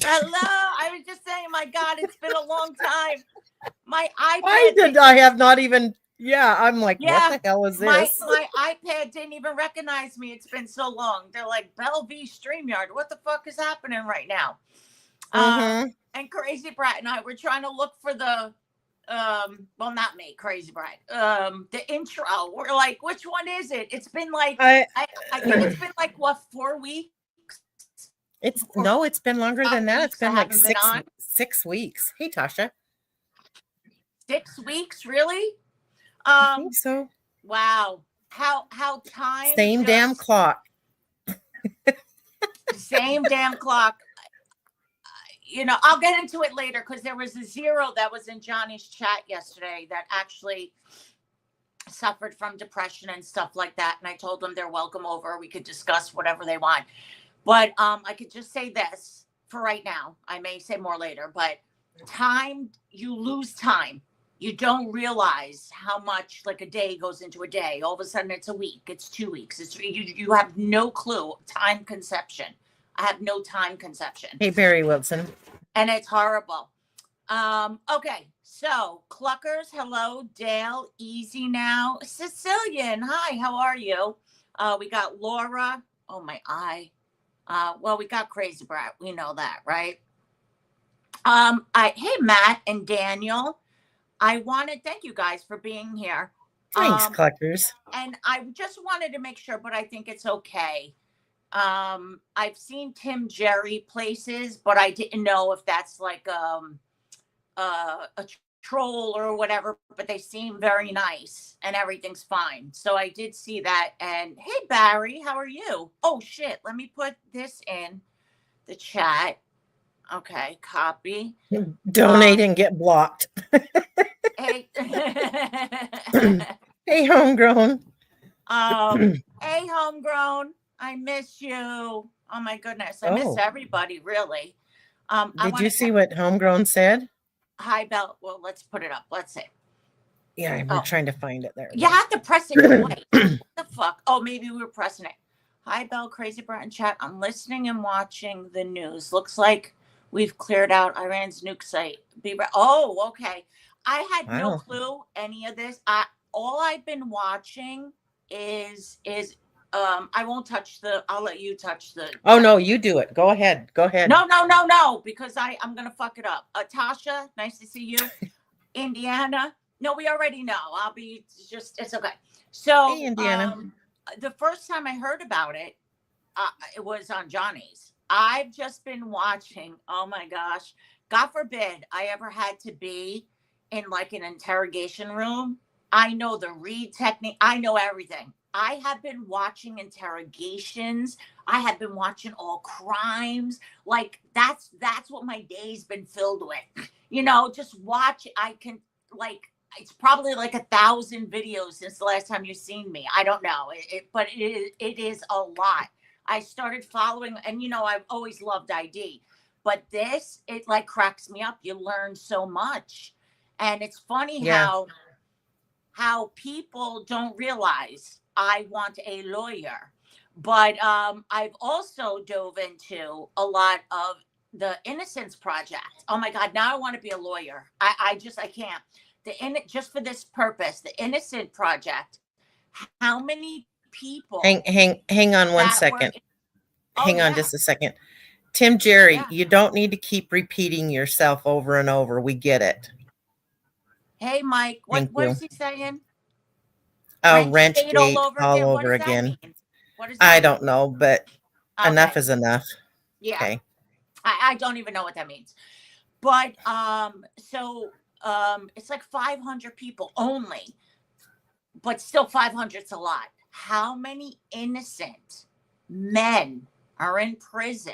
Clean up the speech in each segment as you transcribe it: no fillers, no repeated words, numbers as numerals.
Hello. I was just saying, my God, it's been a long time. My I iPad. have not even. Yeah, I'm like, what Yeah, the hell is my this? my iPad didn't even recognize me. It's been so long. They're like Bell v StreamYard. What the fuck is happening right now? Mm-hmm. And Crazy Brat and I were trying to look for the well, not me, Crazy Brat. The intro. We're like, which one is it? It's been like I. I think it's been like what, 4 weeks It's or no, it's been longer 5 than that. It's weeks. I been like haven't been on. 6 weeks. Hey, Tasha. 6 weeks, really? I think so. Wow. How time Same damn just clock. same damn clock. I'll get into it later because there was a zero that was in Johnny's chat yesterday that actually suffered from depression and stuff like that. And I told them they're welcome over. We could discuss whatever they want. But I could just say this for right now. I may say more later, but time, you lose time. You don't realize how much like a day goes into a day. All of a sudden it's a week, it's 2 weeks. You have no clue. Time conception. I have no time conception. Hey, Barry Wilson. And it's horrible. Okay, so Cluckers, hello. Dale, easy now. Sicilian, hi, how are you? We got Laura. Oh, my eye. Well, we got Crazy Brat. We know that, right? Hey, Matt and Daniel. I want to thank you guys for being here. Thanks, Cluckers. And I just wanted to make sure, but I think it's okay. I've seen Tim Jerry places, but I didn't know if that's like a troll or whatever, but they seem very nice and everything's fine. So I did see that. And hey, Barry, how are you? Oh, shit. Let me put this in the chat. Okay, copy. Donate and get blocked. Hey, hey, homegrown. Hey, homegrown. I miss you. Oh my goodness, I miss everybody. Really. Did you see what homegrown said? Hi, Bell. Well, let's put it up. Let's see. Yeah, we're trying to find it there. You have to press it twice. What the fuck? Oh, maybe we were pressing it. Hi, Bell. Crazy Brat in chat. I'm listening and watching the news. Looks like we've cleared out Iran's nuke site. Oh, okay. I had no clue any of this. All I've been watching is I won't touch I'll let you touch the. Oh no, you do it. Go ahead. No, because I'm gonna fuck it up. Tasha, nice to see you. Indiana. No, we already know. I'll be it's okay. So hey, Indiana. The first time I heard about it was on Johnny's. I've just been watching. Oh my gosh. God forbid I ever had to be in like an interrogation room. I know the read technique. I know everything. I have been watching interrogations. I have been watching all crimes. Like that's what my day's been filled with. Just watch. I can it's probably like 1,000 videos since the last time you've seen me. I don't know, but it is a lot. I started following, and I've always loved ID, but this, it like cracks me up. You learn so much, and it's funny how people don't realize I want a lawyer, but I've also dove into a lot of the Innocence Project. Oh my God, now I want to be a lawyer. I can't. Just for this purpose, the Innocent Project. How many people? Hang on one second. Hang on just a second. Tim Jerry, you don't need to keep repeating yourself over and over. We get it. Hey, Mike, what is he saying? Wrench gate all over again. I don't know, but enough is enough. Yeah. Okay. I don't even know what that means. But so it's like 500 people only, but still 500's a lot. How many innocent men are in prison?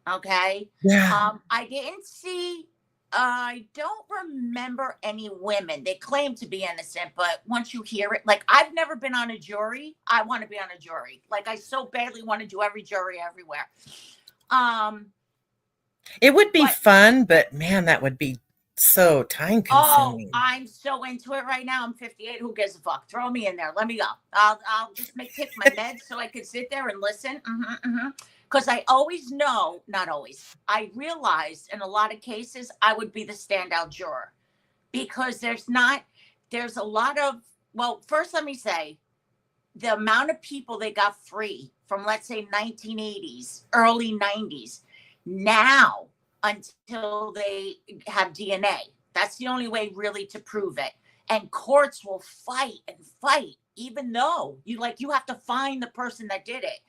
Okay. Yeah. I didn't see. I don't remember any women. They claim to be innocent, but once you hear it, like I've never been on a jury. I want to be on a jury. Like I so badly want to do every jury everywhere. It would be fun, but man, that would be so time consuming. Oh, I'm so into it right now. I'm 58. Who gives a fuck? Throw me in there. Let me go. I'll just take my meds so I can sit there and listen. Because I always know, not always, I realized in a lot of cases I would be the standout juror because there's a lot of, well, first let me say, the amount of people they got free from, let's say, 1980s, early 90s, now until they have DNA. That's the only way really to prove it. And courts will fight and fight, even though you have to find the person that did it.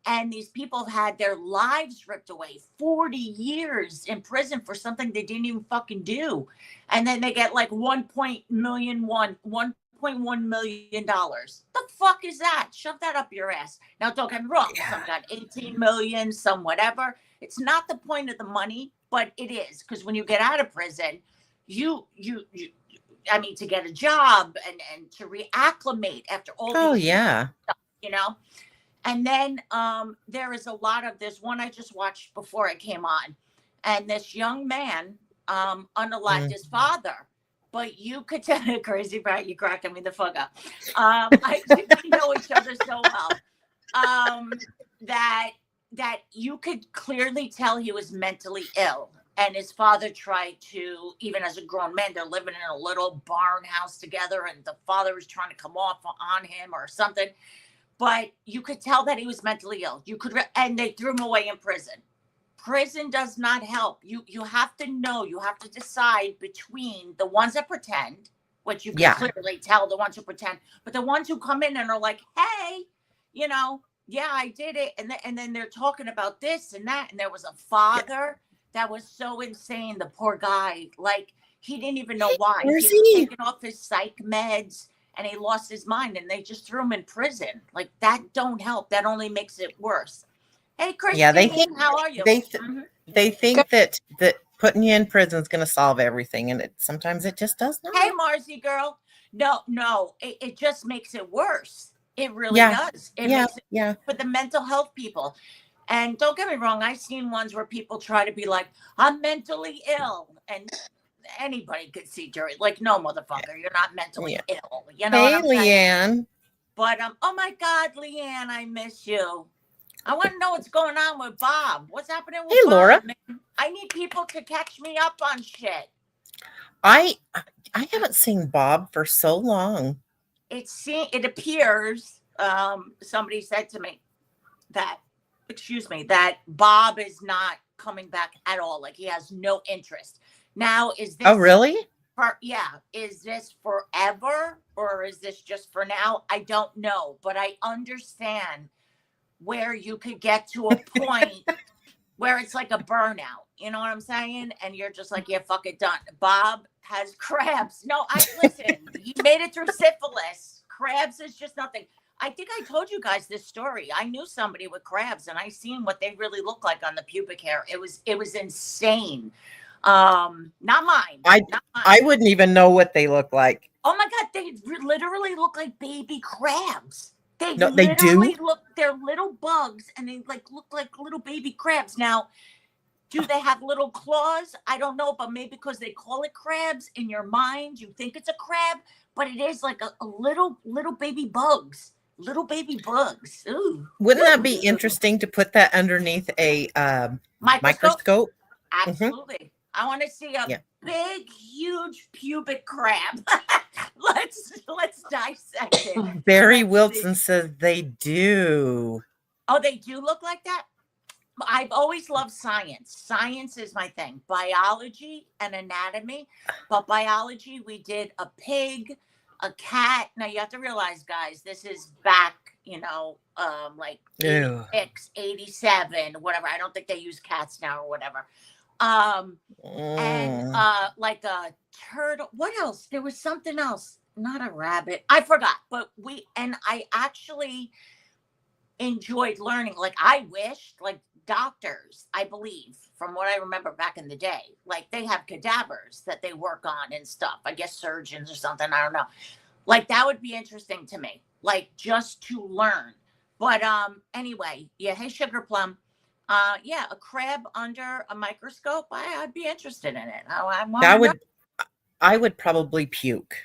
And these people have had their lives ripped away, 40 years in prison for something they didn't even fucking do. And then they get like $1.1 million. The fuck is that? Shove that up your ass. Now, don't get me wrong. Yeah. Some got 18 million, some whatever. It's not the point of the money, but it is. Because when you get out of prison, to get a job and to reacclimate after all Oh, these yeah. stuff, And then there is a lot of this one I just watched before it came on. And this young man unalived his father. But you could tell, crazy, right? You're cracking me the fuck up. I think we know each other so well that you could clearly tell he was mentally ill. And his father tried to, even as a grown man, they're living in a little barn house together, and the father was trying to come off on him or something. But you could tell that he was mentally ill. And they threw him away in prison. Prison does not help. You have to know, you have to decide between the ones that pretend, which you can clearly tell the ones who pretend, but the ones who come in and are like, hey, yeah, I did it. And then they're talking about this and that. And there was a father that was so insane. The poor guy, like, he didn't even know why. Where's he was he? taking off his psych meds and he lost his mind and they just threw him in prison. Like, that don't help. That only makes it worse. Hey, Christine, Yeah, they think, how are you? they think that putting you in prison is going to solve everything, and sometimes it just does not. Hey, Marcy girl. No, it just makes it worse. It really does. It makes it for the mental health people. And don't get me wrong, I've seen ones where people try to be like, I'm mentally ill. And anybody could see Jerry. Like, no, motherfucker, you're not mentally ill. You know Hey, what I'm saying? Leanne. But, oh my God, Leanne, I miss you. I want to know what's going on with Bob. What's happening with Bob? Laura. Man? I need people to catch me up on shit. I haven't seen Bob for so long. It appears, somebody said to me that Bob is not coming back at all. Like, he has no interest. Now, is this... Oh, really? Is this forever or is this just for now? I don't know, but I understand where you could get to a point where it's like a burnout. You know what I'm saying? And you're just like, yeah, fuck it, done. Bob has crabs. No, listen, he made it through syphilis. Crabs is just nothing. I think I told you guys this story. I knew somebody with crabs and I seen what they really look like on the pubic hair. It was insane. Not mine. I wouldn't even know what they look like. Oh my God, they literally look like baby crabs. They do. They're little bugs, and they look like little baby crabs. Now, do they have little claws? I don't know, but maybe because they call it crabs, in your mind you think it's a crab, but it is like a little baby bugs. Little baby bugs. Ooh. Wouldn't that be interesting to put that underneath a microscope? Absolutely. Mm-hmm. I want to see a big, huge pubic crab. Let's dissect it. Barry Wilson says they do. Oh, they do look like that? I've always loved science. Science is my thing. Biology and anatomy. But biology, we did a pig, a cat. Now, you have to realize, guys, this is back, like 86, 87, whatever. I don't think they use cats now or whatever. And like a turtle. What else? There was something else. Not a rabbit. I forgot. But I actually enjoyed learning. Like, I wished, like, doctors, I believe, from what I remember back in the day, like, they have cadavers that they work on and stuff. I guess surgeons or something. I don't know. Like, that would be interesting to me, like, just to learn. But anyway, hey, Sugar Plum. A crab under a microscope. I'd be interested in it. I would probably puke,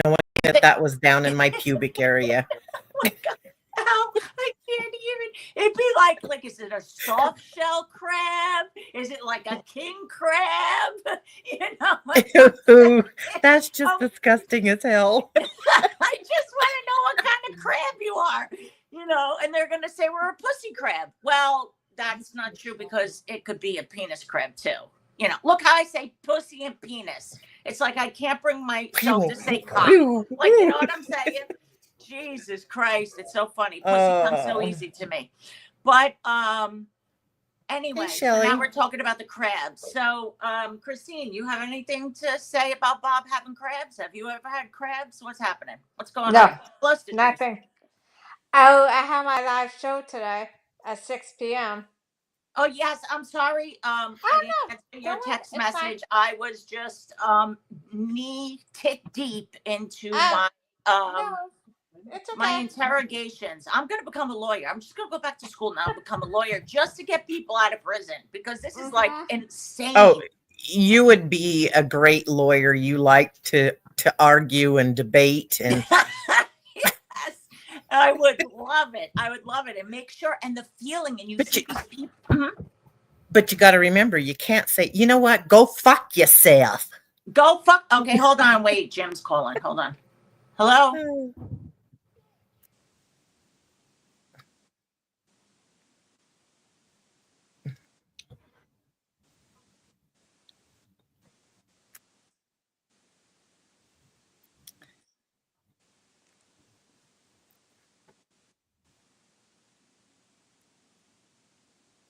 knowing that was down in my pubic area. Oh my God. I can't even. It'd be like, is it a soft shell crab? Is it like a king crab? You know, like, Ew, that's just disgusting as hell. I just want to know what kind of crab you are, you know, and they're going to say we're a pussy crab. Well, that's not true because it could be a penis crab too. You know, look how I say pussy and penis. It's like I can't bring myself to say cock. Like, you know what I'm saying? Jesus Christ, it's so funny. Pussy comes so easy to me. But anyway, Hey, so now we're talking about the crabs. So Christine, you have anything to say about Bob having crabs? Have you ever had crabs? What's happening? What's going on? Nothing. I have my live show today at 6 p.m. Oh yes, I'm sorry. I didn't get your text message. I was just knee tick deep into my it's okay. my interrogations. I'm gonna become a lawyer. I'm just gonna go back to school now and become a lawyer just to get people out of prison because this is like insane. Oh, you would be a great lawyer. You like to argue and debate and I would love it. I would love it. And make sure, and the feeling, and you see these people. But you got to remember, you can't say, you know what? Go fuck yourself. Go fuck. Okay, hold on. Wait, Jim's calling. Hold on. Hello?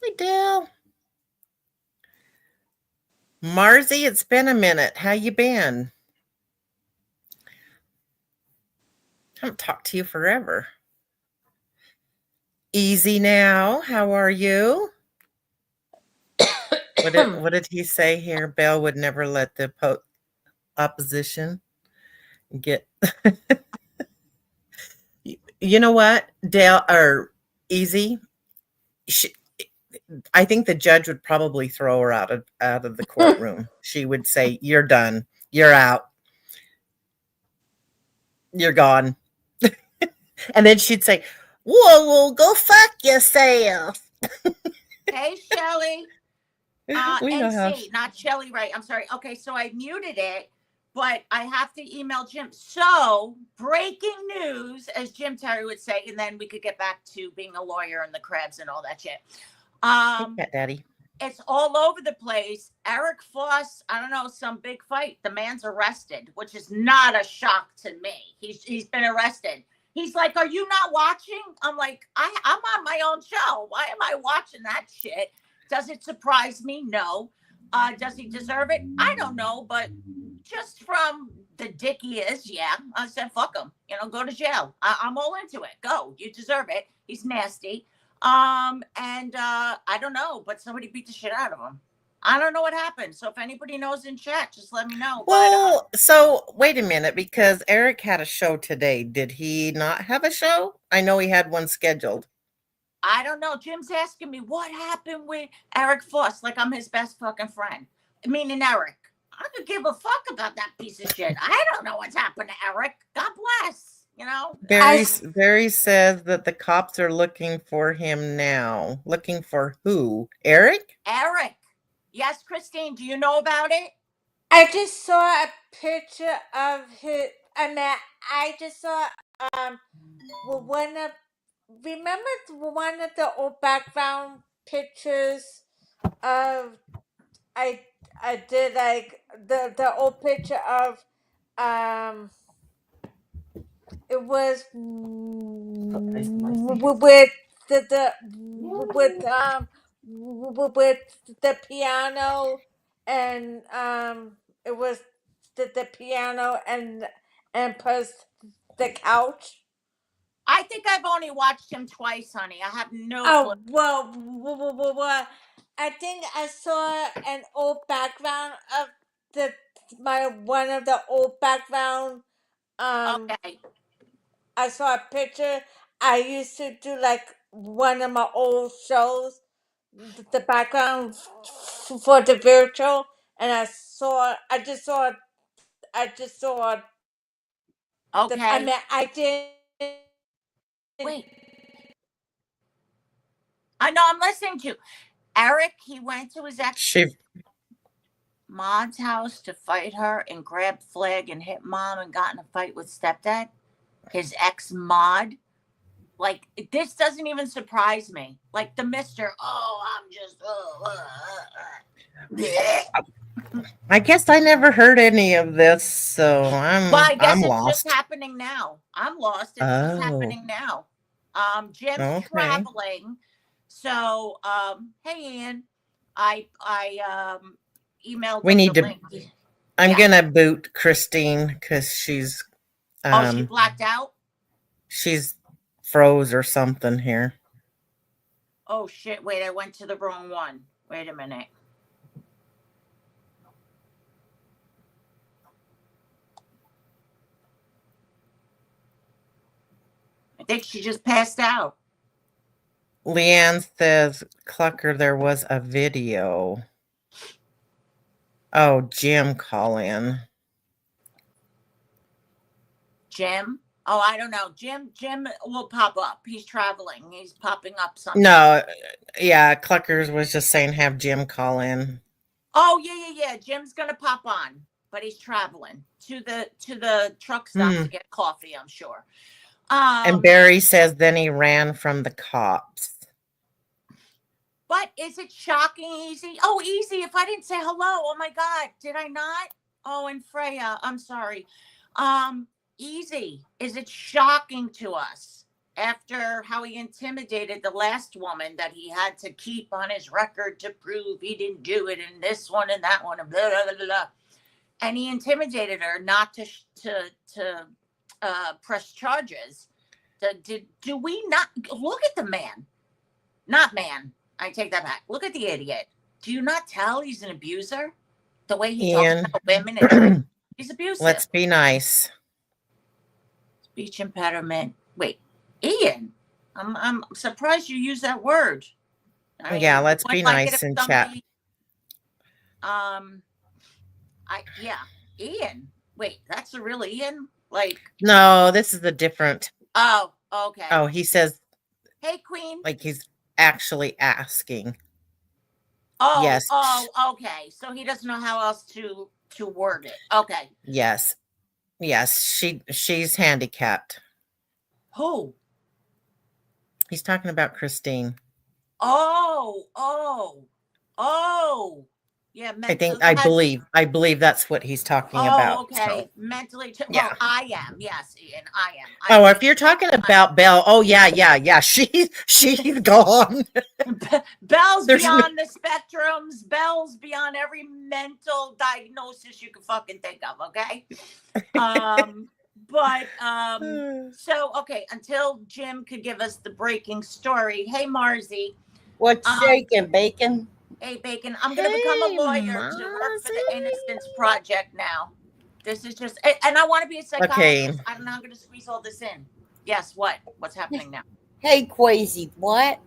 Hey, Dale. Marzi, it's been a minute. How you been? I haven't talked to you forever. Easy now. How are you? What did he say here? Bell would never let the opposition get. You know what, Dale or Easy? I think the judge would probably throw her out of the courtroom. She would say, "You're done. You're out. You're gone." And then she'd say, "Whoa, go fuck yourself." Hey, Shelly. NC, not Shelly, right? I'm sorry. Okay, so I muted it, but I have to email Jim. So, breaking news, as Jim Terry would say, and then we could get back to being a lawyer and the crabs and all that shit. Daddy. It's all over the place. Eric Foss, I don't know, some big fight. The man's arrested, which is not a shock to me. He's been arrested. He's like, "Are you not watching?" I'm like, I'm on my own show. Why am I watching that shit? Does it surprise me? No. Does he deserve it? I don't know, but just from the dick he is, yeah. I said, fuck him. You know, go to jail. I'm all into it. Go. You deserve it. He's nasty. I don't know, but somebody beat the shit out of him. I don't know what happened. So if anybody knows in chat, just let me know. Well, so wait a minute, because Eric had a show today. Did he not have a show? I know he had one scheduled. I don't know. Jim's asking me what happened with Eric Foss, like I'm his best fucking friend. Meaning Eric. I could give a fuck about that piece of shit. I don't know what's happened to Eric. God bless. You know? Barry says that the cops are looking for him now. Looking for who? Eric? Eric. Yes, Christine. Do you know about it? I just saw a picture of his. I just saw one of. Remember one of the old background pictures of I did like the old picture of it was with with the piano and it was the piano and plus the couch. I think I've only watched him twice, honey. I have no clue. Well, I think I saw an old background of one of the old background. Okay. I saw a picture. I used to do like one of my old shows, the background for the virtual, and I just saw. Okay. I didn't. Wait. I know. I'm listening to you. Eric. He went to his ex She mom's house to fight her and grabbed flag and hit mom and got in a fight with stepdad. His ex mod. Like, this doesn't even surprise me. Like the Mister. Oh, I'm just. I guess I never heard any of this, so Well, I guess I'm it's lost. just happening now. I'm lost. It's just happening now. Jim's Okay. traveling. So, hey Ian, I emailed We him need the to- link. I'm Yeah. gonna boot Christine because she's She blacked out. she's froze or something here. Oh shit! Wait, I went to the wrong one. Wait a minute. I think she just passed out. Leanne says, Clucker, there was a video. Oh, Jim call in. Jim? Oh, I don't know. Jim will pop up. He's traveling. He's popping up something. No, yeah, Cluckers was just saying have Jim call in. Oh, yeah. Jim's gonna pop on, but he's traveling to the truck stop to get coffee, I'm sure. And Barry says then he ran from the cops. But is it shocking, Easy? Oh, Easy, if I didn't say hello, oh my God, did I not? Oh, and Freya, I'm sorry. Easy, is it shocking to us after how he intimidated the last woman that he had to keep on his record to prove he didn't do it, and this one and that one and blah, blah, blah, blah. And he intimidated her not to press charges. Do we not look at the man? Not man. I take that back. Look at the idiot. Do you not tell he's an abuser? The way he talks about women, and he's abusive. Let's be nice. Speech impediment. Wait, Ian, I'm surprised you use that word. I mean, Yeah, let's be one might nice get in somebody- Ian. Wait, that's the real Ian? Like, No, this is the different. oh, okay. Oh, he says Hey, Queen. like he's actually asking. Oh, Yes. Oh, okay. So he doesn't know how else to word it. Okay. Yes. She's handicapped. Who? He's talking about Christine. Oh. Yeah. I believe that's what he's talking about. Okay. So. Mentally. Yeah. Well, I am. Yes, Ian. I am. Oh, if you're talking about Belle, oh yeah. She's gone. Bell's There's beyond the spectrums. Bell's beyond every mental diagnosis you can fucking think of. Okay. So okay, until Jim could give us the breaking story. Hey, Marzi. What's shaking, Bacon? Hey, Bacon. I'm going to become a lawyer to work for the Innocence Project now. This is just, and I want to be a psychologist. Okay. I'm not going to squeeze all this in. Yes. What's happening now? Hey, Quasi, what?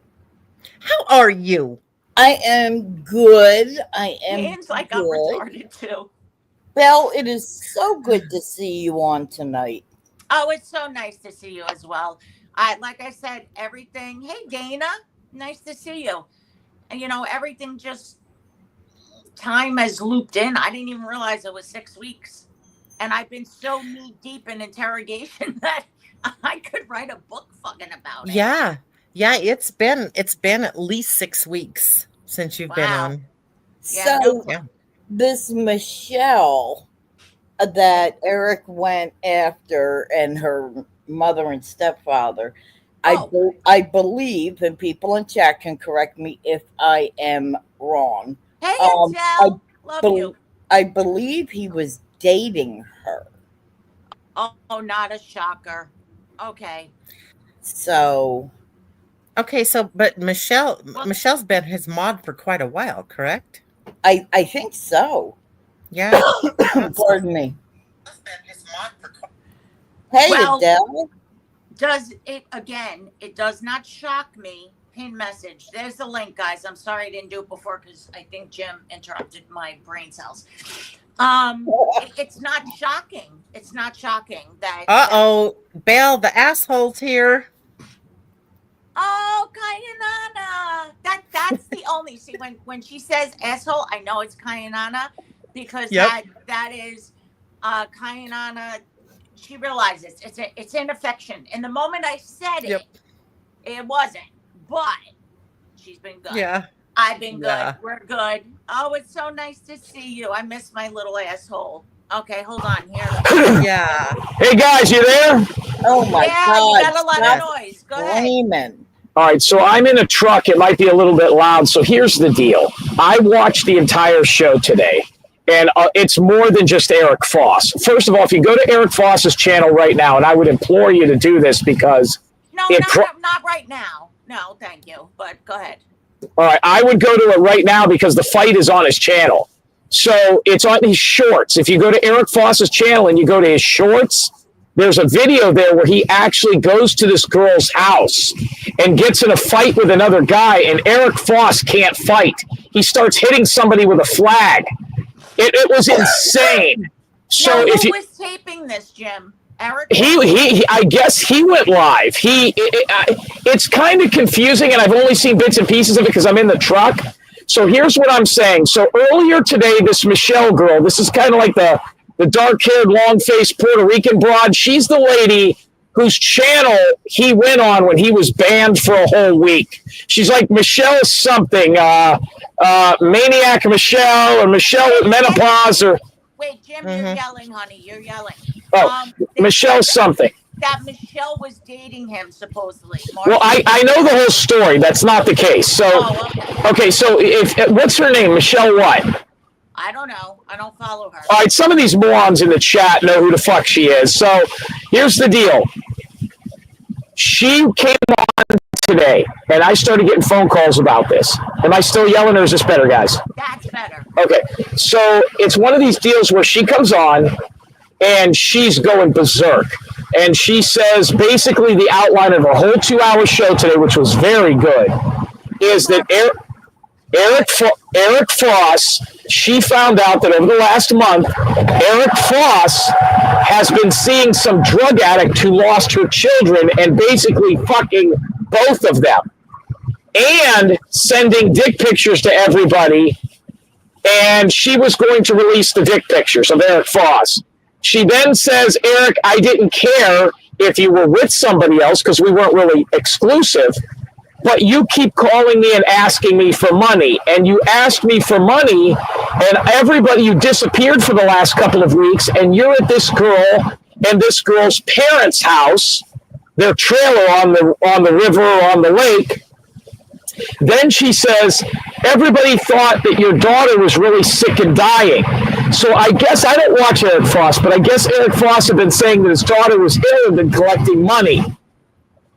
How are you? I am good. I am Ian's like, good. I'm retarded too. Belle, it is so good to see you on tonight. Oh, it's so nice to see you as well. Like I said, everything. Hey, Dana, nice to see you. And everything just time has looped in. I didn't even realize it was 6 weeks, and I've been so knee deep in interrogation that I could write a book fucking about it. Yeah. It's been at least 6 weeks since you've been Wow. on. Yeah, So, Yeah. this Michelle that Eric went after and her mother and stepfather, Oh. I believe, and people in chat can correct me if I am wrong. Hey, Um, Adele, love bel- you. I believe he was dating her. Oh, not a shocker. Okay. So, Okay, so but Michelle's been his mod for quite a while, correct? I think so. Yeah. Pardon me. Hey, Well- Adele. It does not shock me. Pin message. There's the link, guys. I'm sorry I didn't do it before because I think Jim interrupted my brain cells. It's not shocking. It's not shocking that. Belle, the asshole's here. Oh, Kayanana. That's the only. See, when she says asshole, I know it's Kayanana because Yep. that is Kayanana. She realizes it's an affection. And the moment I said Yep. it wasn't. But she's been good. Yeah. I've been good. Yeah. We're good. Oh, it's so nice to see you. I miss my little asshole. Okay, hold on here. Yeah. Hey guys, you there? Oh my Yeah, God. you got a lot stop of noise. Go ahead. screaming. All right, so I'm in a truck. It might be a little bit loud. So here's the deal. I watched the entire show today, and it's more than just Eric Foss. First of all, if you go to Eric Foss's channel right now, and I would implore you to do this because No, It not right now. No, thank you. But go ahead. all right, I would go to it right now because the fight is on his channel. So it's on his shorts. If you go to Eric Foss's channel and you go to his shorts, there's a video there where he actually goes to this girl's house and gets in a fight with another guy, and Eric Foss can't fight. He starts hitting somebody with a flag. It was insane. So now, if who you was taping this, Jim? Eric? he I guess he went live. It's kind of confusing, and I've only seen bits and pieces of it because I'm in the truck. So here's what I'm saying. So earlier today, this Michelle girl, this is kind of like the dark-haired, long-faced Puerto Rican broad. She's the lady whose channel he went on when he was banned for a whole week. She's like Michelle something, Maniac Michelle, or Michelle with menopause, or Wait, Jim, you're yelling, honey. You're yelling. Michelle something. That Michelle was dating him, supposedly. Well, I know the whole story. That's not the case. So, okay, so what's her name? Michelle what? I don't know. I don't follow her. All right, some of these morons in the chat know who the fuck she is. So here's the deal. She came on today, and I started getting phone calls about this. Am I still yelling, or is this better, guys? That's better. Okay, so it's one of these deals where she comes on, and she's going berserk. And she says basically the outline of her whole 2-hour show today, which was very good, is that Eric Foss, she found out that over the last month, Eric Foss has been seeing some drug addict who lost her children and basically fucking both of them and sending dick pictures to everybody. And she was going to release the dick pictures of Eric Foss. She then says, Eric, I didn't care if you were with somebody else because we weren't really exclusive. But you keep calling me and asking me for money. And you asked me for money, and everybody, you disappeared for the last couple of weeks, and you're at this girl and this girl's parents' house, their trailer on the river or on the lake. Then she says, everybody thought that your daughter was really sick and dying. So I guess I don't watch Eric Foss, but I guess Eric Foss had been saying that his daughter was ill and been collecting money.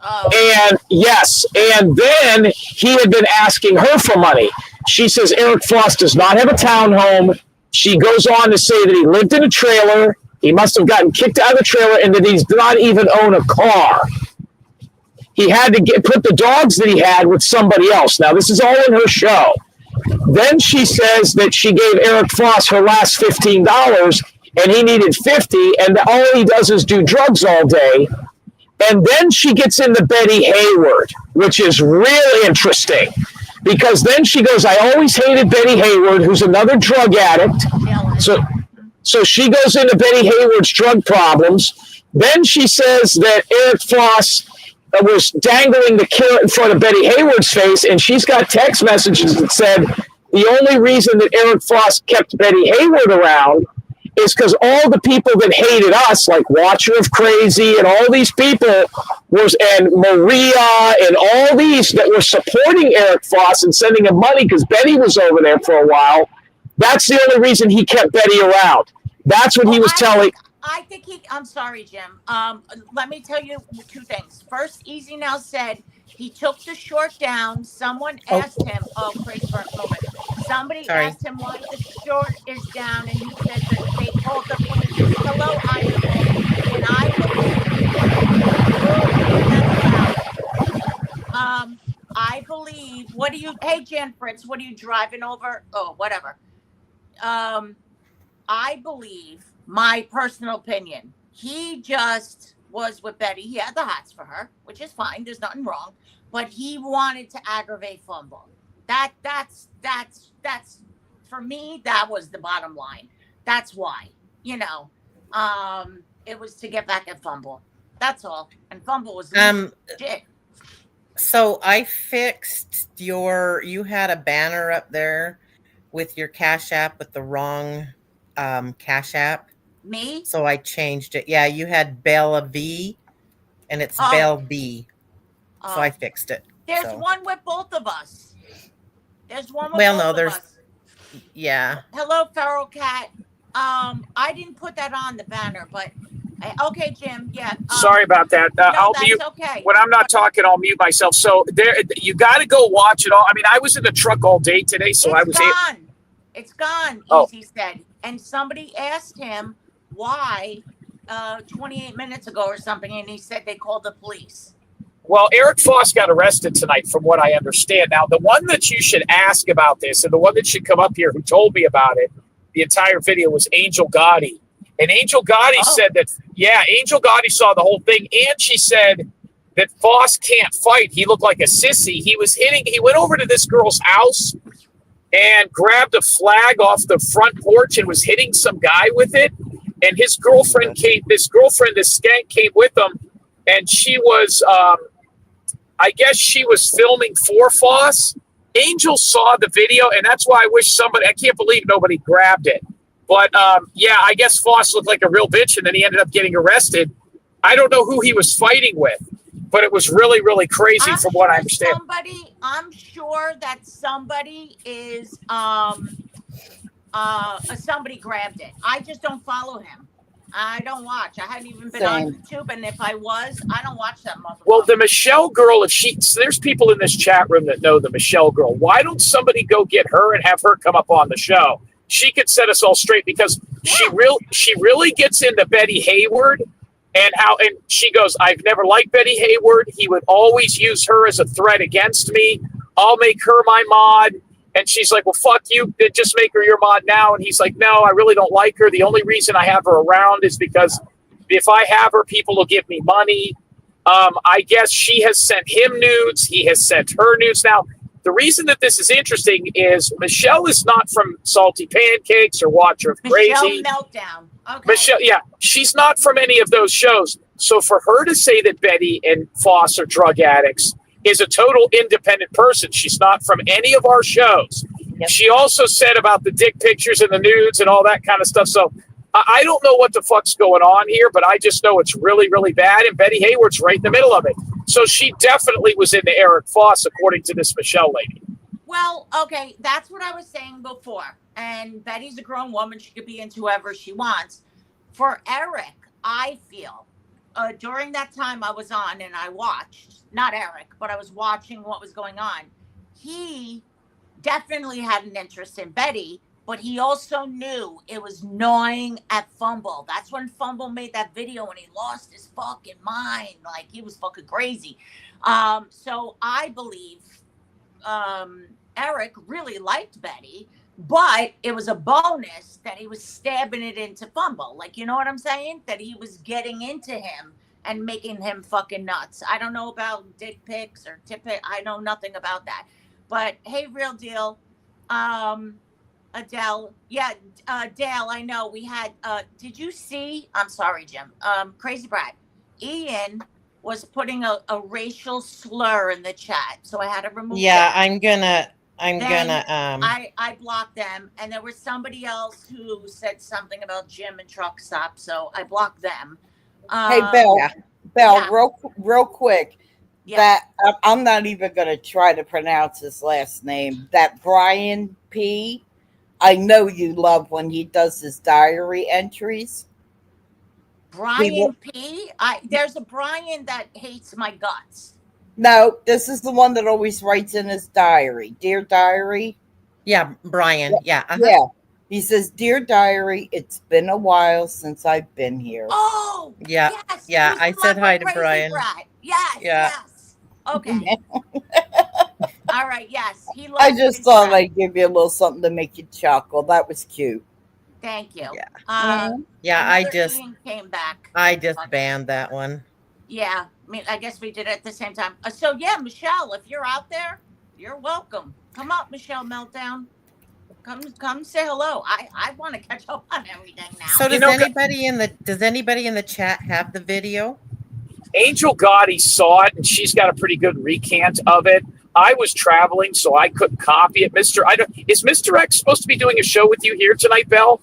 And yes, and then he had been asking her for money. She says Eric Foss does not have a townhome. She goes on to say that he lived in a trailer. He must have gotten kicked out of the trailer, and that he does not even own a car. He had to put the dogs that he had with somebody else. Now, this is all in her show. Then she says that she gave Eric Foss her last $15, and he needed $50, and all he does is do drugs all day. And then she gets into Betty Hayward, which is really interesting, because then she goes, I always hated Betty Hayward, who's another drug addict. So she goes into Betty Hayward's drug problems. Then she says that Eric Foss was dangling the carrot in front of Betty Hayward's face, and she's got text messages that said the only reason that Eric Foss kept Betty Hayward around is because all the people that hated us, like Watcher of Crazy and all these people, and Maria and all these that were supporting Eric Foss and sending him money because Betty was over there for a while, that's the only reason he kept Betty around. That's what he was telling. I think I'm sorry, Jim. Let me tell you two things. First, Easy Now said he took the short down. Someone asked him, Craig for a moment. Somebody asked him why the short is down, and he said that they called the police. Hello, Idaho. And I believe, hey, Jan Fritz, what are you driving over? Oh, whatever. I believe, my personal opinion, he just was with Betty. He had the hots for her, which is fine. There's nothing wrong. but he wanted to aggravate Fumble. That's for me, that was the bottom line. That's why, it was to get back at Fumble. That's all. And Fumble was shit. So I fixed you had a banner up there with your Cash App with the wrong Cash App. Me? So I changed it. Yeah, you had Bella V and it's Oh. Bell B. So I fixed it. There's So. one with both of us. There's one with Well, both no, of there's us. yeah. Hello, Feral Cat. I didn't put that on the banner, but okay, Jim. Yeah. Sorry about that. No, I'll that's mute. okay. When I'm not talking, I'll mute myself. So there, you got to go watch it all. I mean, I was in the truck all day today, so I was. Gone. It's gone. Oh. Easy said. And somebody asked him why 28 minutes ago or something, and he said they called the police. Well, Eric Foss got arrested tonight, from what I understand. Now, the one that you should ask about this, and the one that should come up here, who told me about it, the entire video, was Angel Gotti. And Angel Gotti said that, Angel Gotti saw the whole thing, and she said that Foss can't fight. He looked like a sissy. He went over to this girl's house and grabbed a flag off the front porch and was hitting some guy with it. And his girlfriend this skank came with him, and she was, I guess she was filming for Foss. Angel saw the video, and that's why I can't believe nobody grabbed it. But, I guess Foss looked like a real bitch, and then he ended up getting arrested. I don't know who he was fighting with, but it was really, really crazy from what I understand. I'm sure that somebody is, somebody grabbed it. I just don't follow him. I don't watch. I hadn't even been on YouTube, and if I was, I don't watch that motherfucker. Well, the Michelle girl, there's people in this chat room that know the Michelle girl. Why don't somebody go get her and have her come up on the show? She could set us all straight, because she really gets into Betty Hayward and she goes, I've never liked Betty Hayward. He would always use her as a threat against me. I'll make her my mod. And she's like, well, fuck you. Just make her your mod now. And he's like, no, I really don't like her. The only reason I have her around is because if I have her, people will give me money. I guess she has sent him nudes. He has sent her nudes. Now, the reason that this is interesting is Michelle is not from Salty Pancakes or Watcher of Crazy. Michelle Meltdown. Okay. Michelle, she's not from any of those shows. So for her to say that Betty and Foss are drug addicts is a total independent person. She's not from any of our shows. Yep. She also said about the dick pictures and the nudes and all that kind of stuff. So I don't know what the fuck's going on here, but I just know it's really, really bad. And Betty Hayward's right in the middle of it. So she definitely was into Eric Foss, according to this Michelle lady. Well, okay, that's what I was saying before. And Betty's a grown woman. She could be into whoever she wants. For Eric, I feel during that time I was on and I watched, not Eric, but I was watching what was going on. He definitely had an interest in Betty, but he also knew it was gnawing at Fumble. That's when Fumble made that video and he lost his fucking mind. Like, he was fucking crazy. So I believe Eric really liked Betty, but it was a bonus that he was stabbing it into Fumble. Like, you know what I'm saying? That he was getting into him and making him fucking nuts. I don't know about dick pics or tip pic. I know nothing about that. But hey, Real Deal, Adele. Yeah, Dale, I know we had, did you see, I'm sorry, Jim, Crazy Brad, Ian was putting a racial slur in the chat. So I had to remove that. I'm gonna I blocked them, and there was somebody else who said something about Jim and Truck Stop, so I blocked them. Hey, Belle, real quick. Yeah. That I'm not even going to try to pronounce his last name. That Brian P. I know you love when he does his diary entries. Brian P. There's a Brian that hates my guts. No, this is the one that always writes in his diary. Dear Diary. Yeah, Brian. Yeah. Yeah. He says, Dear Diary, it's been a while since I've been here. Oh, yeah. Yes, yeah. I said hi to Crazy Brian. Brad. Yes. Yeah. Yes. Okay. All right. Yes. He loves I just Crazy thought Brad. I'd give you a little something to make you chuckle. That was cute. Thank you. Yeah. Yeah. Another Ian came back. I just banned that one. Yeah, I mean, I guess we did it at the same time. So yeah, Michelle, if you're out there, you're welcome. Come up, Michelle Meltdown. Come say hello. I want to catch up on everything now. So You does know, anybody in the chat have the video? Angel Gotti saw it, and she's got a pretty good recant of it. I was traveling, so I couldn't copy it. Is Mr. X supposed to be doing a show with you here tonight, Belle?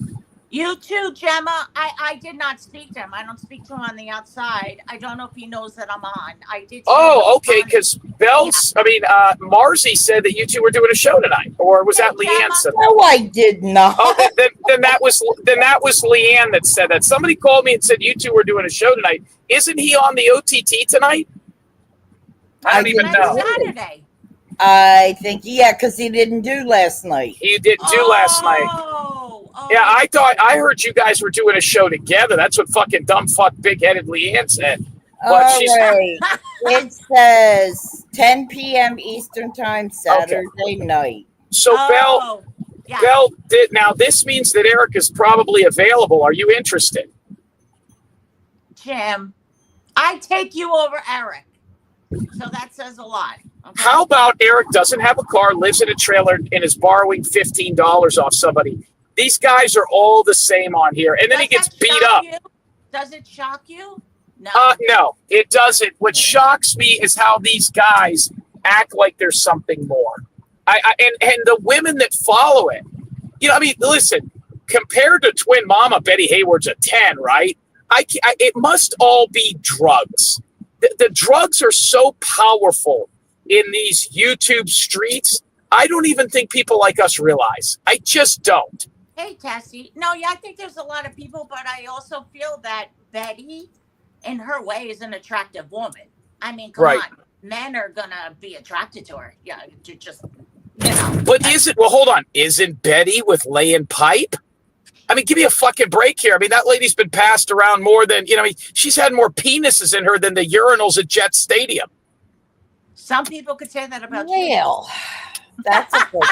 You too, Gemma. I did not speak to him. I don't speak to him on the outside. I don't know if he knows that I'm on. I did. Oh, okay. Because Marzi said that you two were doing a show tonight, or was that Leanne said? No, I did not. Oh, then that was Leanne that said that. Somebody called me and said you two were doing a show tonight. Isn't he on the OTT tonight? I don't even know. Saturday. I think, yeah, because he didn't do last night. He didn't do last night. Yeah, I heard you guys were doing a show together. That's what fucking dumb fuck big-headed Leanne said. But All right. It says 10 p.m. Eastern Time, Saturday night. So, Belle, now this means that Eric is probably available. Are you interested? Jim, I take you over Eric. So that says a lot. Okay. How about Eric doesn't have a car, lives in a trailer, and is borrowing $15 off somebody? These guys are all the same on here. And then he gets beat up. Does it shock you? No. No, it doesn't. What shocks me is how these guys act like there's something more. And the women that follow it. You know, I mean, listen, compared to twin mama, Betty Hayward's a 10, right? It must all be drugs. The drugs are so powerful in these YouTube streets. I don't even think people like us realize. I just don't. Hey, Tessie. No, yeah, I think there's a lot of people, but I also feel that Betty, in her way, is an attractive woman. I mean, come on. Men are going to be attracted to her. Yeah, just, you know. But hold on. Isn't Betty with laying pipe? I mean, give me a fucking break here. I mean, that lady's been passed around more than, she's had more penises in her than the urinals at Jet Stadium. Some people could say that about you. That's a good.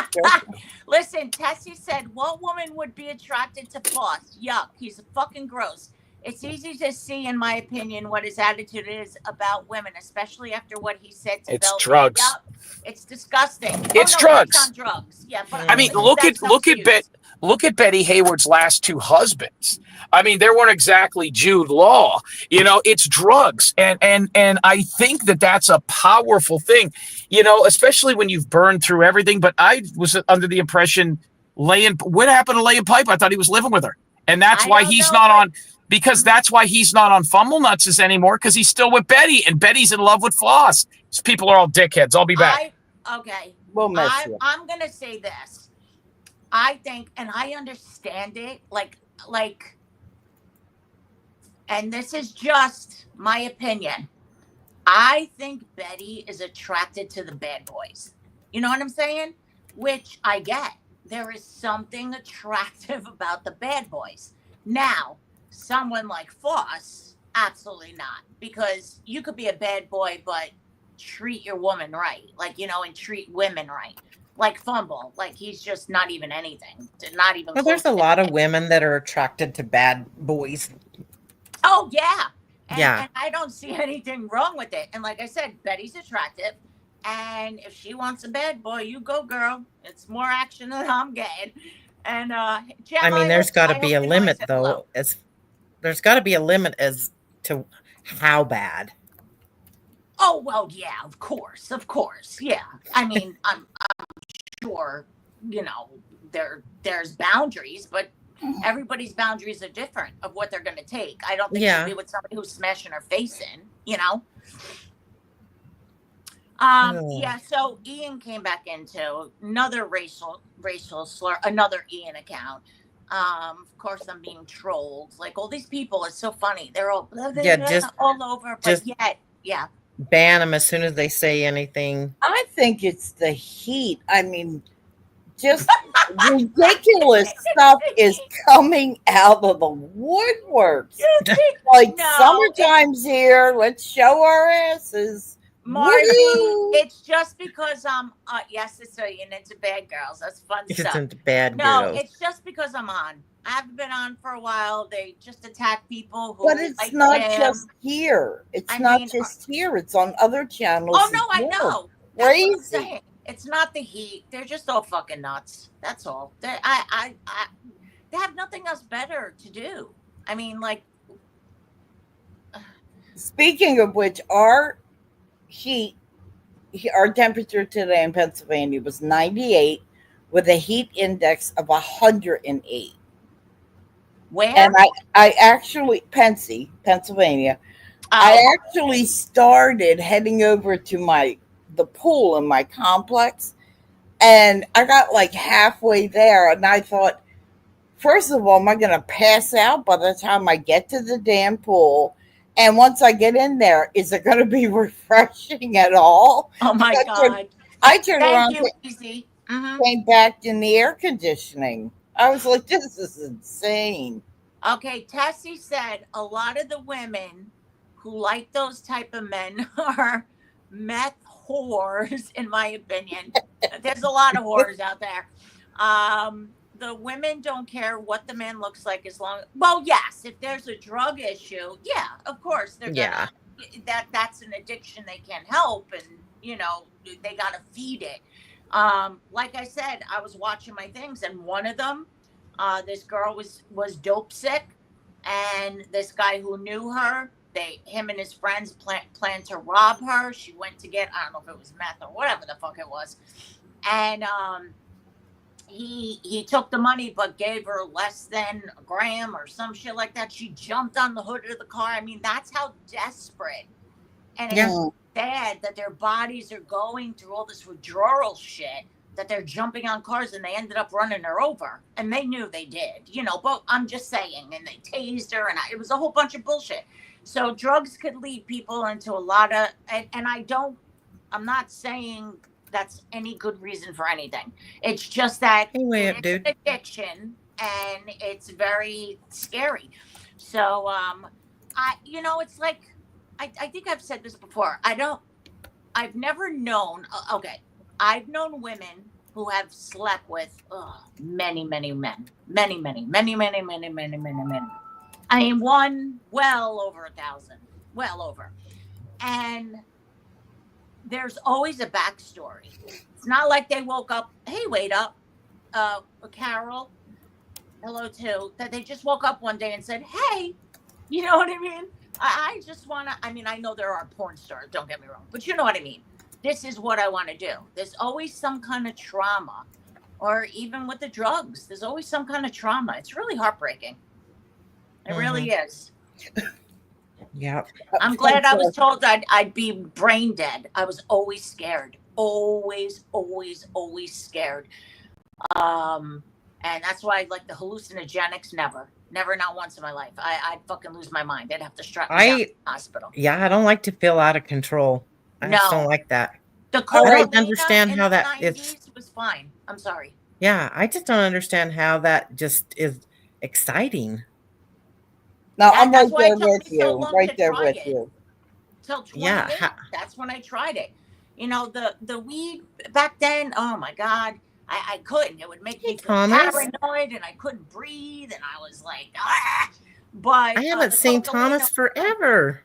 Listen, Tessie said, what woman would be attracted to Floss? Yuck, he's fucking gross. It's easy to see, in my opinion, what his attitude is about women, especially after what he said to It's drugs. Yup, it's disgusting. It's drugs. It's on drugs. Yeah, but I mean, look at Betty Hayward's last two husbands. I mean, they weren't exactly Jude Law. It's drugs, and I think that's a powerful thing. Especially when you've burned through everything. But I was under the impression what happened to laying pipe? I thought he was living with her, and that's why he's not on. Because that's why he's not on Fumble Nuts anymore, because he's still with Betty, and Betty's in love with Floss. These people are all dickheads. I'll be back. We'll miss you. I'm going to say this. I think, and I understand it, like, and this is just my opinion. I think Betty is attracted to the bad boys. You know what I'm saying? Which I get. There is something attractive about the bad boys. Now, someone like Floss, absolutely not, because you could be a bad boy, but treat your woman right, and treat women right. Like Fumble, like he's just not even anything, not even. Well, there's a lot of women that are attracted to bad boys. Oh yeah, and I don't see anything wrong with it. And like I said, Betty's attractive, and if she wants a bad boy, you go, girl. It's more action than I'm getting. And Gemma, I mean, there's got to be a limit, though. There's got to be a limit as to how bad. Oh well, yeah, of course, yeah. I mean, I'm sure there's boundaries, but everybody's boundaries are different of what they're going to take. I don't think she'll be with somebody who's smashing her face in. Yeah. So Ian came back into another racial slur, another Ian account. Of course, I'm being trolled. Like all these people, it's so funny. They're all all over, but yet, yeah. Ban them as soon as they say anything. I think it's the heat. I mean, just ridiculous stuff is coming out of the woodworks. Like summertime's here. Let's show our asses. Margie, it's just because I'm yes, it's into bad girls. That's fun stuff. Into bad girls. No, it's just because I'm on. I haven't been on for a while. They just attack people who But it's like not him. just here. It's I not mean, just here. It's on other channels. Oh no, as I well. know. That's what I'm Crazy. saying. It's not the heat. They're just all fucking nuts. That's all. They have nothing else better to do. I mean, like, Speaking of which, our temperature today in Pennsylvania was 98 with a heat index of 108. where? And I actually, Pennsylvania, I Oh, actually started heading over to the pool in my complex, and I got like halfway there, and I thought, first of all, am I going to pass out by the time I get to the damn pool? And once I get in there, is it going to be refreshing at all? oh my I turned- God. I turned around, Thank you, Easy. Mhm. came back in the air conditioning. I was like, this is insane. Okay, Tessie said a lot of the women who like those type of men are meth whores, in my opinion. There's a lot of whores out there. The women don't care what the man looks like as long. Well, yes, if there's a drug issue, yeah, of course they're Yeah. gonna. That's an addiction they can't help, and they gotta feed it. Like I said, I was watching my things, and one of them, this girl was dope sick, and this guy who knew her, him and his friends planned to rob her. She went to get, I don't know if it was meth or whatever the fuck it was, and he took the money but gave her less than a gram or some shit like that. She jumped on the hood of the car. I mean, that's how desperate. And it's Yeah. sad that their bodies are going through all this withdrawal shit, that they're jumping on cars, and they ended up running her over. And they knew they did, but I'm just saying. And they tased her, and it was a whole bunch of bullshit. So drugs could lead people into a lot of, and I'm not saying that's any good reason for anything. It's just that Hey, way it up, is dude. an addiction, and it's very scary. So it's like, I think I've said this before. I've never known, okay, I've known women who have slept with many, many men. Many, many, many, many, many, many, many, many. I mean, one well over 1,000. Well over. And there's always a backstory. It's not like they woke up, hey, wait up, Carol, hello too, that they just woke up one day and said, hey, you know what I mean? I just want to, I know there are porn stars, don't get me wrong, but you know what I mean? This is what I want to do. There's always some kind of trauma, or even with the drugs, there's always some kind of trauma. It's really heartbreaking. It really is. Yeah. I'm glad I was told I'd be brain dead. I was always scared. Always, always, always scared. And that's why, like, the hallucinogenics, never, not once in my life. I'd fucking lose my mind. I'd have to strap me down to the hospital. Yeah, I don't like to feel out of control. I just don't like that. The I cocaine don't understand in how the that 90s was fine. I'm sorry. Yeah, I just don't understand how that just is exciting. No, I'm That's right why it there took with me so you. long Right to there try with it. you. Till 28. Yeah. That's when I tried it. The weed back then, oh my God, I couldn't. It would make me feel Thomas. paranoid, and I couldn't breathe, and I was like, ah. But I haven't the seen cocaine- Thomas forever.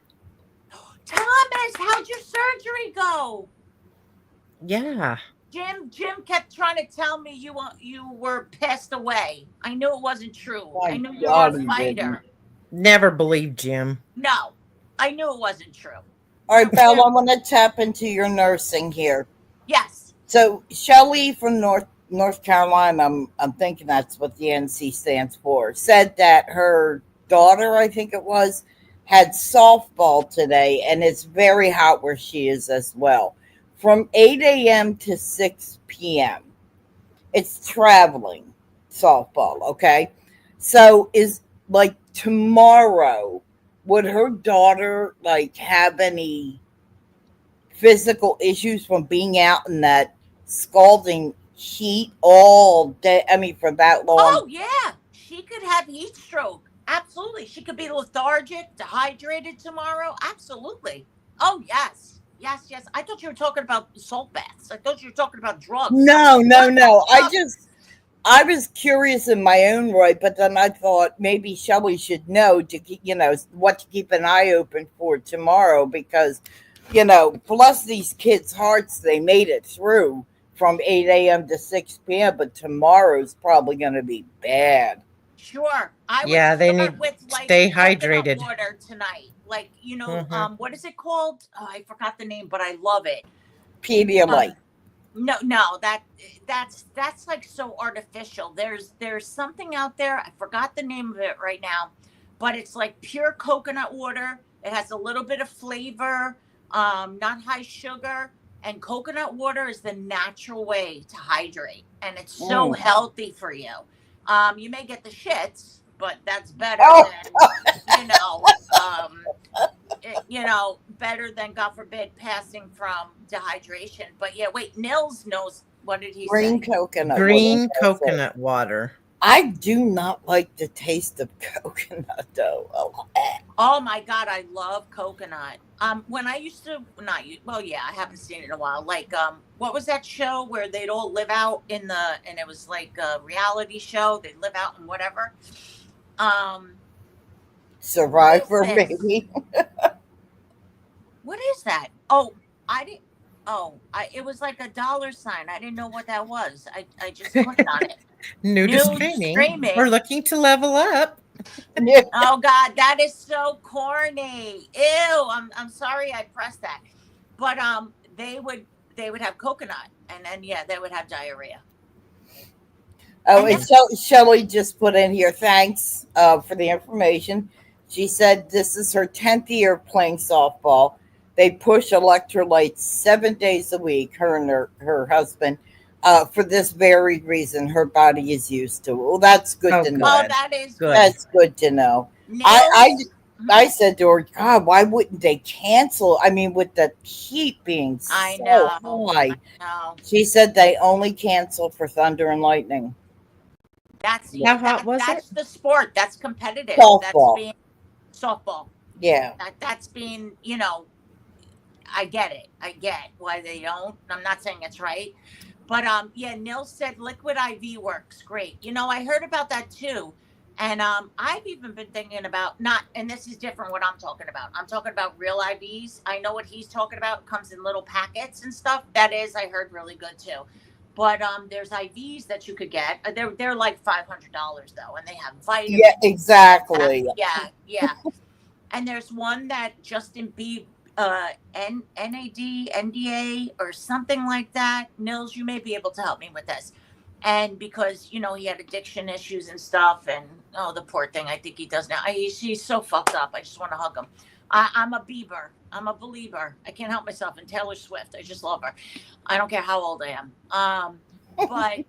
Thomas, how'd your surgery go? Yeah. Jim kept trying to tell me you were passed away. I knew it wasn't true. My I knew you God, were a he fighter. Never believed Jim. No, I knew it wasn't true. All right, Belle, I'm going to tap into your nursing here. Yes. So Shelley from North Carolina, I'm thinking that's what the NC stands for, said that her daughter, I think it was, had softball today, and it's very hot where she is as well. From 8 a.m. to 6 p.m. It's traveling softball, okay? So is like tomorrow, would her daughter like have any physical issues from being out in that scalding heat all day? I mean, for that long. Oh yeah, she could have heat stroke. Absolutely, she could be lethargic, dehydrated tomorrow. Absolutely. Oh yes. I thought you were talking about salt baths. I thought you were talking about drugs. No. I was curious in my own right, but then I thought maybe Shelley should know to keep, what to keep an eye open for tomorrow because, bless these kids' hearts, they made it through from 8 a.m. to 6 p.m., but tomorrow's probably going to be bad. Sure. I Yeah, would they start need with to like stay coconut hydrated. water tonight. Like, Mhm. what is it called? Oh, I forgot the name, but I love it. Pedialyte. No, that's like so artificial. There's something out there. I forgot the name of it right now, but it's like pure coconut water. It has a little bit of flavor, not high sugar, and coconut water is the natural way to hydrate, and it's so Mm. healthy for you. You may get the shits, but that's better Oh. than better than, God forbid, passing from dehydration. But yeah, wait, Nils knows. What did he Green say? coconut. Green what did I say? coconut water. I do not like the taste of coconut though. Oh my God, I love coconut. When I used to, not you, well, yeah, I haven't seen it in a while. Like, what was that show where they'd all live out and it was like a reality show. They'd live out and whatever. Survivor, What is this? maybe. What is that? Oh, I didn't. Oh, it was like a dollar sign. I didn't know what that was. I just clicked on it. New to New streaming. streaming. We're looking to level up. Yeah. Oh God, that is so corny. Ew. I'm sorry I pressed that. But they would have coconut and then they would have diarrhea. Oh, And and Shelley just put in here, thanks for the information. She said this is her 10th year playing softball. They push electrolytes 7 days a week, her and her husband, for this very reason. Her body is used to it. Well, that's good Oh, to good. know. Oh, that is Good. That's good to know. I said to her, God, why wouldn't they cancel? I mean, with the heat being I so know. high. No, She said they only cancel for thunder and lightning. that's How hot was that's it? the sport. That's competitive. Softball. That's being softball. Yeah. That's being, I get it. I get why they don't. I'm not saying it's right. But Nils said liquid IV works great. I heard about that too. And I've even been thinking about and this is different what I'm talking about. I'm talking about real IVs. I know what he's talking about. It comes in little packets and stuff. That is, I heard, really good too. But there's IVs that you could get. They're like $500 though, and they have vitamins. Yeah, exactly. Yeah. And there's one that Justin Bieber, NDA or something like that. Nils, you may be able to help me with this. And because he had addiction issues and stuff, and the poor thing, I think he does now. He's so fucked up. I just want to hug him. I'm a Bieber. I'm a believer. I can't help myself. And Taylor Swift, I just love her. I don't care how old I am. But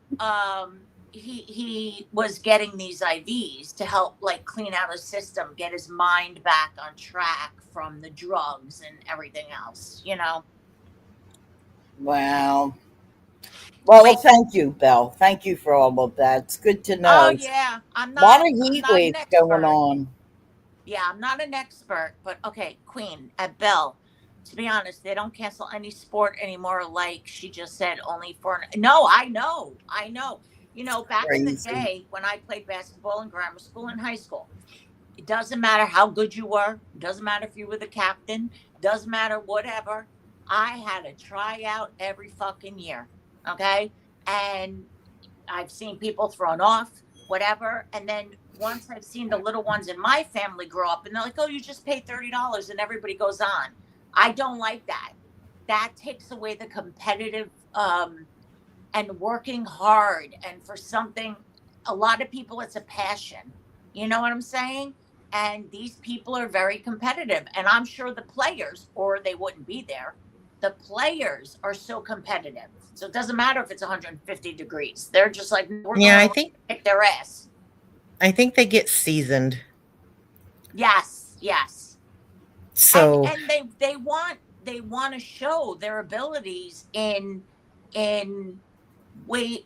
he was getting these IVs to help like clean out his system, get his mind back on track from the drugs and everything else. Wow. Well, thank you, Belle. Thank you for all of that. It's good to know. Oh yeah, I'm A not. lot of I'm heat not an waves expert. going on. Yeah, I'm not an expert, but okay, Queen at Bell. To be honest, they don't cancel any sport anymore. Like she just said, only for. No, I know. Back in the Crazy. day when I played basketball in grammar school and high school, it doesn't matter how good you were. It doesn't matter if you were the captain. Doesn't matter whatever. I had to try out every fucking year. Okay, and I've seen people thrown off, whatever, and then once I've seen the little ones in my family grow up and they're like, oh, you just pay $30 and everybody goes on. I don't like that. That takes away the competitive and working hard. And for something, a lot of people, it's a passion. You know what I'm saying? And these people are very competitive. And I'm sure the players, or they wouldn't be there, the players are so competitive. So it doesn't matter if it's 150 degrees. They're just like, we're Yeah, going to kick their ass. I think they get seasoned. Yes. So and they want to show their abilities in wait,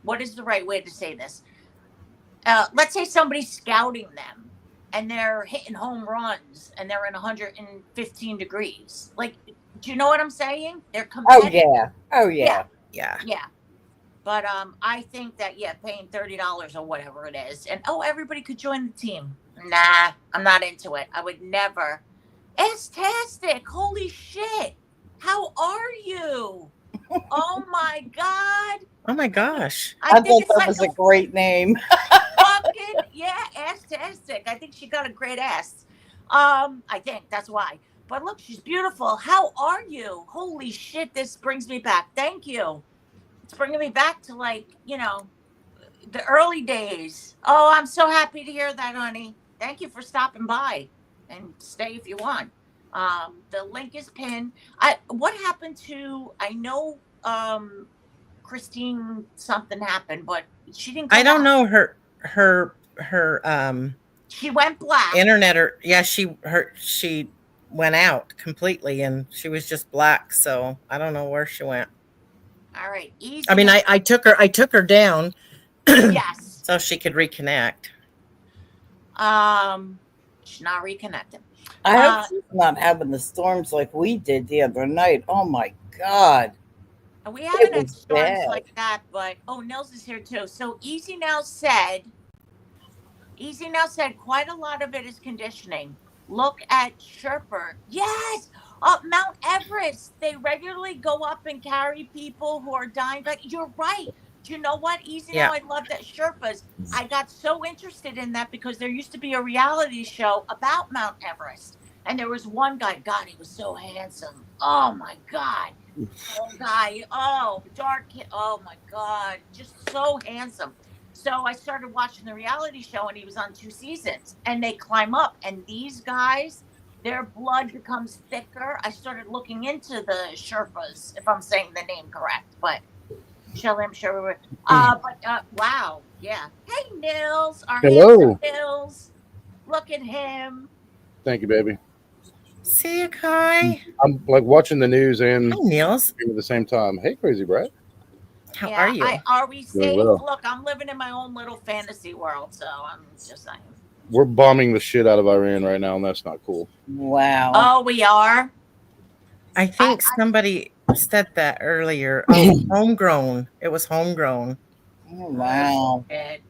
what is the right way to say this? Let's say somebody's scouting them and they're hitting home runs and they're in 115 degrees. Like, do you know what I'm saying? They're competitive. Oh yeah. yeah. Yeah. But I think that paying $30 or whatever it is, and everybody could join the team. Nah, I'm not into it. I would never. Estastic, holy shit! How are you? Oh my god! Oh my gosh. I think thought it's that like was a great name. fucking Astastic. I think she got a great ass. I think that's why. But look, she's beautiful. How are you? Holy shit! This brings me back. Thank you. It's bringing me back to the early days. Oh, I'm so happy to hear that, honey. Thank you for stopping by, and stay if you want. The link is pinned. What happened to? I know, Christine, something happened, but she didn't. I don't out. know her She went black. internet she went out completely and she was just black, so I don't know where she went. All right, easy. I mean, I took her down yes. so she could reconnect. She's not reconnected. I hope she's not having the storms like we did the other night. Oh my God. We haven't had was storms bad. like that, but Nils is here too. So Easy Now said quite a lot of it is conditioning. Look at Sherpa. Yes, Mount Everest. They regularly go up and carry people who are dying. But you're right. Do you know what? Easy Now, I love that Sherpas. I got so interested in that because there used to be a reality show about Mount Everest. And there was one guy, God, he was so handsome. Oh my God. Oh, guy. Oh, dark. Oh my God. Just so handsome. So I started watching the reality show and he was on 2 seasons and they climb up and these guys, their blood becomes thicker. I started looking into the Sherpas, if I'm saying the name correct, but wow. Yeah. Hey, Nils. Our Hello. Nils. Look at him. Thank you, baby. See you, Kai. I'm like watching the news and Hi, Niels. at the same time. Hey, Crazy Brad. How are you? Are we safe? well. Look, I'm living in my own little fantasy world, so I'm just saying. We're bombing the shit out of Iran right now, and that's not cool. Wow. Oh, we are? I think somebody said that earlier. Oh, homegrown. It was homegrown. Oh, wow. Shit.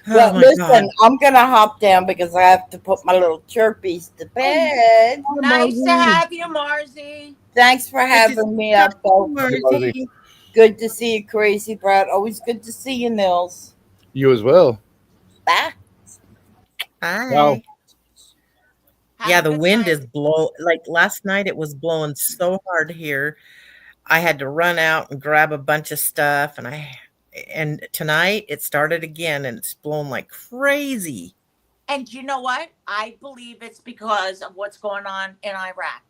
Well, Oh, my listen, God. I'm going to hop down because I have to put my little chirpies to bed. Nice to have you, Marzi. Thanks for having me up, folks. Marzi. Good to see you, Crazy Brad. Always good to see you, Nils. You as well. Bye. Hi. Wow. Have Yeah, a the good wind night. is like last night it was blowing so hard here. I had to run out and grab a bunch of stuff and tonight it started again and it's blowing like crazy. And you know what? I believe it's because of what's going on in Iraq.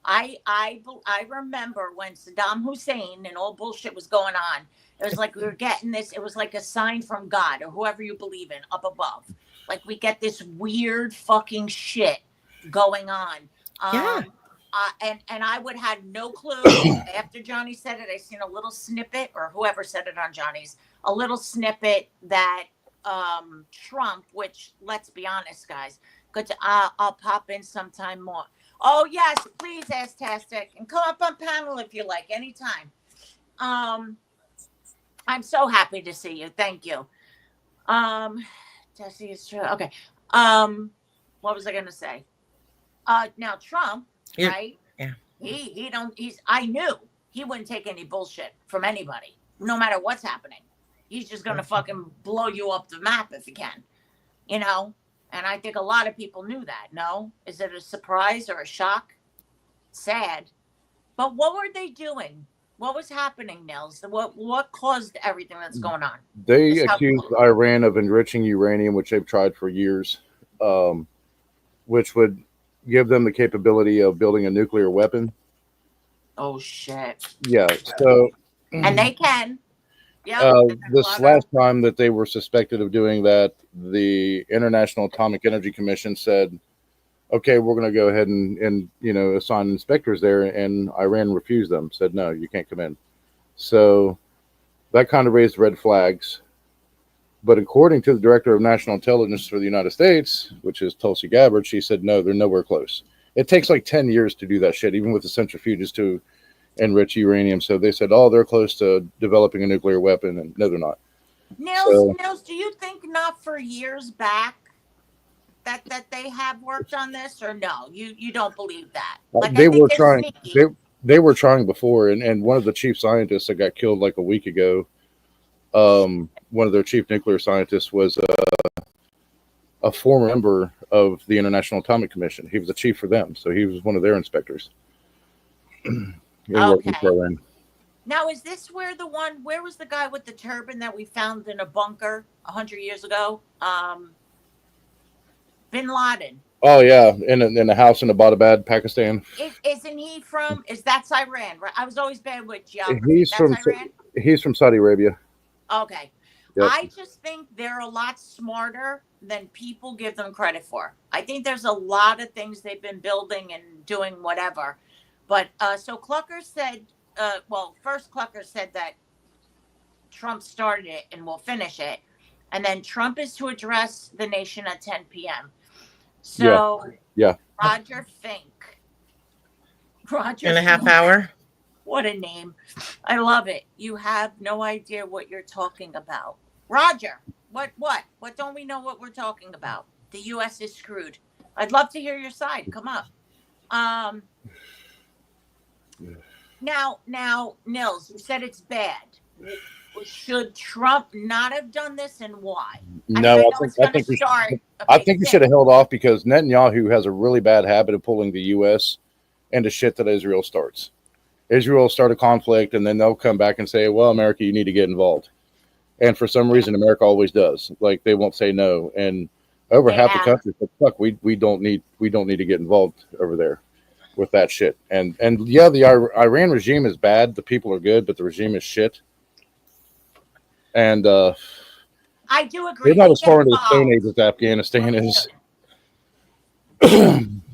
I remember when Saddam Hussein and all bullshit was going on. It was like we were getting this. It was like a sign from God or whoever you believe in up above. Like we get this weird fucking shit going on. Yeah. And I would have no clue. After Johnny said it, I seen a little snippet, or whoever said it on Johnny's, a little snippet that Trump, which let's be honest, guys, good to I'll pop in sometime more. Oh yes, please, Astastic, and come up on panel if you like, anytime. I'm so happy to see you. Thank you. Jesse is true. Okay. What was I gonna say? Now Trump, Yeah. right? Yeah. I knew he wouldn't take any bullshit from anybody, no matter what's happening. He's just gonna fucking blow you up the map if he can, you know? And I think a lot of people knew that. No? Is it a surprise or a shock? Sad. But what were they doing? What was happening, Nils? What caused everything that's going on? They Just how- accused Iran of enriching uranium, which they've tried for years, which would give them the capability of building a nuclear weapon. Oh shit. Yeah. So And they can. Yeah. this last time that they were suspected of doing that, the International Atomic Energy Commission said, okay, we're going to go ahead and assign inspectors there, and Iran refused them, said, no, you can't come in. So that kind of raised red flags. But according to the Director of National Intelligence for the United States, which is Tulsi Gabbard, she said, no, they're nowhere close. It takes like 10 years to do that shit, even with the centrifuges, to enrich uranium. So they said, oh, they're close to developing a nuclear weapon, and no, they're not. Nils, do you think not for years back that they have worked on this, or no? You don't believe that? Like, They I think were they're trying. sneaky. They were trying before, and one of the chief scientists that got killed like a week ago, one of their chief nuclear scientists was a former member of the International Atomic Commission. He was a chief for them, so he was one of their inspectors. Okay. Now, is this where was the guy with the turban that we found in a bunker 100 years ago? Bin Laden. Oh yeah, in a house in Abbottabad, Pakistan. Isn't he from? That's Iran, right? I was always bad with geography. He's from Iran. He's from Saudi Arabia. Okay. Yep. I just think they're a lot smarter than people give them credit for. I think there's a lot of things they've been building and doing whatever. But so Clucker said, first Clucker said that Trump started it and will finish it. And then Trump is to address the nation at 10 p.m. So yeah. Roger Fink. Roger in a half hour. What a name. I love it. You have no idea what you're talking about. Roger, what don't we know what we're talking about? The U.S. is screwed. I'd love to hear your side. Come up. Now, Nils, you said it's bad. Should Trump not have done this, and why? No, I think he should have held off, because Netanyahu has a really bad habit of pulling the U.S. into shit that Israel starts. Israel will start a conflict, and then they'll come back and say, well, America, you need to get involved. And for some reason, America always does. Like, they won't say no. And over half the country said, fuck, we don't need to get involved over there with that shit. And yeah, the Iran regime is bad. The people are good, but the regime is shit. And I do agree. They're not as far into the Stone Age as Afghanistan is.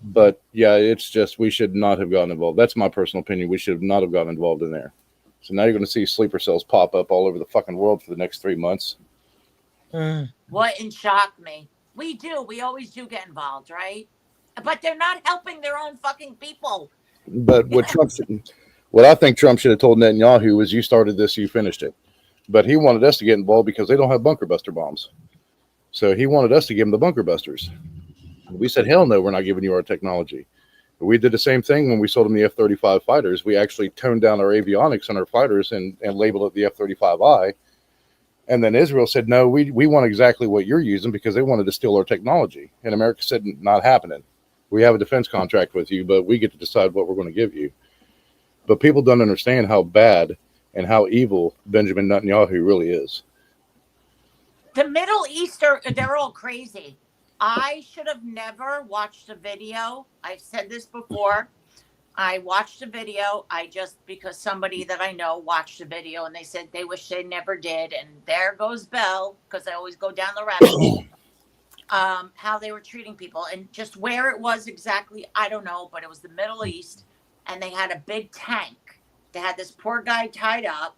But yeah, it's just, we should not have gotten involved. That's my personal opinion. We should not have gotten involved in there. So now you're going to see sleeper cells pop up all over the fucking world for the next 3 months. Wouldn't shock me. We always do get involved, right? But they're not helping their own fucking people. But what I think Trump should have told Netanyahu was, you started this, you finished it. But he wanted us to get involved because they don't have bunker buster bombs. So he wanted us to give him the bunker busters. We said, hell no, we're not giving you our technology. We did the same thing when we sold them the F-35 fighters. We actually toned down our avionics on our fighters and labeled it the F-35I. And then Israel said, no, we want exactly what you're using, because they wanted to steal our technology. And America said, not happening. We have a defense contract with you, but we get to decide what we're going to give you. But people don't understand how bad and how evil Benjamin Netanyahu really is. The Middle East, they're all crazy. I should have never watched a video. I've said this before. I watched a video. Because somebody that I know watched a video, and they said they wish they never did. And there goes Belle, because I always go down the rabbit hole. How they were treating people, and just where it was exactly, I don't know, but it was the Middle East, and they had a big tank. They had this poor guy tied up,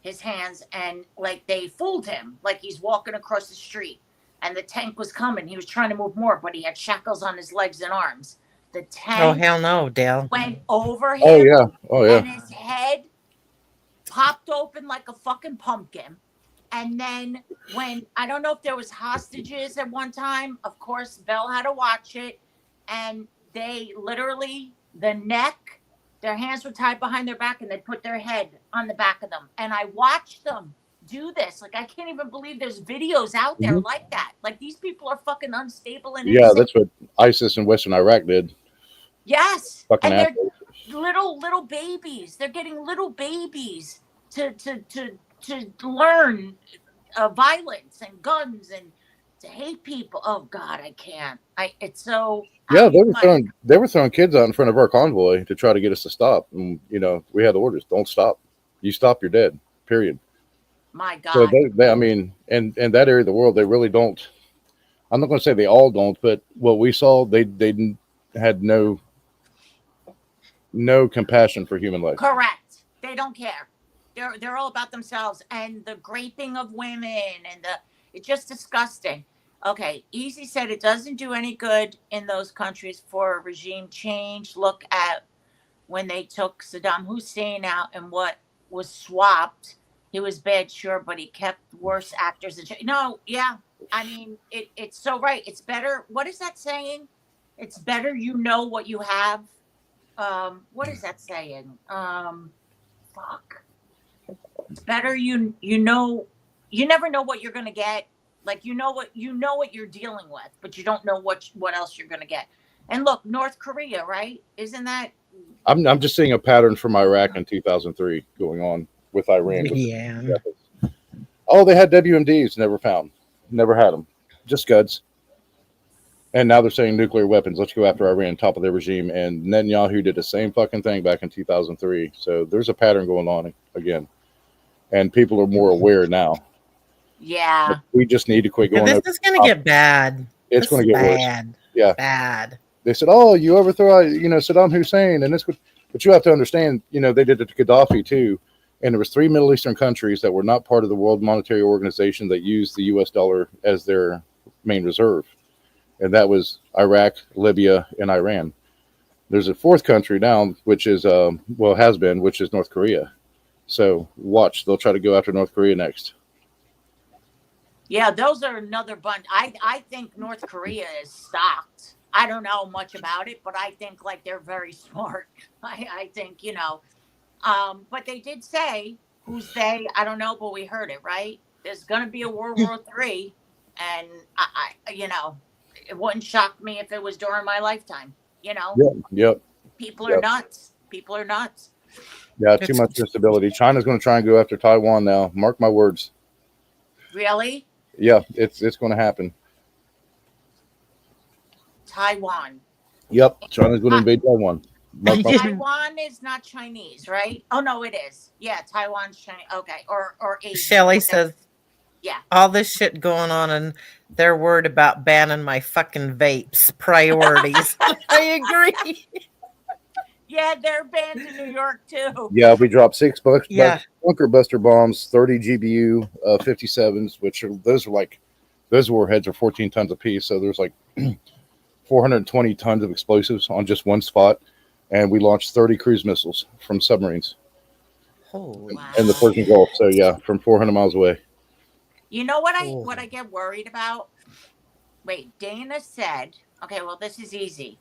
his hands, and like they fooled him, like he's walking across the street. And the tank was coming. He was trying to move more, but he had shackles on his legs and arms. The tank Oh, hell no, Dale. went over him. Oh, yeah. And his head popped open like a fucking pumpkin. And then I don't know if there was hostages at one time. Of course, Belle had to watch it. And they literally, the neck, their hands were tied behind their back, and they put their head on the back of them. And I watched them do this. Like, I can't even believe there's videos out there like that. Like, these people are fucking unstable and insane. That's what ISIS in Western Iraq did. Yes. Fucking and they're little babies. They're getting little babies to learn violence and guns and to hate people. Oh God, I can't. It's so. Yeah, they were throwing kids out in front of our convoy to try to get us to stop. And we had the orders: don't stop. You stop, you're dead. Period. My God. So they I mean, in that area of the world, they really don't. I'm not going to say they all don't, but what we saw, they had no compassion for human life. Correct. They don't care. They're all about themselves, and the raping of women, and it's just disgusting. Okay, Easy said it doesn't do any good in those countries for regime change. Look at when they took Saddam Hussein out and what was swapped. He was bad, sure, but he kept worse actors. No, yeah. I mean, it's so right. It's better. What is that saying? It's better you know what you have. What is that saying? Fuck. It's better you know. You never know what you're gonna get. Like you know what you're dealing with, but you don't know what else you're gonna get. And look, North Korea, right? Isn't that? I'm just seeing a pattern from Iraq in 2003 going on with Iran. Yeah. Oh, they had WMDs, never had them, just Scuds. And now they're saying nuclear weapons. Let's go after Iran, top of their regime. And Netanyahu did the same fucking thing back in 2003. So there's a pattern going on again, and people are more aware now. Yeah. We just need to quit going. This is going to get bad. It's going to get bad. Worse. Yeah, bad. They said, "Oh, you overthrow, Saddam Hussein," and this. But you have to understand, they did it to Gaddafi too. And there was 3 Middle Eastern countries that were not part of the World Monetary Organization that used the U.S. dollar as their main reserve. And that was Iraq, Libya, and Iran. There's a 4th country now, which is, has been, which is North Korea. So watch, they'll try to go after North Korea next. Yeah, those are another bunch. I think North Korea is stocked. I don't know much about it, but I think like they're very smart. I think, but they did say, who's they? I don't know, but we heard it, right? There's going to be a World War III. And I it wouldn't shock me if it was during my lifetime, Yep. People are nuts. People are nuts. Yeah, too much instability. China's going to try and go after Taiwan now. Mark my words. Really? Yeah, it's going to happen. Taiwan. Yep, China's going to invade Taiwan. Taiwan is not Chinese, right? Oh no, it is. Yeah, Taiwan's Chinese. Okay, or Asian. Shelley says, yeah, all this shit going on, and they're worried about banning my fucking vapes. Priorities. I agree. Yeah, they're banned in New York too. Yeah, we dropped 6 bunker buster bombs, 30 GBU 57s, which those warheads are 14 tons apiece. So there's like 420 tons of explosives on just one spot, and we launched 30 cruise missiles from submarines. Holy! In the Persian Gulf. So yeah, from 400 miles away. You know what I get worried about? Wait, Dana said, okay, well, this is easy.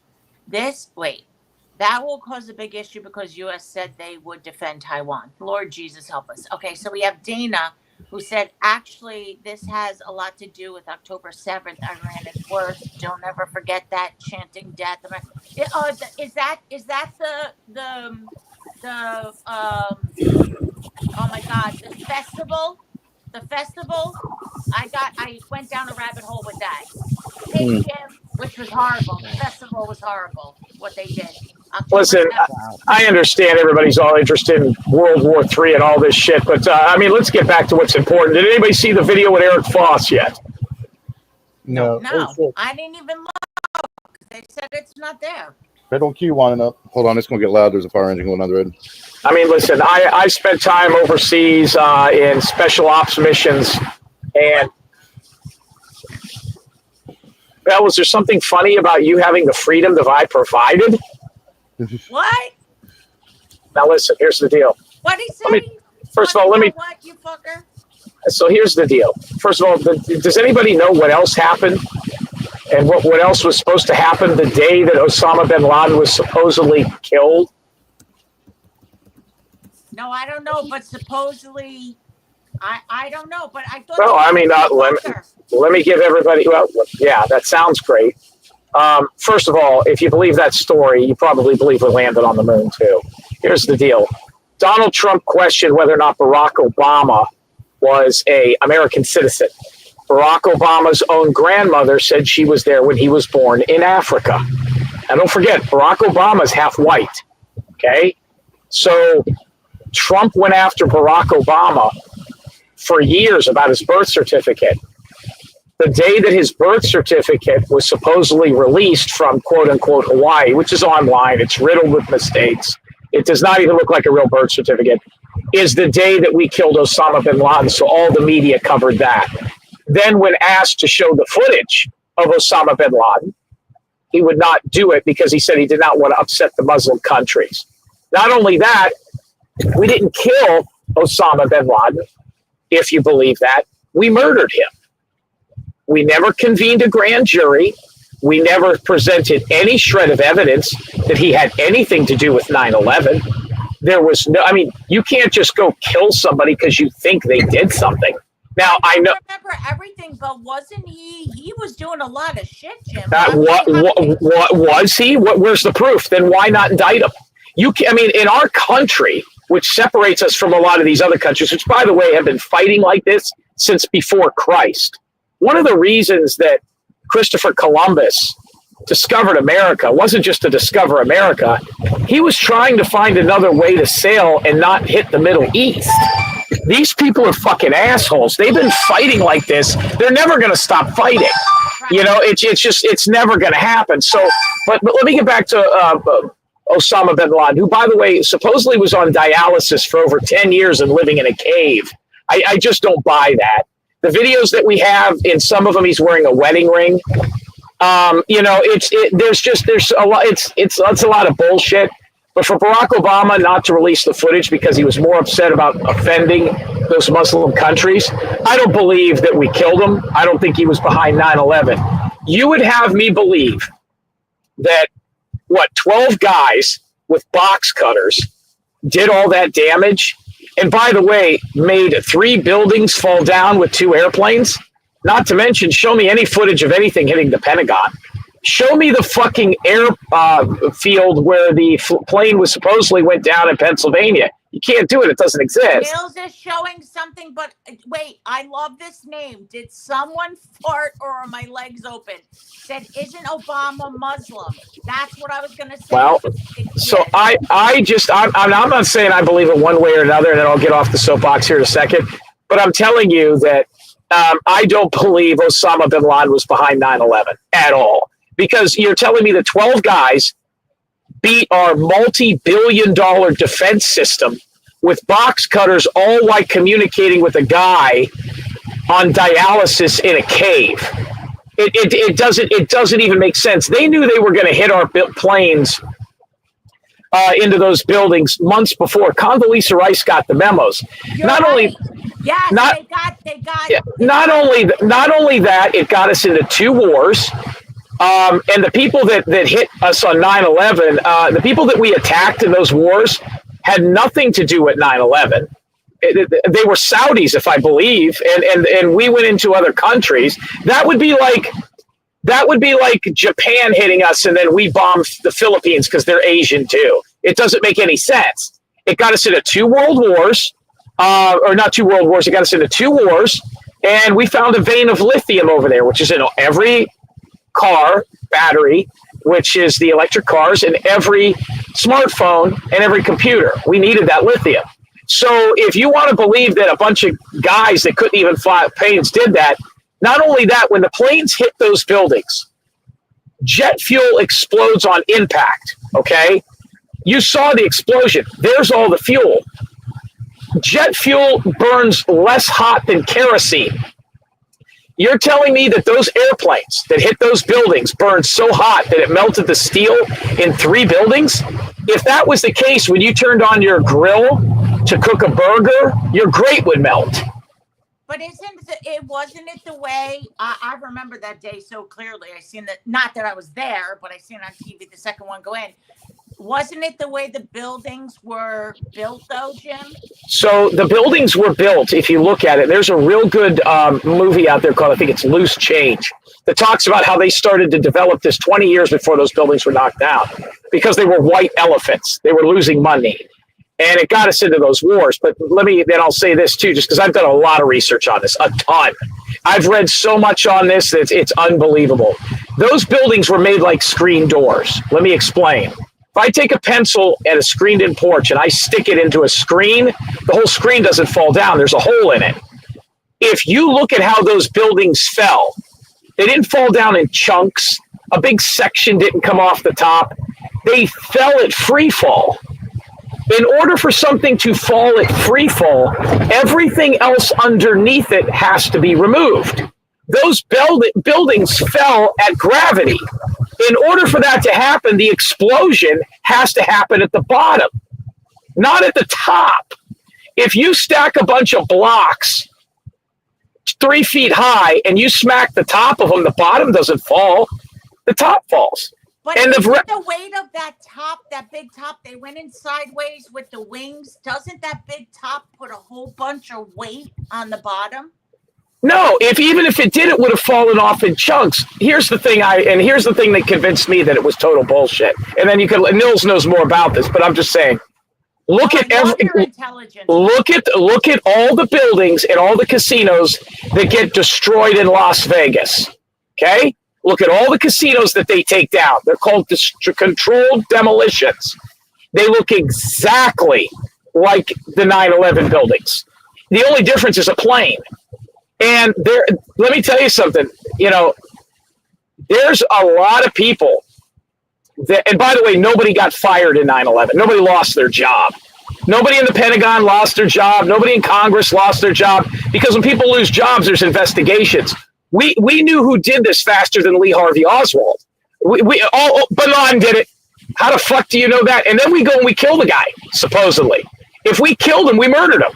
That will cause a big issue because U.S. said they would defend Taiwan. Lord Jesus help us. Okay, so we have Dana who said, actually, this has a lot to do with October 7th. Iran is worse. Don't ever forget that, chanting death. Is that oh my God, the festival? The festival? I went down a rabbit hole with that. Hey, Jim, which was horrible. The festival was horrible, what they did. Listen, I understand everybody's all interested in World War III and all this shit, but let's get back to what's important. Did anybody see the video with Eric Foss yet? No, I didn't even look. They said it's not there. Federal Q winding up. Hold on, it's going to get loud. There's a fire engine going on the road. Listen, I spent time overseas in special ops missions, and was there something funny about you having the freedom that I provided? What? Now listen, here's the deal. What did he say? First of all, what, you fucker? So here's the deal. First of all, does anybody know what else happened? And what else was supposed to happen the day that Osama bin Laden was supposedly killed? No, I don't know, but supposedly, I don't know, but I thought. Well, let me give everybody. Well, yeah, that sounds great. First of all, if you believe that story, you probably believe we landed on the moon too. Here's the deal: Donald Trump questioned whether or not Barack Obama was an American citizen. Barack Obama's own grandmother said she was there when he was born in Africa. And don't forget, Barack Obama's half white. Okay? So Trump went after Barack Obama for years about his birth certificate. The day that his birth certificate was supposedly released from quote unquote Hawaii, which is online, it's riddled with mistakes. It does not even look like a real birth certificate, is the day that we killed Osama bin Laden. So all the media covered that. Then when asked to show the footage of Osama bin Laden, he would not do it because he said he did not want to upset the Muslim countries. Not only that, we didn't kill Osama bin Laden, if you believe that. We murdered him. We never convened a grand jury. We never presented any shred of evidence that he had anything to do with 9/11. There was no, I mean, you can't just go kill somebody because you think they did something. Now, I know. Remember everything, but wasn't he? He was doing a lot of shit, Jim. What was he? Where's the proof? Then why not indict him? I mean, in our country, which separates us from a lot of these other countries, which, by the way, have been fighting like this since before Christ. One of the reasons that Christopher Columbus discovered America wasn't just to discover America. He was trying to find another way to sail and not hit the Middle East. These people are fucking assholes. They've been fighting like this. They're never going to stop fighting. You know, it's never going to happen. So, but let me get back to Osama bin Laden, who, by the way, supposedly was on dialysis for over 10 years and living in a cave. I just don't buy that. The videos that we have, in some of them, he's wearing a wedding ring. You know, there's a lot. It's a lot of bullshit. But for Barack Obama not to release the footage because he was more upset about offending those Muslim countries, I don't believe that we killed him. I don't think he was behind 9/11. You would have me believe that 12 guys with box cutters did all that damage, and by the way, made 3 buildings fall down with 2 airplanes. Not to mention, show me any footage of anything hitting the Pentagon. Show me the fucking airfield where the plane was supposedly went down in Pennsylvania. You can't do it. It doesn't exist. Mills is showing something, but wait, I love this name. Did someone fart or are my legs open? Said, isn't Obama Muslim? That's what I was going to say. Well, so I'm not saying I believe it one way or another, and then I'll get off the soapbox here in a second. But I'm telling you that I don't believe Osama bin Laden was behind 9/11 at all. Because you're telling me that 12 guys beat our multi-billion-dollar defense system with box cutters, all while communicating with a guy on dialysis in a cave. It doesn't even make sense. They knew they were going to hit our planes into those buildings months before. Condoleezza Rice got the memos. You're not right. only Yes, not, they got yeah, not only that, it got us into 2 wars. And the people that hit us on 9/11, the people that we attacked in those wars had nothing to do with 9/11. They were Saudis, if I believe, and we went into other countries. That would be like Japan hitting us, and then we bombed the Philippines because they're Asian too. It doesn't make any sense. It got us into 2 world wars, or not 2 world wars. It got us into 2 wars, and we found a vein of lithium over there, which is in every car battery, which is the electric cars, and every smartphone and every computer. We needed that lithium. So if you want to believe that a bunch of guys that couldn't even fly planes did that, not only that, when the planes hit those buildings, jet fuel explodes on impact, okay? You saw the explosion. There's all the fuel. Jet fuel burns less hot than kerosene. You're telling me that those airplanes that hit those buildings burned so hot that it melted the steel in 3 buildings? If that was the case, when you turned on your grill to cook a burger, your grate would melt. But wasn't it the way, I remember that day so clearly. I seen that, not that I was there, but I seen on TV the second one go in. Wasn't it the way the buildings were built, though, Jim? So the buildings were built, if you look at it, there's a real good movie out there called, I think it's Loose Change, that talks about how they started to develop this 20 years before those buildings were knocked down because they were white elephants. They were losing money. And it got us into those wars. But I'll say this too, just because I've done a lot of research on this, a ton. I've read so much on this that it's unbelievable. Those buildings were made like screen doors. Let me explain. If I take a pencil at a screened-in porch and I stick it into a screen, the whole screen doesn't fall down. There's a hole in it. If you look at how those buildings fell, they didn't fall down in chunks. A big section didn't come off the top. They fell at free fall. In order for something to fall at free fall, everything else underneath it has to be removed. Those buildings fell at gravity. In order for that to happen, the explosion has to happen at the bottom. not at the top. If you stack a bunch of blocks 3 feet high and you smack the top of them, the bottom doesn't fall. The top falls. But And the weight of that top, that big top, they went in sideways with the wings. Doesn't that big top put a whole bunch of weight on the bottom? No, even if it did, it would have fallen off in chunks. Here's the thing that convinced me that it was total bullshit. And then Nils knows more about this, but I'm just saying, look at all the buildings and all the casinos that get destroyed in Las Vegas. Okay? Look at all the casinos that they take down. They're called controlled demolitions. They look exactly like the 9/11 buildings. The only difference is a plane. And let me tell you something. There's a lot of people that, and by the way, nobody got fired in 9/11. Nobody lost their job. Nobody in the Pentagon lost their job. Nobody in Congress lost their job, because when people lose jobs, there's investigations. We knew who did this faster than Lee Harvey Oswald. Bin Laden did it. How the fuck do you know that? And then we go and we kill the guy, supposedly. If we killed him, we murdered him.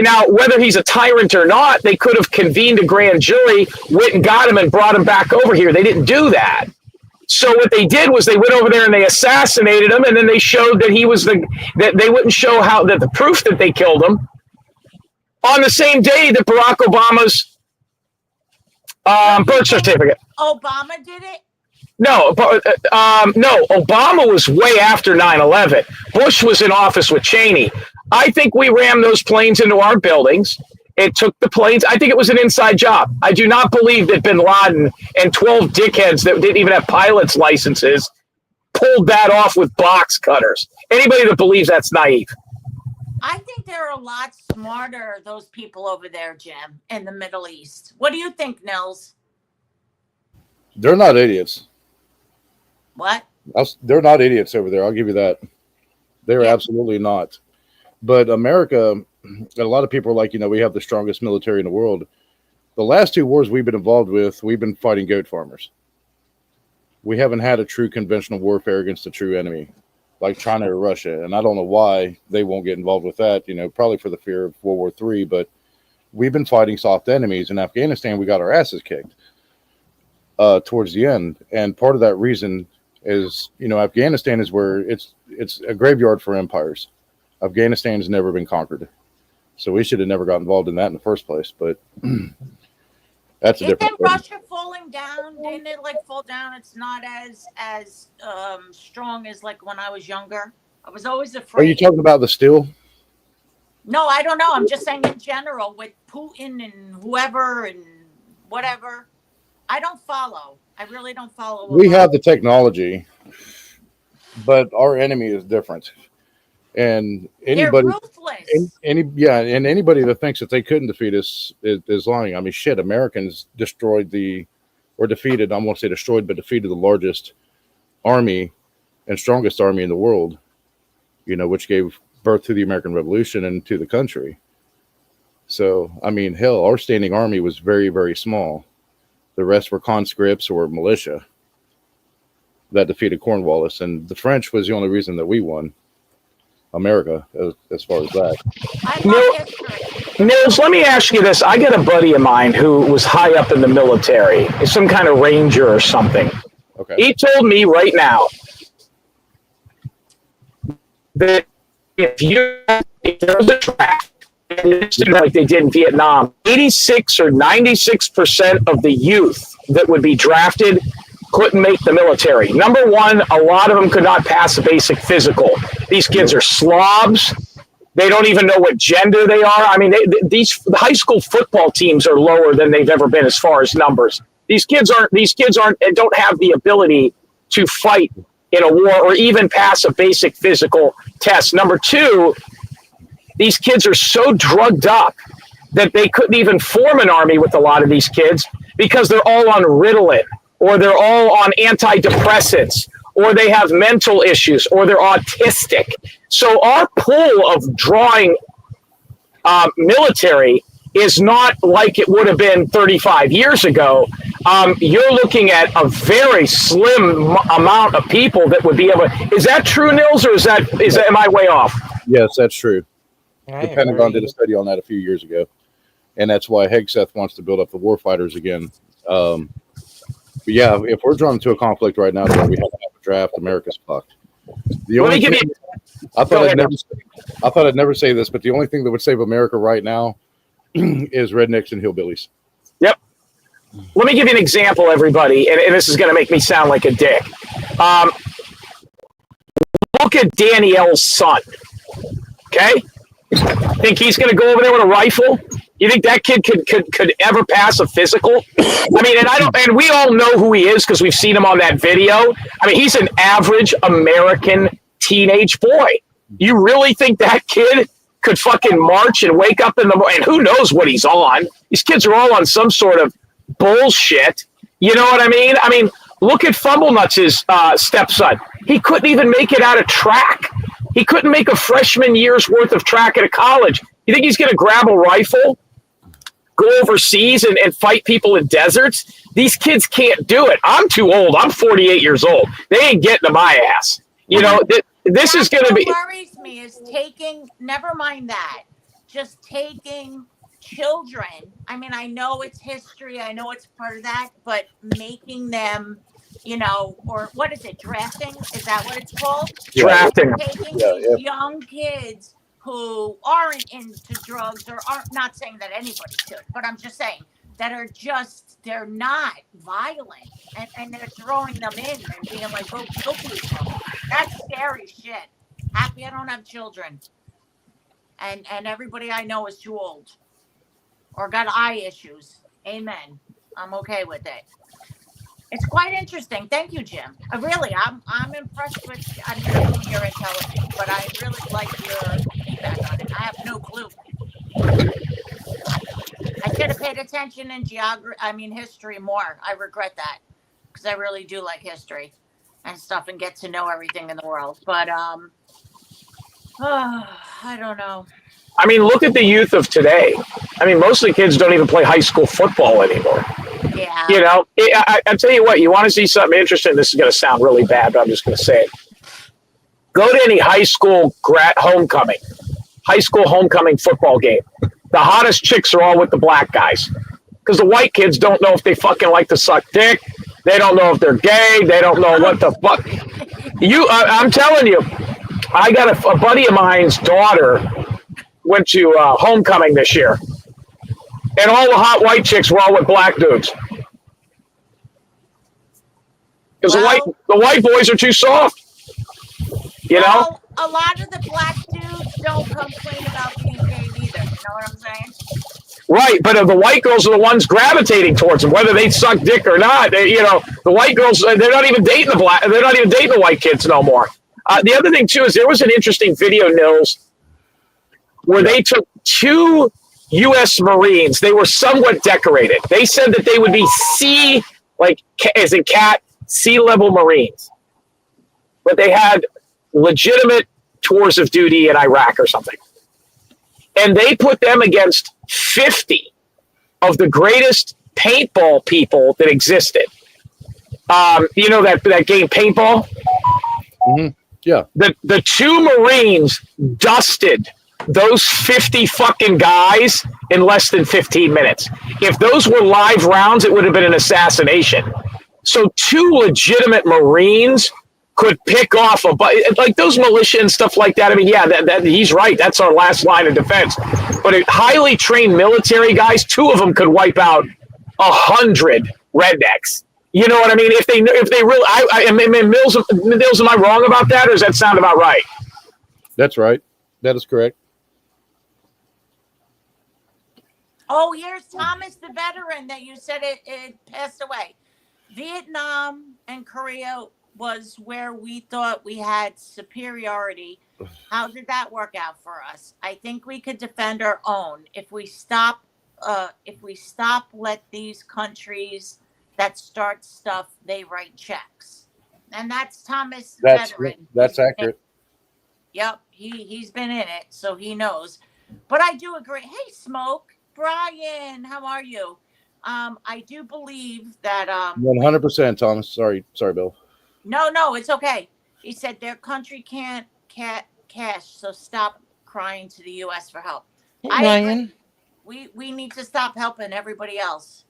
Now, whether he's a tyrant or not, they could have convened a grand jury, went and got him and brought him back over here. They didn't do that. So what they did was they went over there and they assassinated him, and then they showed that that they wouldn't show that the proof that they killed him on the same day that Barack Obama's birth certificate. Obama did it? No, Obama was way after 9/11. Bush was in office with Cheney. I think we rammed those planes into our buildings. It took the planes. I think it was an inside job. I do not believe that Bin Laden and 12 dickheads that didn't even have pilot's licenses pulled that off with box cutters. Anybody that believes that's naive. I think they're a lot smarter, those people over there, Jim, in the Middle East. What do you think, Nils? They're not idiots. What? They're not idiots over there. I'll give you that. They're absolutely not. But America, a lot of people are like, we have the strongest military in the world. The last 2 wars we've been involved with, we've been fighting goat farmers. We haven't had a true conventional warfare against a true enemy like China or Russia. And I don't know why they won't get involved with that, probably for the fear of World War III. But we've been fighting soft enemies. In Afghanistan, we got our asses kicked towards the end. And part of that reason is, Afghanistan is where it's a graveyard for empires. Afghanistan has never been conquered. So we should have never got involved in that in the first place. But that's a different Isn't Russia falling down? Didn't it fall down? It's not as strong as when I was younger. I was always afraid. Are you talking about the steel? No, I don't know. I'm just saying in general with Putin and whoever and whatever. I don't follow. I really don't follow. We have the technology, but our enemy is different. And anybody, they're ruthless. And anybody that thinks that they couldn't defeat us is lying. I mean, shit, Americans defeated, I won't say destroyed, but defeated the largest army and strongest army in the world, which gave birth to the American Revolution and to the country. So, I mean, hell, our standing army was very, very small. The rest were conscripts or militia that defeated Cornwallis. And the French was the only reason that we won. America, as far as that. Nils, let me ask you this. I got a buddy of mine who was high up in the military, some kind of ranger or something. Okay. He told me right now that if there was a draft, like they did in Vietnam, 86 or 96% of the youth that would be drafted couldn't make the military. Number one, a lot of them could not pass a basic physical. These kids are slobs. They don't even know what gender they are. I mean, the high school football teams are lower than they've ever been as far as numbers. These kids don't have the ability to fight in a war or even pass a basic physical test. Number two, these kids are so drugged up that they couldn't even form an army with a lot of these kids because they're all on Ritalin, or they're all on antidepressants, or they have mental issues, or they're autistic. So our pool of drawing military is not like it would have been 35 years ago. you're looking at a very slim amount of people that would be able. Is that true, Nils, or is that am I way off? Yes, that's true. I The Pentagon agree. did a study on that a few years ago, and that's why Hegseth wants to build up the warfighters again. But yeah, if we're drawn to a conflict right now where we have to have a draft, America's fucked. The Let me only give you. thing, I thought I'd never say this, but the only thing that would save America right now is rednecks and hillbillies. Yep. Let me give you an example, everybody, and this is going to make me sound like a dick. Look at Danielle's son. Okay? Think he's going to go over there with a rifle? You think that kid could ever pass a physical? I mean, and we all know who he is because we've seen him on that video. I mean, he's an average American teenage boy. You really think that kid could fucking march and wake up in the morning? And who knows what he's on? These kids are all on some sort of bullshit. You know what I mean? I mean, look at Fumblenuts' stepson. He couldn't even make it out of track. He couldn't make a freshman year's worth of track at a college. You think he's going to grab a rifle, go overseas and fight people in deserts? These kids can't do it. I'm too old. I'm 48 years old. They ain't getting to my ass. You know, this is going to be. What worries me is taking, never mind that, just taking children. I mean, I know it's history. I know it's part of that, but making them, you know, or what is it, drafting? Is that what it's called? Drafting. Taking Yeah, these young kids who aren't into drugs or aren't, not saying that anybody should, but I'm just saying that are just, they're not violent and they're throwing them in and being like, go kill people. That's scary shit. Happy I don't have children. And everybody I know is too old or got eye issues. Amen. I'm okay with it. It's quite interesting. Thank you, Jim. I'm impressed with, I mean, your intelligence, but I really like your feedback on it. I have no clue. I should have paid attention in history more. I regret that because I really do like history and stuff and get to know everything in the world. But I don't know. I mean, look at the youth of today. I mean, most of the kids don't even play high school football anymore. Yeah. You know, I tell you what, you want to see something interesting? This is going to sound really bad, but I'm just going to say it. Go to any high school homecoming football game. The hottest chicks are all with the black guys because the white kids don't know if they fucking like to suck dick. They don't know if they're gay. They don't know what the fuck. I'm telling you, I got a buddy of mine's daughter went to homecoming this year, and all the hot white chicks were all with black dudes because the white boys are too soft. You know, a lot of the black dudes don't complain about being gay either. You know what I'm saying? Right, but the white girls are the ones gravitating towards them, whether they suck dick or not. The white girls, they're not even dating they're not even dating the white kids no more. The other thing too is there was an interesting video, Nils, where they took 2 U.S. Marines. They were somewhat decorated. They said that they would be sea-level Marines, but they had legitimate tours of duty in Iraq or something. And they put them against 50 of the greatest paintball people that existed. You know that game Paintball? Mm-hmm. Yeah. The 2 Marines dusted those 50 fucking guys in less than 15 minutes. If those were live rounds, it would have been an assassination. So 2 legitimate Marines could pick off like those militia and stuff like that. I mean, yeah, that he's right. That's our last line of defense. But highly trained military guys, 2 of them could wipe out 100 rednecks. You know what I mean? If they really, Mills, am I wrong about that, or does that sound about right? That's right. That is correct. Oh, here's Thomas, the veteran that you said it passed away. Vietnam and Korea was where we thought we had superiority. How did that work out for us? I think we could defend our own if we stop let these countries that start stuff, they write checks. And that's Thomas, the veteran. That's accurate. Yep, he's been in it, so he knows. But I do agree. Hey, Smoke, Brian, how are you? I do believe that 100%, Thomas. Sorry, Bill. no, it's okay. He said their country can't cash, so stop crying to the U.S. for help. Hey, I Ryan. agree. We need to stop helping everybody else.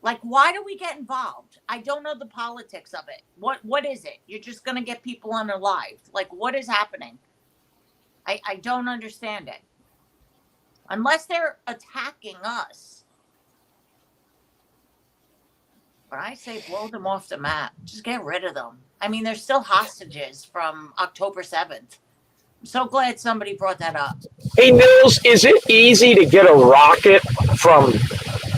Like, why do we get involved? I don't know the politics of it. What is it? You're just gonna get people unalived. Like, what is happening? I don't understand it. Unless they're attacking us. But I say blow them off the map. Just get rid of them. I mean, they're still hostages from October 7th. I'm so glad somebody brought that up. Hey, Nils, is it easy to get a rocket from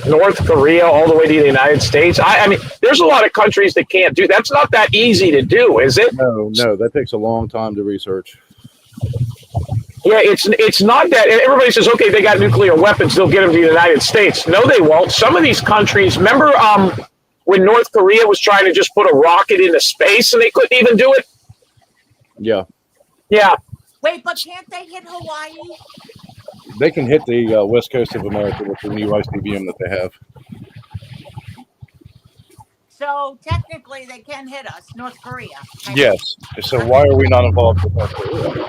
North Korea all the way to the United States? I mean, there's a lot of countries that can't do. That's not that easy to do, is it? No, that takes a long time to research. Yeah, it's not that. Everybody says, okay, they got nuclear weapons, they'll get them to the United States. No, they won't. Some of these countries, remember when North Korea was trying to just put a rocket into space and they couldn't even do it? Yeah. Yeah. Wait, but can't they hit Hawaii? They can hit the west coast of America with the new ICBM that they have. So technically, they can hit us, North Korea. Yes. So why are we not involved with North Korea?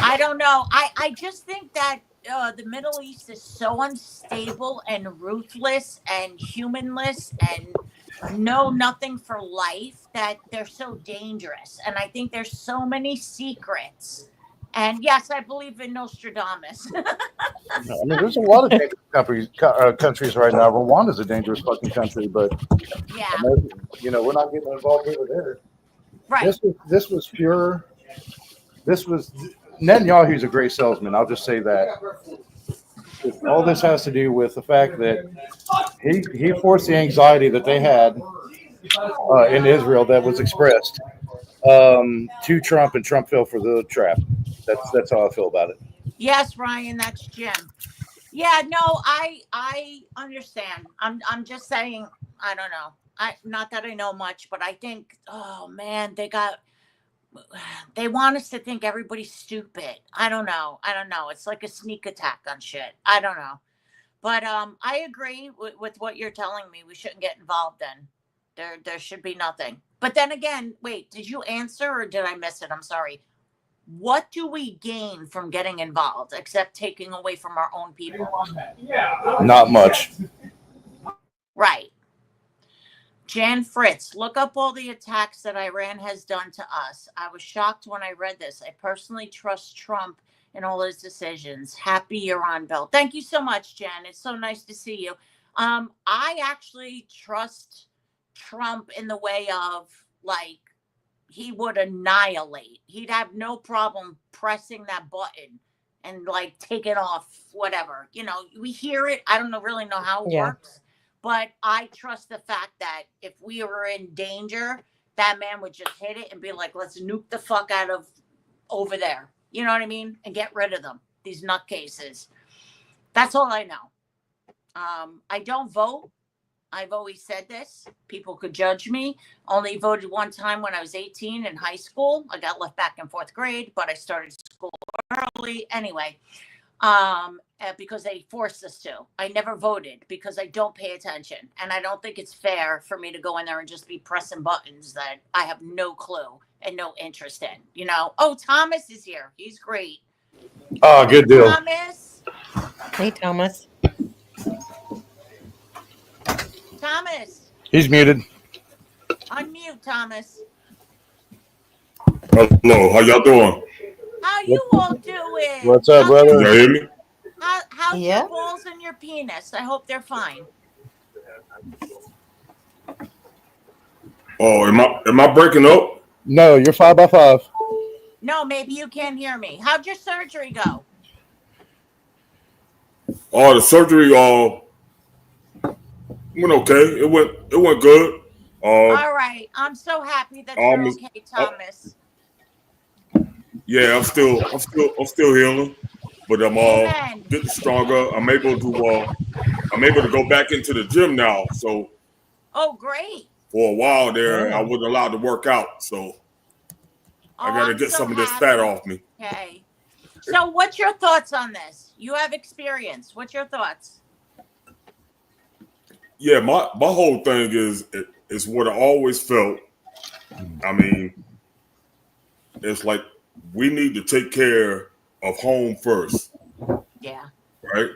I don't know. I just think that the Middle East is so unstable and ruthless and humanless and know nothing for life that they're so dangerous. And I think there's so many secrets. And yes, I believe in Nostradamus. I mean, there's a lot of dangerous countries right now. Rwanda's a dangerous fucking country, but Yeah, we're not getting involved over there. right. This was pure. This was Netanyahu's a great salesman. I'll just say that. All this has to do with the fact that he forced the anxiety that they had in Israel that was expressed to Trump, and Trump fell for the trap. That's how I feel about it. Yes, Ryan, that's Jim. Yeah, no, I understand. I'm just saying, I don't know. Not that I know much, but I think, oh man, they want us to think everybody's stupid. I don't know. It's like a sneak attack on shit. I don't know. But I agree with what you're telling me. We shouldn't get involved then. There should be nothing. But then again, wait, did you answer or did I miss it? I'm sorry. What do we gain from getting involved except taking away from our own people? Not much. Right. Jan Fritz, look up all the attacks that Iran has done to us. I was shocked when I read this. I personally trust Trump in all his decisions. Happy you're on, Bill. Thank you so much, Jan. It's so nice to see you. I actually trust Trump in the way of, like, he would annihilate. He'd have no problem pressing that button and, like, taking off whatever. We hear it. I don't really know how it works. But I trust the fact that if we were in danger, that man would just hit it and be like, let's nuke the fuck out of over there. You know what I mean? And get rid of them, these nutcases. That's all I know. I don't vote. I've always said this. People could judge me. Only voted one time when I was 18 in high school. I got left back in 4th grade, but I started school early. Anyway, because they forced us to. I never voted because I don't pay attention. And I don't think it's fair for me to go in there and just be pressing buttons that I have no clue and no interest in. Oh, Thomas is here. He's great. Oh, good deal. Thomas. Hey, Thomas. Thomas. He's muted. Unmute, Thomas. Hello, how y'all doing? How you all doing? What's up, brother? Can y'all hear me? How's your balls and your penis? I hope they're fine. Oh, am I breaking up? No, you're 5x5. No, maybe you can't hear me. How'd your surgery go? Oh, the surgery went okay. It went good. All right. I'm so happy that you're okay, Thomas. Yeah, I'm still healing, but I'm getting stronger. I'm able to go back into the gym now. So oh, great. For a while there, I wasn't allowed to work out, so I got to get some of this fat off me. Okay. So what's your thoughts on this? You have experience. What's your thoughts? yeah, my whole thing is what I always felt. I mean, it's like we need to take care of home first, Yeah. right?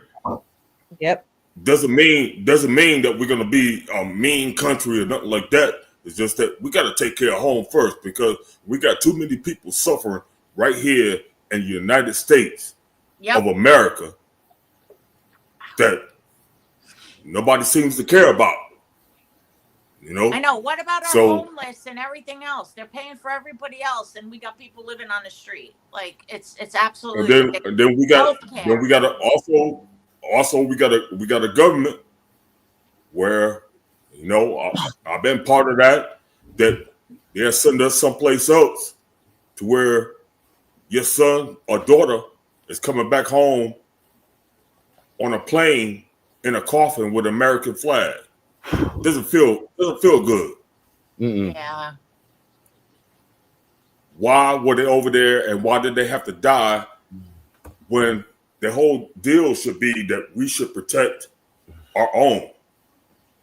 Yep. Doesn't mean that we're gonna be a mean country or nothing like that. It's just that we got to take care of home first because we got too many people suffering right here in the United States of America that nobody seems to care about. You know? I know. What about our homeless and everything else? They're paying for everybody else, and we got people living on the street. Like it's absolutely. And then we got to also we got a government where, you know, I've been part of that they're sending us someplace else to where your son or daughter is coming back home on a plane in a coffin with an American flag. Doesn't feel good. Mm-mm. Yeah. Why were they over there, and why did they have to die when the whole deal should be that we should protect our own?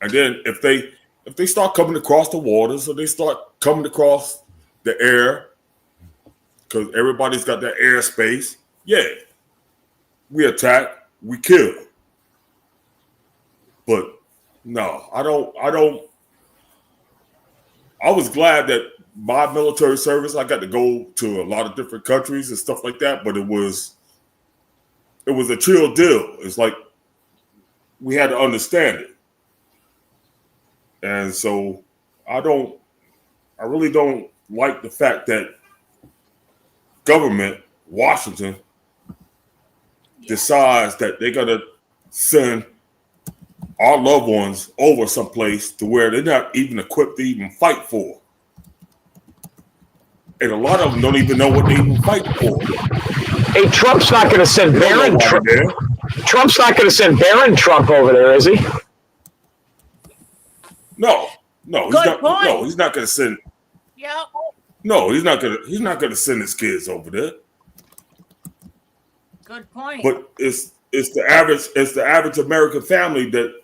And then if they start coming across the waters, or they start coming across the air, because everybody's got that airspace, we attack, we kill. But no, I was glad that my military service, I got to go to a lot of different countries and stuff like that, but it was a chill deal. It's like we had to understand it. And so I really don't like the fact that government, Washington, decides that they're going to send our loved ones over someplace to where they're not even equipped to even fight for. And a lot of them don't even know what they even fight for. Hey, Trump's not going to send Barron Trump. Trump's not going to send Barron Trump over there, is he? No, he's not going to send. Yep. No, he's not going to send his kids over there. Good point. But it's the average American family that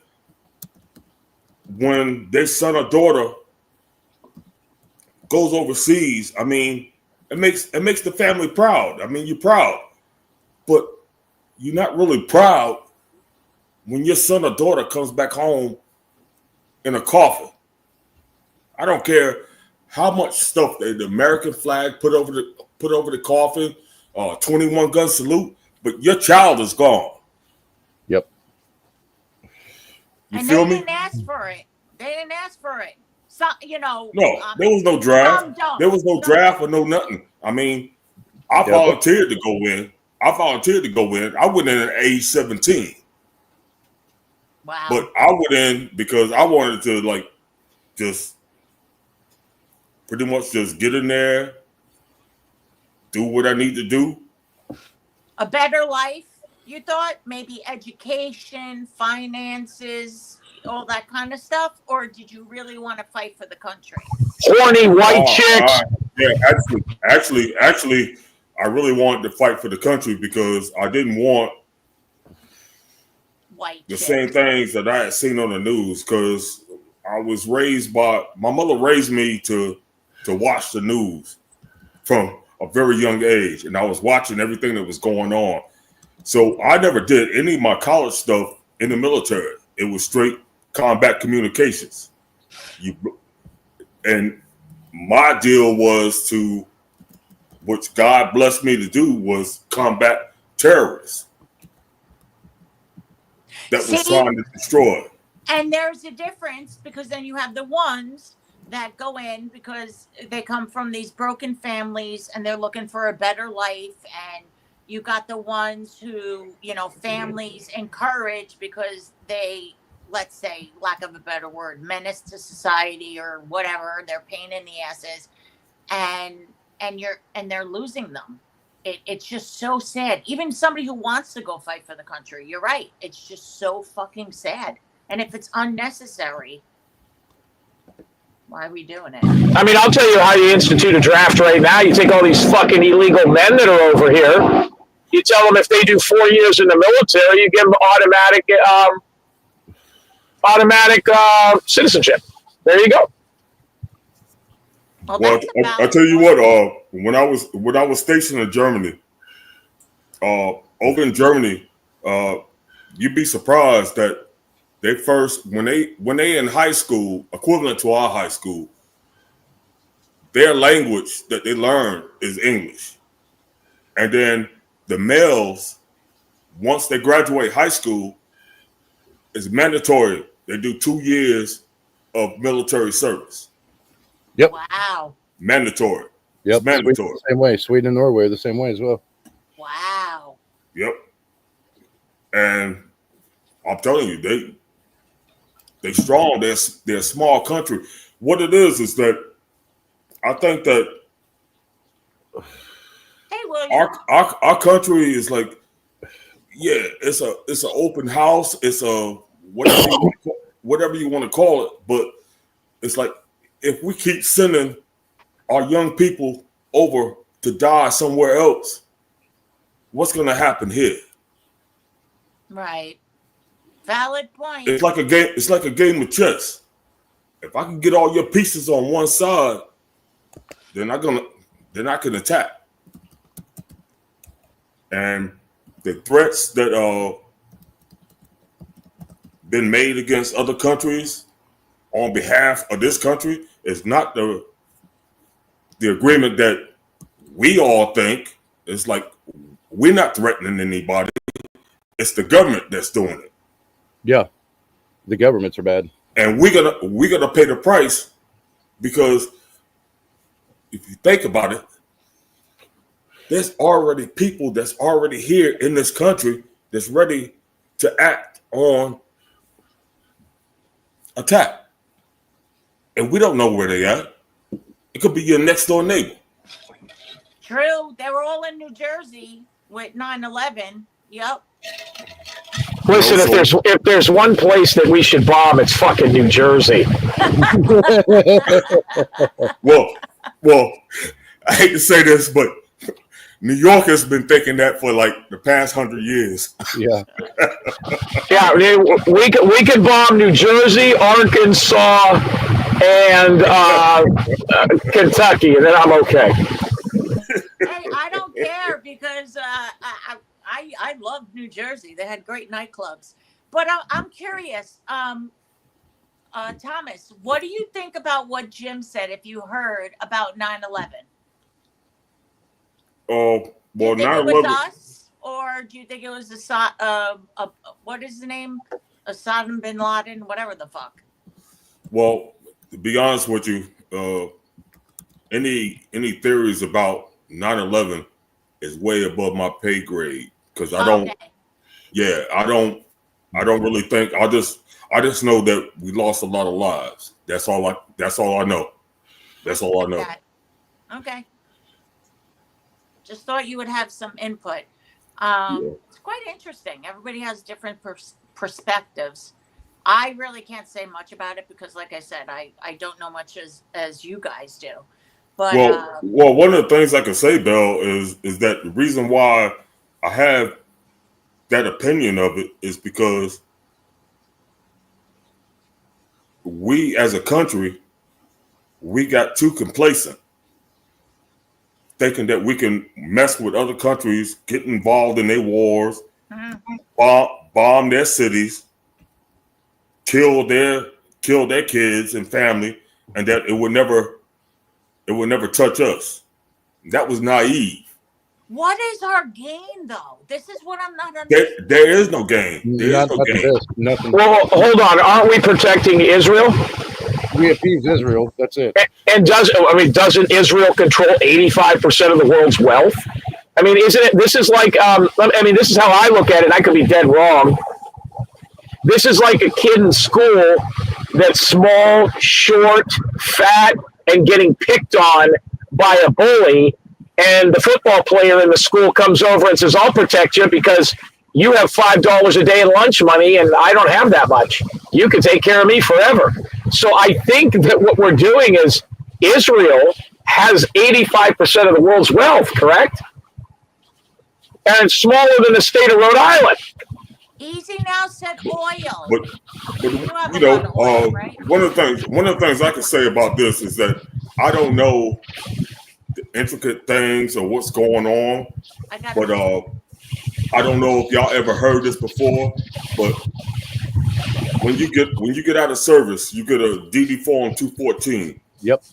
when their son or daughter goes overseas, I mean, it makes the family proud. I mean, you're proud, but you're not really proud when your son or daughter comes back home in a coffin. I don't care how much stuff the American flag put over the coffin, 21 gun salute, but your child is gone. Yep. And they didn't ask for it. They didn't ask for it. So, you know. No, there was no draft. There was no draft or no nothing. I mean, I volunteered to go in. I went in at age 17. Wow. But I went in because I wanted to just pretty much just get in there, do what I need to do. A better life, you thought? Maybe education, finances, all that kind of stuff? Or did you really want to fight for the country? Horny white chicks. Yeah, actually, I really wanted to fight for the country because I didn't want the same things that I had seen on the news, because I was raised by my mother raised me to watch the news from a very young age, and I was watching everything that was going on. So I never did any of my college stuff in the military. It was straight combat communications. And my deal was to, which God blessed me to do, was combat terrorists that was trying to destroy. And there's a difference, because then you have the ones that go in because they come from these broken families and they're looking for a better life. And you got the ones who, you know, families encourage because they, let's say, lack of a better word, menace to society or whatever, they're pain in the asses, and they're losing them. It's just so sad. Even somebody who wants to go fight for the country, you're right. It's just so fucking sad. And if it's unnecessary, why are we doing it? I mean, I'll tell you how you institute a draft right now. You take all these fucking illegal men that are over here. You tell them if they do 4 years in the military, you give them automatic automatic citizenship. There you go. Well, Well, that's a I valid tell you point. what. When I was stationed in Germany, over in Germany, you'd be surprised that they first when they in high school, equivalent to our high school, their language that they learn is English, and then the males, once they graduate high school, it's mandatory. They do 2 years of military service. Yep. Wow. Mandatory. Yep. It's mandatory. Sweden the same way. Sweden and Norway are the same way as well. Wow. Yep. And I'm telling you, they strong. They're a small country. What it is that I think that Hey, William. our country is like, yeah, it's an open house. It's a whatever you want to call it. But it's like if we keep sending our young people over to die somewhere else, what's going to happen here? Right. Valid point. It's like a game. It's like a game of chess. If I can get all your pieces on one side, then I can attack. And the threats that been made against other countries on behalf of this country is not the agreement that we all think. It's like we're not threatening anybody. It's the government that's doing it. Yeah. The governments are bad. And we're gonna pay the price, because if you think about it, there's already people that's already here in this country that's ready to act on attack. And we don't know where they at. It could be your next door neighbor. True. They were all in New Jersey with 9/11. Yep. Listen, if there's one place that we should bomb, it's fucking New Jersey. Well, I hate to say this, but New York has been thinking that for like the past 100 years. Yeah. Yeah, we could bomb New Jersey, Arkansas, and Kentucky, and then I'm okay. Hey, I don't care because I love New Jersey. They had great nightclubs. But I'm curious, Thomas, what do you think about what Jim said? If you heard about 9/11, Well, do you think it 9/11. was us, or do you think it was what is the name? Osama bin Laden, whatever the fuck. Well, to be honest with you, any theories about 9/11 is way above my pay grade, because I don't. Okay. Yeah, I don't really think. I just know that we lost a lot of lives. That's all I know. That's all I know. Okay. Just thought you would have some input. It's quite interesting. Everybody has different perspectives. I really can't say much about it because, like I said, I don't know much as you guys do. But well, one of the things I can say, Belle, is that the reason why I have that opinion of it is because we, as a country, we got too complacent, thinking that we can mess with other countries, get involved in their wars, bomb their cities, kill their kids and family, and that it would never touch us. That was naive. what is our gain, though? This is what I'm not understanding. There is no gain. There is no gain. Nothing. Well, hold on. Aren't we protecting Israel? We appease Israel. That's it. And doesn't Israel control 85% of the world's wealth? I mean, isn't it? This is like, this is how I look at it. I could be dead wrong. This is like a kid in school that's small, short, fat, and getting picked on by a bully. And the football player in the school comes over and says, I'll protect you because you have $5 a day in lunch money and I don't have that much. You can take care of me forever. So I think that what we're doing is Israel has 85% of the world's wealth, correct? And it's smaller than the state of Rhode Island. Easy now said oil. But You have you a know, lot of oil, right? one of the things I can say about this is that I don't know the intricate things or what's going on, but I don't know if y'all ever heard this before, but when you get out of service, you get a DD Form 214. Yep.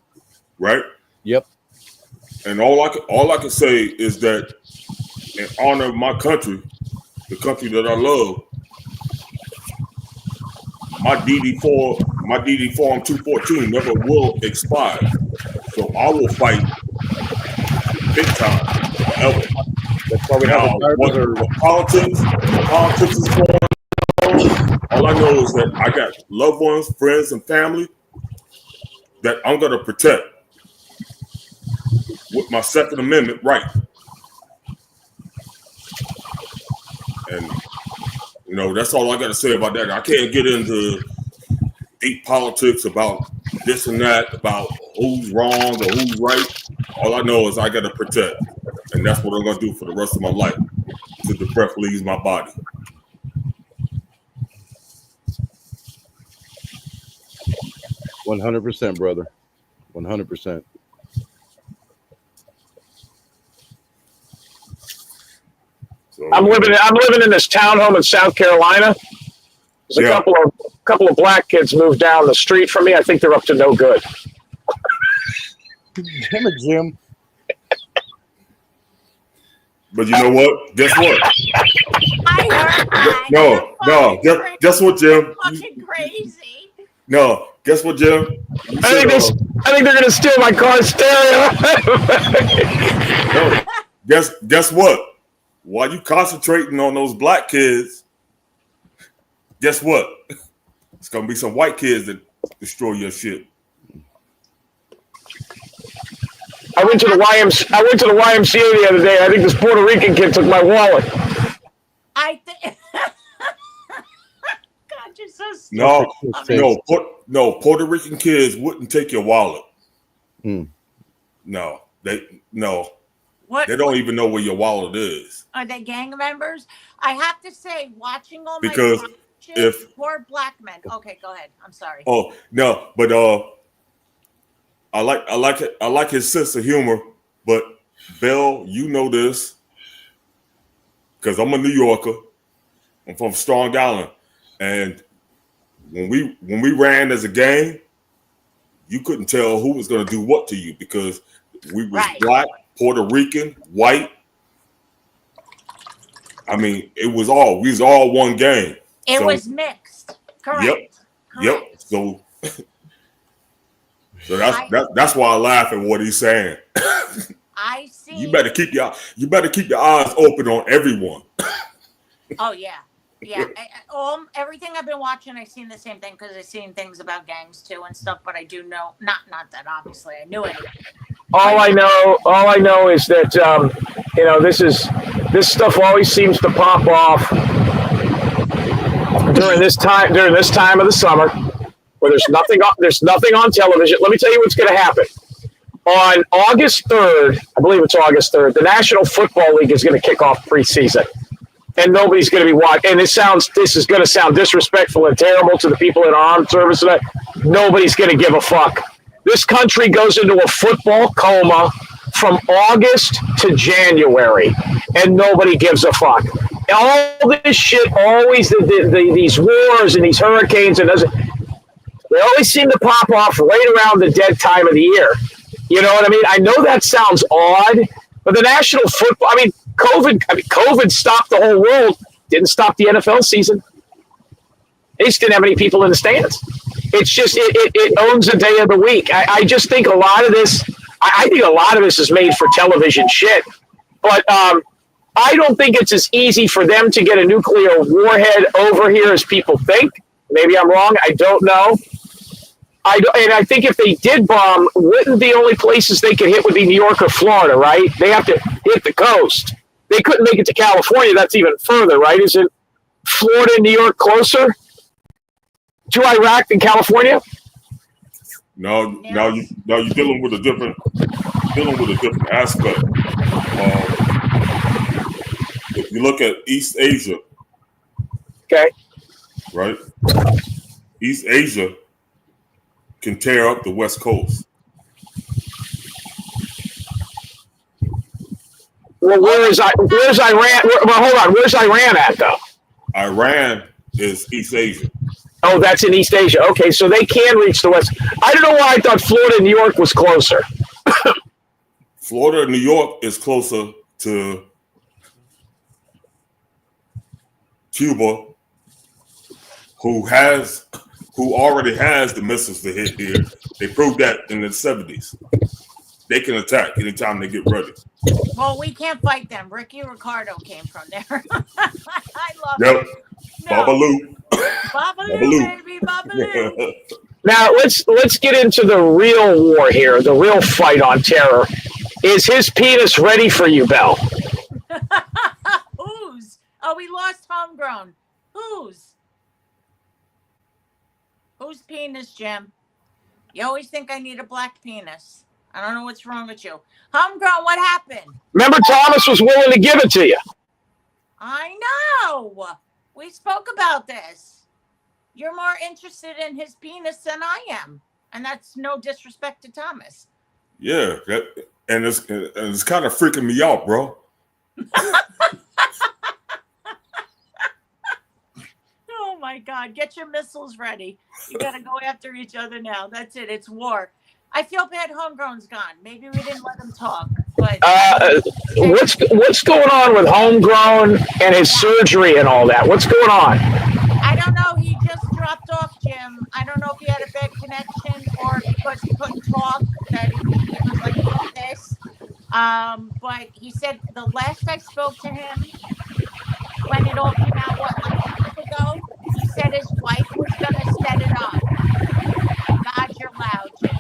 Right? Yep. And all I can say is that in honor of my country, the country that I love, my DD Form 214 never will expire. So I will fight big time forever. That's why we have a what politics is going on. All I know is that I got loved ones, friends, and family that I'm gonna protect with my Second Amendment right. And you know, that's all I got to say about that. I can't get into deep politics about this and that, about who's wrong or who's right. All I know is I got to protect, and that's what I'm going to do for the rest of my life till the breath leaves my body. %, brother. 100%. So, I'm living in this townhome in South Carolina. There's a couple of black kids moved down the street from me. I think they're up to no good. Damn it, Jim. but you know what? Guess what? Guess what, Jim? Fucking crazy. No, guess what, Jim? I think they're gonna steal my car stereo. No, guess what? While you concentrating on those black kids, guess what? It's gonna be some white kids that destroy your shit. I went to the YMCA the other day. I think this Puerto Rican kid took my wallet. I think. God, you're so stupid. No, Puerto Rican kids wouldn't take your wallet. No. What? They don't even know where your wallet is. Are they gang members? I have to say, watching all my Because poor black men. Okay, go ahead. I'm sorry. Oh no, but I like his sense of humor. But Bill, you know this because I'm a New Yorker. I'm from Strong Island, and when we ran as a gang, you couldn't tell who was going to do what to you because we was black, Puerto Rican, white. I mean, we was all one gang. It was mixed. Correct. Yep. So that's why I laugh at what he's saying. I see. You better keep your eyes open on everyone. Oh yeah. Everything I've been watching, I've seen the same thing because I've seen things about gangs too and stuff. But I do know, not that obviously I knew it. All I know is that this stuff always seems to pop off during this time of the summer, where there's nothing on television. Let me tell you what's going to happen. On August 3rd, I believe it's August 3rd, the National Football League is going to kick off preseason. And nobody's going to be watching. And this is going to sound disrespectful and terrible to the people in our armed service. Nobody's going to give a fuck. This country goes into a football coma from August to January, and nobody gives a fuck. All this shit, always these wars and these hurricanes, and they always seem to pop off right around the dead time of the year. You know what I mean? I know that sounds odd, but the National Football, COVID stopped the whole world, didn't stop the NFL season. They just didn't have any people in the stands. It's just, it owns a day of the week. I just think a lot of this, I think a lot of this is made for television shit. But I don't think it's as easy for them to get a nuclear warhead over here as people think. Maybe I'm wrong. I don't know. And I think if they did bomb, wouldn't the only places they could hit would be New York or Florida, right? They have to hit the coast. They couldn't make it to California. That's even further, right? Is it Florida and New York closer to Iraq than California? No, now you're dealing with a different aspect. If you look at East Asia, Okay. right? East Asia can tear up the West Coast. Well, where's Iran? Well, hold on. Where's Iran at, though? Iran is East Asia. Oh, that's in East Asia. Okay, so they can reach the West. I don't know why I thought Florida and New York was closer. Florida and New York is closer to Cuba, who already has the missiles to hit here. They proved that in the 70s. They can attack anytime they get ready. Well, we can't fight them. Ricky Ricardo came from there. I love Yep. it. No. Babalu. Babalu, baby, Babalu. Now let's get into the real war here, the real fight on terror. Is his penis ready for you, Belle? Whose? Oh, we lost homegrown. Whose? Whose penis, Jim? You always think I need a black penis. I don't know what's wrong with you. Homegrown, what happened? Remember, Thomas was willing to give it to you. I know. We spoke about this. You're more interested in his penis than I am. And that's no disrespect to Thomas. Yeah, and it's kind of freaking me out, bro. Oh my God, get your missiles ready. You got to go after each other now. That's it. It's war. I feel bad Homegrown's gone. Maybe we didn't let him talk. But what's going on with Homegrown and his surgery and all that? What's going on? I don't know. He just dropped off, Jim. I don't know if he had a bad connection or because he couldn't talk that he was like doing this. But he said the last I spoke to him, when it all came out, like a month ago, he said his wife was going to set it up. God, you're loud, Jim.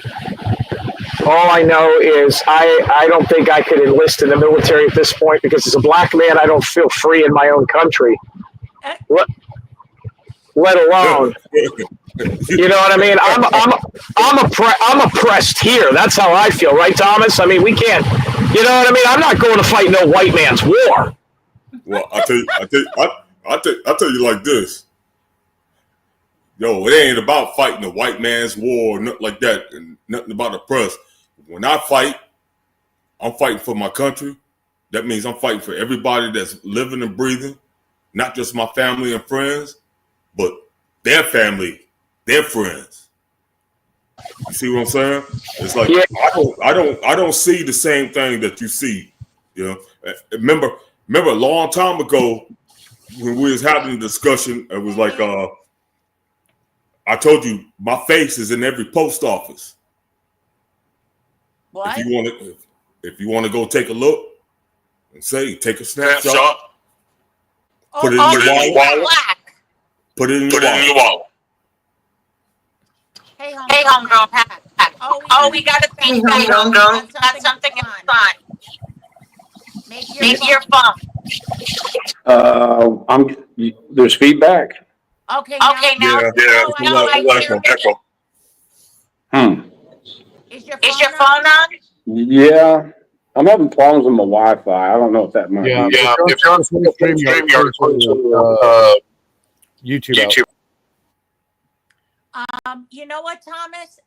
All I know is I don't think I could enlist in the military at this point because as a black man, I don't feel free in my own country. Let alone, you know what I mean? I'm oppressed here. That's how I feel, right, Thomas? I mean, we can't. You know what I mean? I'm not going to fight no white man's war. Well, I tell you like this. Yo, it ain't about fighting the white man's war or nothing like that, and nothing about oppressed. When I fight, I'm fighting for my country. That means I'm fighting for everybody that's living and breathing, not just my family and friends, but their family, their friends. You see what I'm saying? It's like I don't see the same thing that you see. You know, remember a long time ago when we was having a discussion, it was like I told you my face is in every post office. What? If you want to go take a look and take a snapshot, put it in your wallet. Put it in your wallet. Hey, Homegrown. Oh, we got to think Homegrown. That's something in fun. Maybe your phone. There's feedback. Okay, now. Echo. Is your phone on? Yeah. I'm having problems with my Wi-Fi. I don't know if that might be. If you're on StreamYard, YouTube. You know what, Thomas?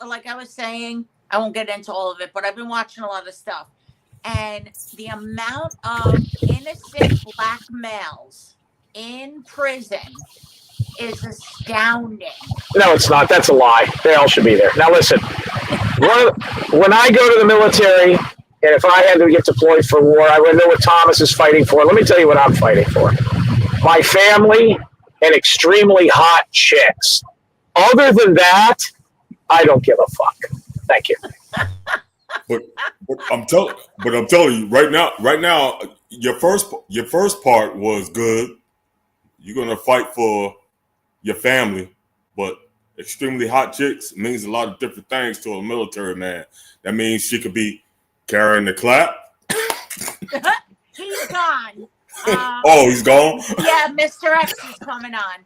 Like I was saying, I won't get into all of it, but I've been watching a lot of stuff. And the amount of innocent black males in prison is astounding. No, it's not. That's a lie. They all should be there. Now, listen. When I go to the military, and if I had to get deployed for war, I would know what Thomas is fighting for. Let me tell you what I'm fighting for. My family and extremely hot chicks. Other than that, I don't give a fuck. Thank you. But I'm telling you right now, your first part was good. You're gonna fight for your family, but extremely hot chicks means a lot of different things to a military man. That means she could be carrying the clap. He's gone. Oh, he's gone? Yeah, Mr. X is coming on.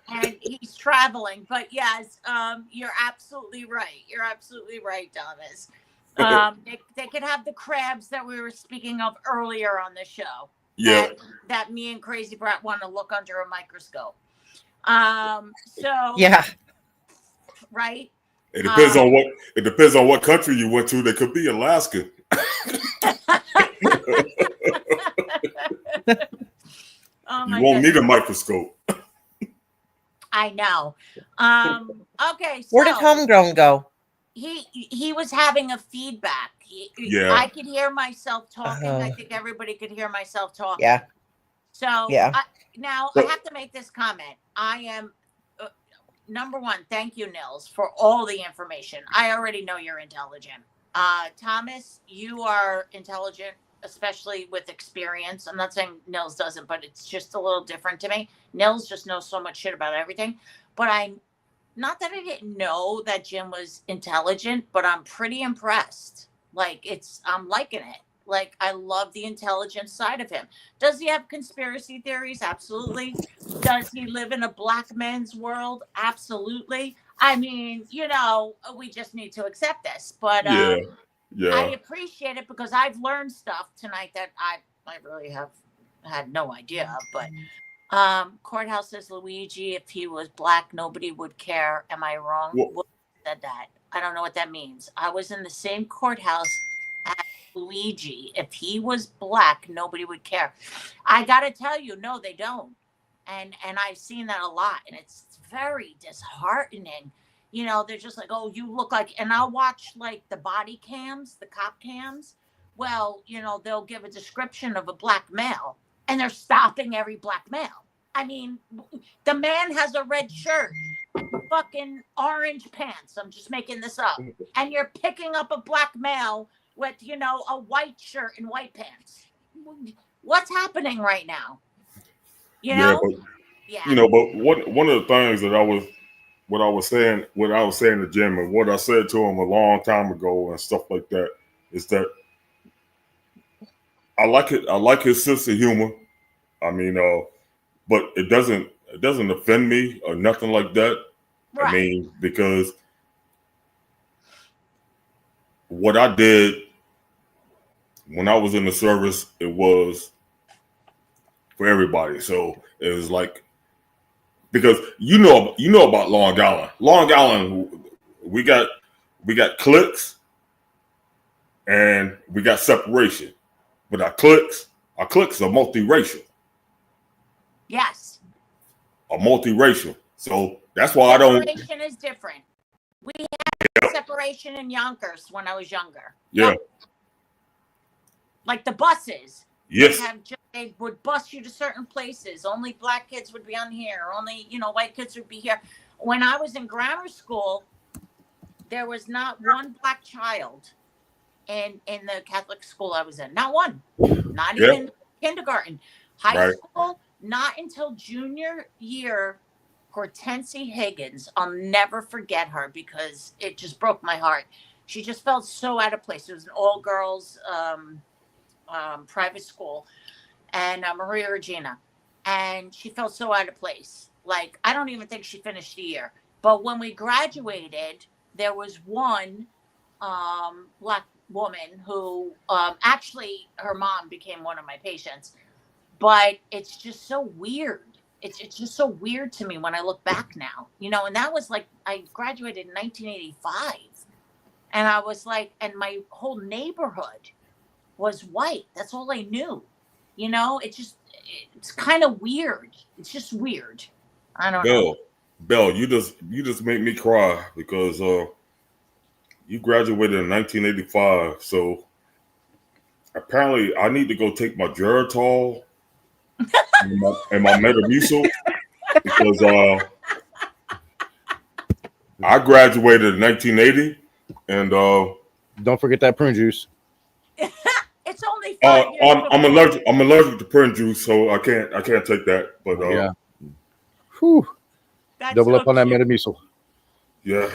And he's traveling. But yes, you're absolutely right. You're absolutely right, Thomas. They could have the crabs that we were speaking of earlier on the show. Yeah. that me and Crazy Brat want to look under a microscope. So Yeah. right. It depends on what country you went to. They could be Alaska. Oh You won't need a microscope. I know. Okay. So Where did Homegrown go? he was having a feedback. Yeah. I could hear myself talking. I think everybody could hear myself talking. Yeah. So Yeah. Now I have to make this comment. I am number one. Thank you, Nils, for all the information. I already know you're intelligent. Thomas, you are intelligent, especially with experience. I'm not saying Nils doesn't, but it's just a little different to me. Nils just knows so much shit about everything. But I'm not that I didn't know that Jim was intelligent, but I'm pretty impressed. Like I'm liking it. Like I love the intelligent side of him. Does he have conspiracy theories? Absolutely. Does he live in a black man's world? Absolutely. I mean, we just need to accept this. But Yeah. I appreciate it because I've learned stuff tonight that I really have had no idea of. But Courthouse says Luigi, if he was black, nobody would care. Am I wrong? Who said that? I don't know what that means. I was in the same courthouse as Luigi. If he was black, nobody would care. I gotta tell you, no, they don't. And I've seen that a lot, and it's very disheartening. They're just like, oh, you look like, and I'll watch like the body cams, the cop cams. Well, they'll give a description of a black male, and they're stopping every black male. I mean, the man has a red shirt, fucking orange pants. I'm just making this up. And you're picking up a black male with, a white shirt and white pants. What's happening right now? But one of the things that I was saying to Jim, and what I said to him a long time ago and stuff like that, is that I like it. I like his sense of humor. I mean, but it doesn't offend me or nothing like that. Right. I mean, because what I did when I was in the service, it was for everybody. So it was like, because you know about Long Island. Long Island, we got cliques and we got separation. But our cliques are multiracial. Yes. Are multiracial. So that's why separation is different. We had separation in Yonkers when I was younger. Yeah. Like the buses. Yes. They would bus you to certain places. Only black kids would be on here. Only, white kids would be here. When I was in grammar school, there was not one black child in the Catholic school I was in. Not one. Not even kindergarten. High school, not until junior year. Hortensia Higgins, I'll never forget her because it just broke my heart. She just felt so out of place. It was an all-girls private school, and Maria Regina, and she felt so out of place. Like, I don't even think she finished the year. But when we graduated, there was one black woman who actually her mom became one of my patients. But it's just so weird. It's just so weird to me when I look back now, and that was like, I graduated in 1985, and I was like, and my whole neighborhood was white. That's all I knew. It's kind of weird. It's just weird. I don't know. Belle, you just made me cry because you graduated in 1985. So apparently I need to go take my Geritol and my Metamucil because I graduated in 1980, and don't forget that prune juice. It's only 5 years. I'm allergic to prune juice, so I can't take that. But yeah, whew. Double up on that Metamucil. Yeah.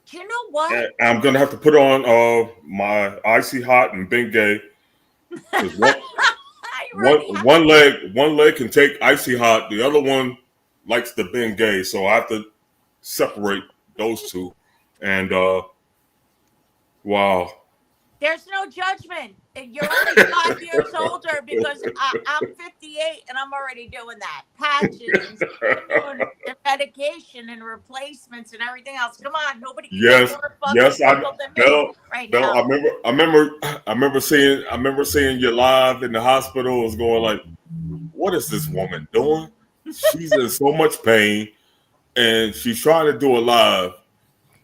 Do you know what? And I'm gonna have to put on my Icy Hot and Bengay. One leg can take Icy Hot, the other one likes the Bengay, so I have to separate those two. And wow, There's no judgment. You're only 5 years older because I'm 58 and I'm already doing that. Patches and doing the medication and replacements and everything else. Come on, nobody can Yes, get more fucking yes, people than me Bell, right Bell, now. I remember seeing you live in the hospital. I was going like, what is this woman doing? She's in so much pain, and she's trying to do it live.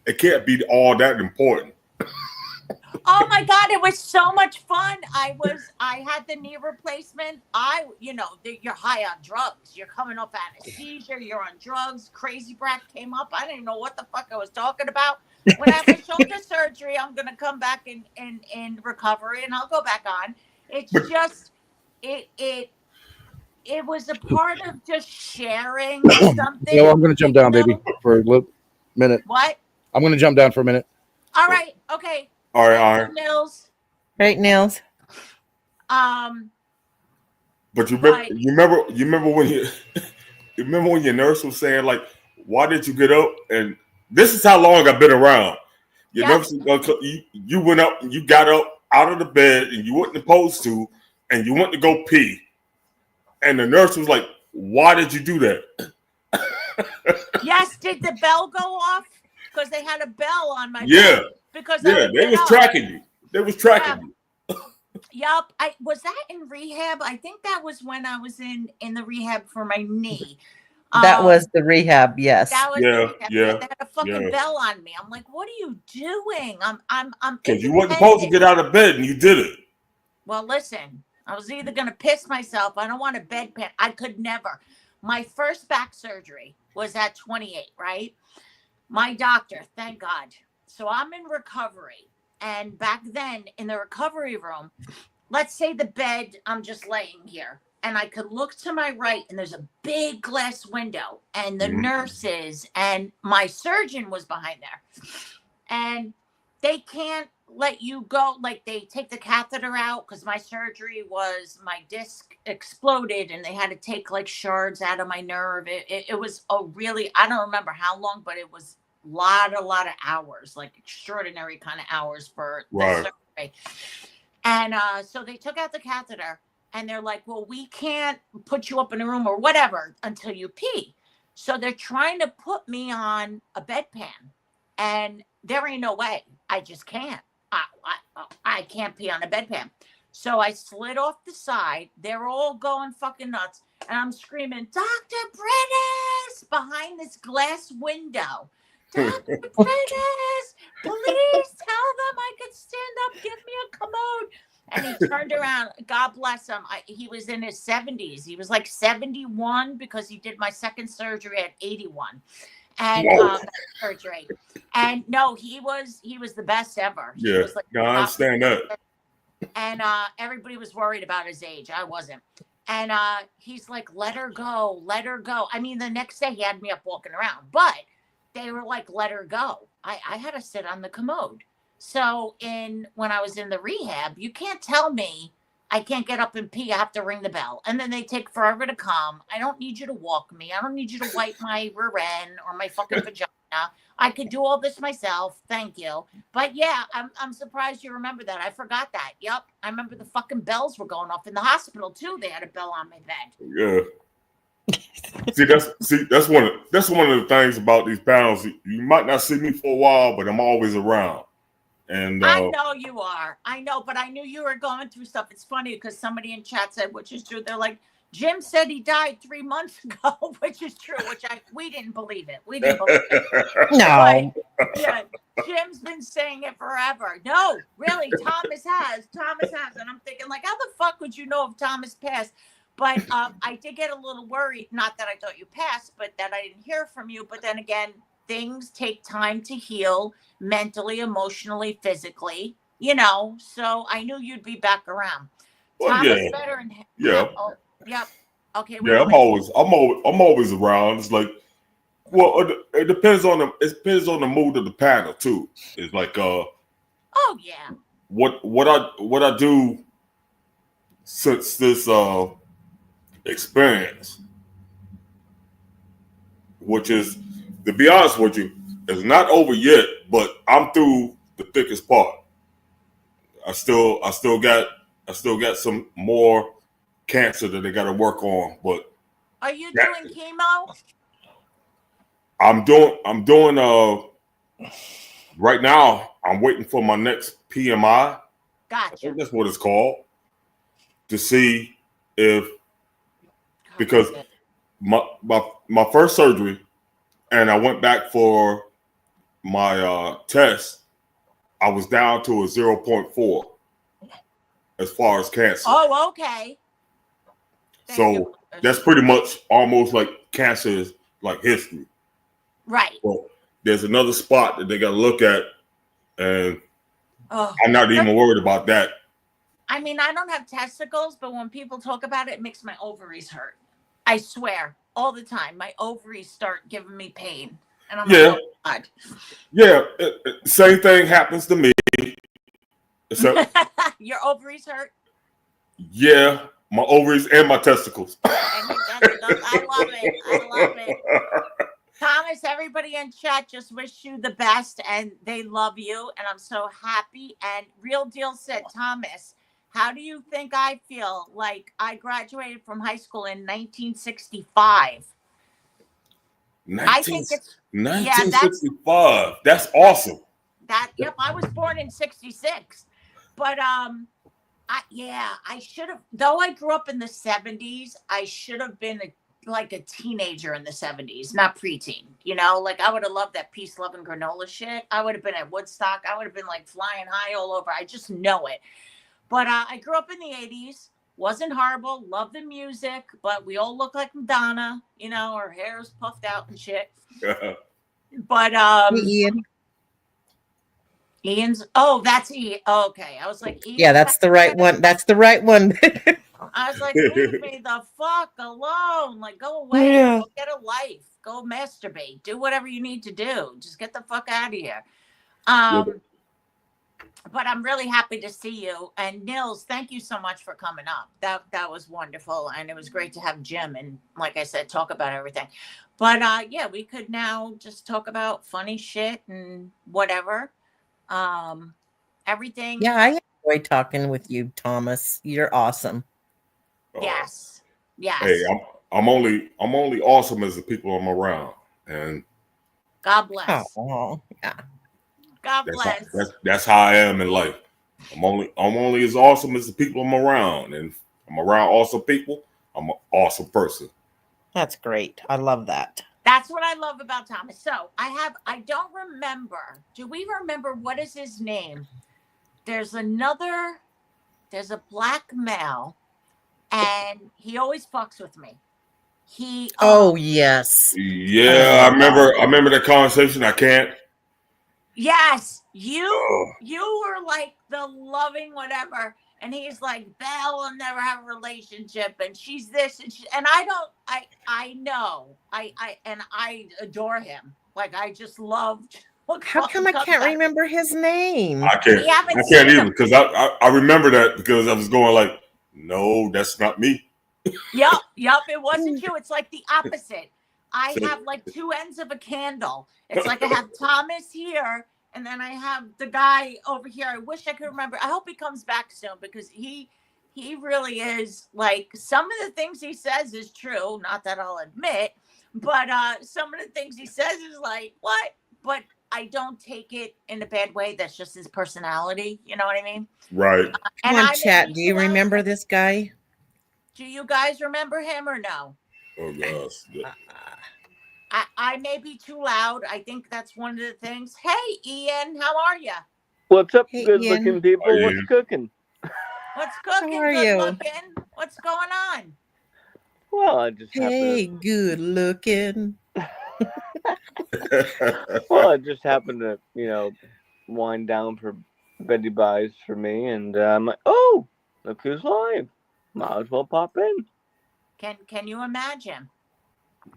It can't be all that important. Oh my God, it was so much fun. I had the knee replacement. You're high on drugs. You're coming off anesthesia. You're on drugs. Crazy Brat came up. I didn't know what the fuck I was talking about. When I have my shoulder surgery, I'm going to come back in recovery and I'll go back on. It's just, it was a part of just sharing something. I'm going to jump down, baby, for a minute. What? I'm going to jump down for a minute. All right. Okay. All right. Nils. Great, Nils. But you remember when you remember when your nurse was saying like, why did you get up? And this is how long I've been around. Your nurse, you went up and you got up out of the bed and you weren't supposed to, and you went to go pee. And the nurse was like, why did you do that? Yes, did the bell go off? Because they had a bell on my bed. Because they was tracking you. They was tracking you. Yup. I was that in rehab. I think that was when I was in the rehab for my knee. That was the rehab, yes. That was yeah. They had a fucking bell on me. I'm like, what are you doing? I'm because you weren't supposed to get out of bed and you did it. Well, listen, I was either gonna piss myself. I don't want a bedpan. I could never. My first back surgery was at 28, right? My doctor, thank God. So I'm in recovery. And back then in the recovery room, let's say the bed, I'm just laying here and I could look to my right and there's a big glass window and the nurses and my surgeon was behind there. And they can't let you go. Like they take the catheter out because my surgery was my disc exploded and they had to take like shards out of my nerve. It was I don't remember how long, but it was a lot of hours, like extraordinary kind of hours for the surgery. And so they took out the catheter and they're like, well, we can't put you up in a room or whatever until you pee. So they're trying to put me on a bedpan and there ain't no way. I just can't. I can't pee on a bedpan. So I slid off the side. They're all going fucking nuts. And I'm screaming, Dr. Brennis, behind this glass window. Dr. Brennis, please tell them I could stand up. Give me a commode. And he turned around. God bless him. He was in his 70s. He was like 71 because he did my second surgery at 81. And surgery. And no, he was the best ever. Yeah, was like, I understand that. And everybody was worried about his age. I wasn't. And he's like, let her go, let her go. I mean, the next day he had me up walking around, but they were like, let her go. I had to sit on the commode. So when I was in the rehab, you can't tell me I can't get up and pee. I have to ring the bell. And then they take forever to come. I don't need you to walk me. I don't need you to wipe my rear end or my fucking vagina. I could do all this myself. Thank you. But yeah, I'm surprised you remember that. I forgot that. Yep. I remember the fucking bells were going off in the hospital too. They had a bell on my bed. Yeah. That's one of the things about these panels. You might not see me for a while, but I'm always around. And I know you are. I know, but I knew you were going through stuff. It's funny because somebody in chat said, which is true. They're like, Jim said he died 3 months ago, which is true. We didn't believe it. We didn't believe it. No. But, yeah, Jim's been saying it forever. No, really, Thomas has, and I'm thinking like, how the fuck would you know if Thomas passed? But I did get a little worried. Not that I thought you passed, but that I didn't hear from you. But then again, things take time to heal mentally, emotionally, physically, so I knew you'd be back around. Well, Thomas better and yeah. Yep. Okay. Yeah, I'm always around. It's like, well, it depends on the mood of the panel too. It's like, oh yeah. What I do since this experience, which is, to be honest with you, it's not over yet, but I'm through the thickest part. I still got some more cancer that they got to work on. But Are you doing chemo? I'm doing right now. I'm waiting for my next PMI. I Gotcha. think that's what it's called, to see if, because my first surgery, and I went back for my test, I was down to a 0.4 as far as cancer. Oh, okay. So that's pretty much almost like cancer is like history. Right. Well, there's another spot that they got to look at, and Oh, I'm not even worried about that. I mean, I don't have testicles, but when people talk about it, it makes my ovaries hurt. I swear, all the time, my ovaries start giving me pain, and I'm like, oh God. Yeah, same thing happens to me. So, your ovaries hurt? Yeah, my ovaries and my testicles. And your testicles. I love it. I love it. Thomas, everybody in chat just wish you the best, and they love you, and I'm so happy. And Real Deal said, Thomas, how do you think I feel? Like, I graduated from high school in 1965. I think it's 1965. That's awesome. Yep, I was born in 66. But I should have, though I grew up in the 70s, I should have been like a teenager in the 70s, not preteen. You know, like I would have loved that peace, love, and granola shit. I would have been at Woodstock. I would have been like flying high all over. I just know it. But I grew up in the 80s. Wasn't horrible. Loved the music. But we all look like Madonna. You know, our hair is puffed out and shit. But Ian's. Oh, that's Ian. Oh, okay. I was like, Ian. Yeah, that's the right one. That's the right one. I was like, leave me the fuck alone. Like, go away. Yeah. Go get a life. Go masturbate. Do whatever you need to do. Just get the fuck out of here. But I'm really happy to see you. And Nils, thank you so much for coming up. That was wonderful. And it was great to have Jim and, like I said, talk about everything. But yeah, we could now just talk about funny shit and whatever. Everything. Yeah, I enjoy talking with you, Thomas. You're awesome. Yes. Yes. Hey, I'm only awesome as the people I'm around. And God bless. Oh, yeah. God bless. That's how I am in life. I'm only as awesome as the people I'm around, and I'm around awesome people. I'm an awesome person. That's great. I love that. That's what I love about Thomas. So I don't remember. Do we remember what is his name? There's a black male, and he always fucks with me. Oh yes. Yeah, I remember that conversation. I can't. Yes, you were like the loving whatever, and he's like, Belle will never have a relationship, and she's this, and I know, I adore him. Like I just loved. How come I can't remember his name? I can't either, because I remember that because I was going like, no, that's not me. Yep, it wasn't you. It's like the opposite. I have like two ends of a candle. It's like I have Thomas here, and then I have the guy over here. I wish I could remember. I hope he comes back soon because he really is like, some of the things he says is true. Not that I'll admit, but some of the things he says is like, what? But I don't take it in a bad way. That's just his personality. You know what I mean? Right. Come on, chat. Do you remember this guy? Do you guys remember him or no? Oh gosh. I may be too loud. I think that's one of the things. Hey, Ian, how are you? What's up, Hey, good-looking Ian. people? Hey, What's Ian. cooking? What's cooking? How are Good you? looking. What's going on? Well, I just Hey, happened good looking. I just happened to, wind down for Betty Buys for me, and I'm like, oh, look who's live. Might as well pop in. Can you imagine?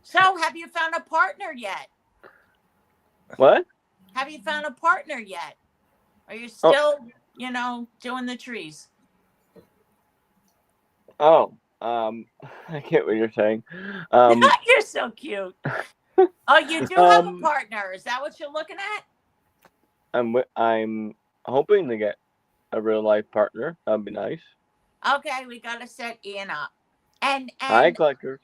So, have you found a partner yet? What? Have you found a partner yet? Are you still, doing the trees? Oh, I get what you're saying. You're so cute. Oh, you do have a partner. Is that what you're looking at? I'm hoping to get a real life partner. That'd be nice. Okay, we gotta set Ian up. And Hi, collectors.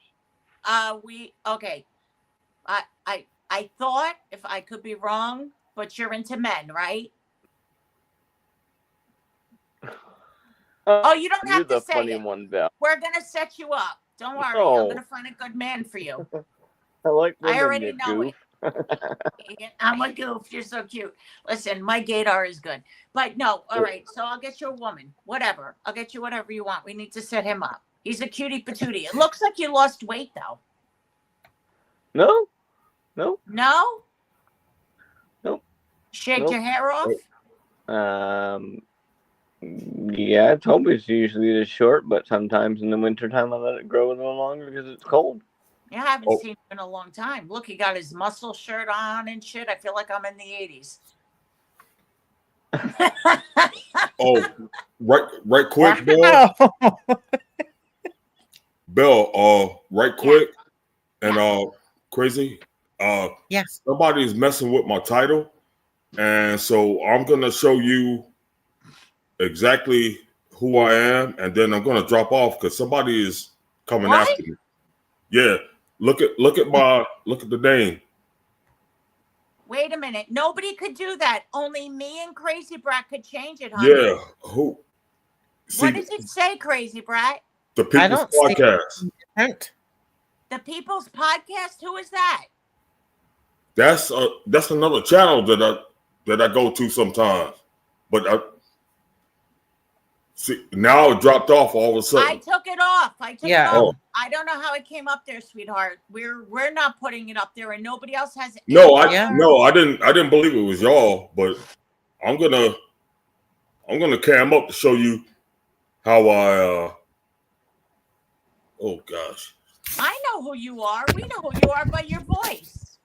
okay. I thought, if I could be wrong, but you're into men, right? Oh, you don't You're have to the say funny it. one, Belle. We're gonna set you up. Don't worry. No. I'm gonna find a good man for you. I like women, I already you know goof. it. I'm a goof. You're so cute. Listen, my gaydar is good. But no, all right. So I'll get you a woman. Whatever. I'll get you whatever you want. We need to set him up. He's a cutie patootie. It looks like you lost weight though. No? No? Nope. Shaved Nope. your hair off? Yeah, it's always usually this short, but sometimes in the wintertime I let it grow a little longer because it's cold. Yeah, I haven't seen him in a long time. Look, he got his muscle shirt on and shit. I feel like I'm in the 80s. Oh, right quick, Bill. Bill, right quick, and crazy. Yes. Somebody's messing with my title, and so I'm gonna show you exactly who I am, and then I'm gonna drop off because somebody is coming What? after me. Yeah, look at the name. Wait a minute. Nobody could do that. Only me and Crazy Brat could change it, honey. Yeah, who? See, What does it say, Crazy Brat? the I People's don't see Podcast. it. The People's Podcast? Who is that? That's another channel that I go to sometimes, but I see now it dropped off all of a I sudden. took it off. Yeah. Oh. I don't know how it came up there, sweetheart. We're not putting it up there, and nobody else has it. No, Yeah. I didn't believe it was y'all, but I'm gonna cam up to show you how I oh gosh. I know who you are. We know who you are by your voice.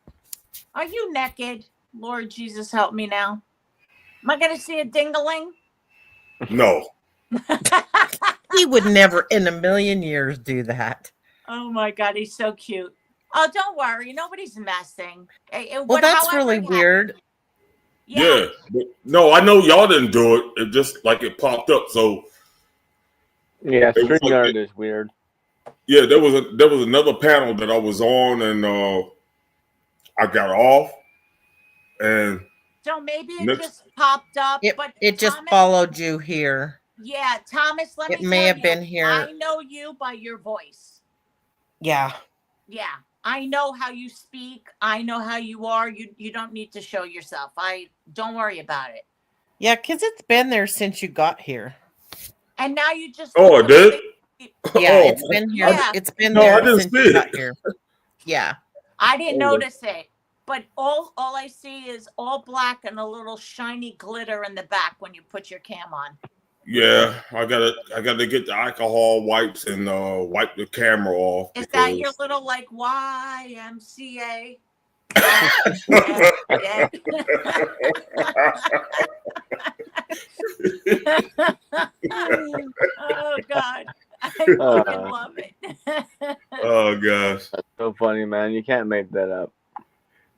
Are you naked? Lord Jesus, help me now. Am I going to see a dingaling? No. He would never in a million years do that. Oh my God, he's so cute. Oh, don't worry. Nobody's messing. Well, that's really weird. Yeah. But no, I know y'all didn't do it. It just like it popped up. So Yeah, It was StreamYard like- is weird. yeah, there was another panel that I was on, and I got off, and So maybe it Next- just popped up. But It just Thomas, followed you here. Yeah, Thomas, let It me may tell have you, been here. I know you by your voice. Yeah. Yeah, I know how you speak. I know how you are. You don't need to show yourself. Don't worry about it. Yeah, because it's been there since you got here. And now you just oh, I did. Yeah, Oh, it's been here. Yeah. It's been No, I there didn't since see you it. got here. Yeah. I didn't Oh. notice it. But all I see is all black and a little shiny glitter in the back when you put your cam on. Yeah, I gotta get the alcohol wipes and wipe the camera off. Is that your because- little like YMCA? Yeah. Oh God, I fucking love it. Oh gosh. That's so funny, man. You can't make that up.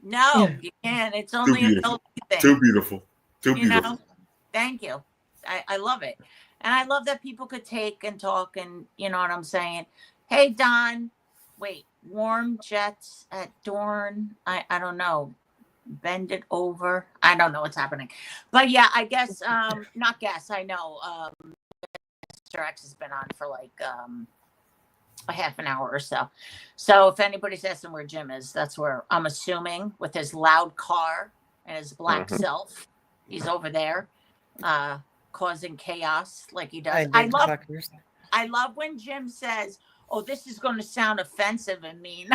No, you can't. It's only a beautiful. Philippine thing. Too beautiful. Too You beautiful. know? Thank you. I love it. And I love that people could take and talk and you know what I'm saying. Hey Don, wait, warm jets at Dorn. I don't know. Bend it over. I don't know what's happening. But yeah, I guess not guess, I know. Mr. X has been on for like a half an hour or so. So if anybody's asking where Jim is, that's where I'm assuming with his loud car and his black self. He's over there. Causing chaos like he does. I love when Jim says, "Oh, this is going to sound offensive and mean."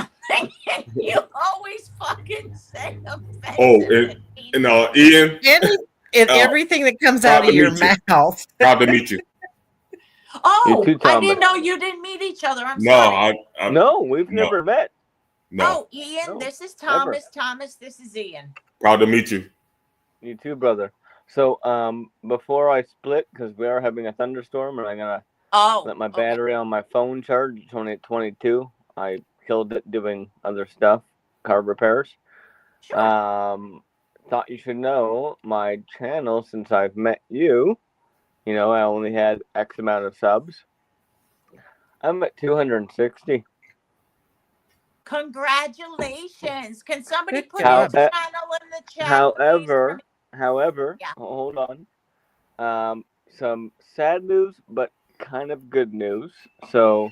You always fucking say offensive. Oh, and Ian, Everything that comes out of your mouth. proud to meet you. Oh, You too, I Thomas. didn't know you didn't meet each other. I'm No, sorry. No, we've No. never met. No, Oh, Ian, No, this is never. Thomas. Thomas, this is Ian. proud to meet you. You too, brother. So, before I split, because we are having a thunderstorm, and I'm gonna let my battery on my phone charge. It's only at 22. I killed it doing other stuff, car repairs. Thought you should know my channel since I've met you You know, I only had X amount of subs. I'm at 260. Congratulations. Can somebody Good put job. your channel in the chat? However, yeah. Hold on. Some sad news, but kind of good news. So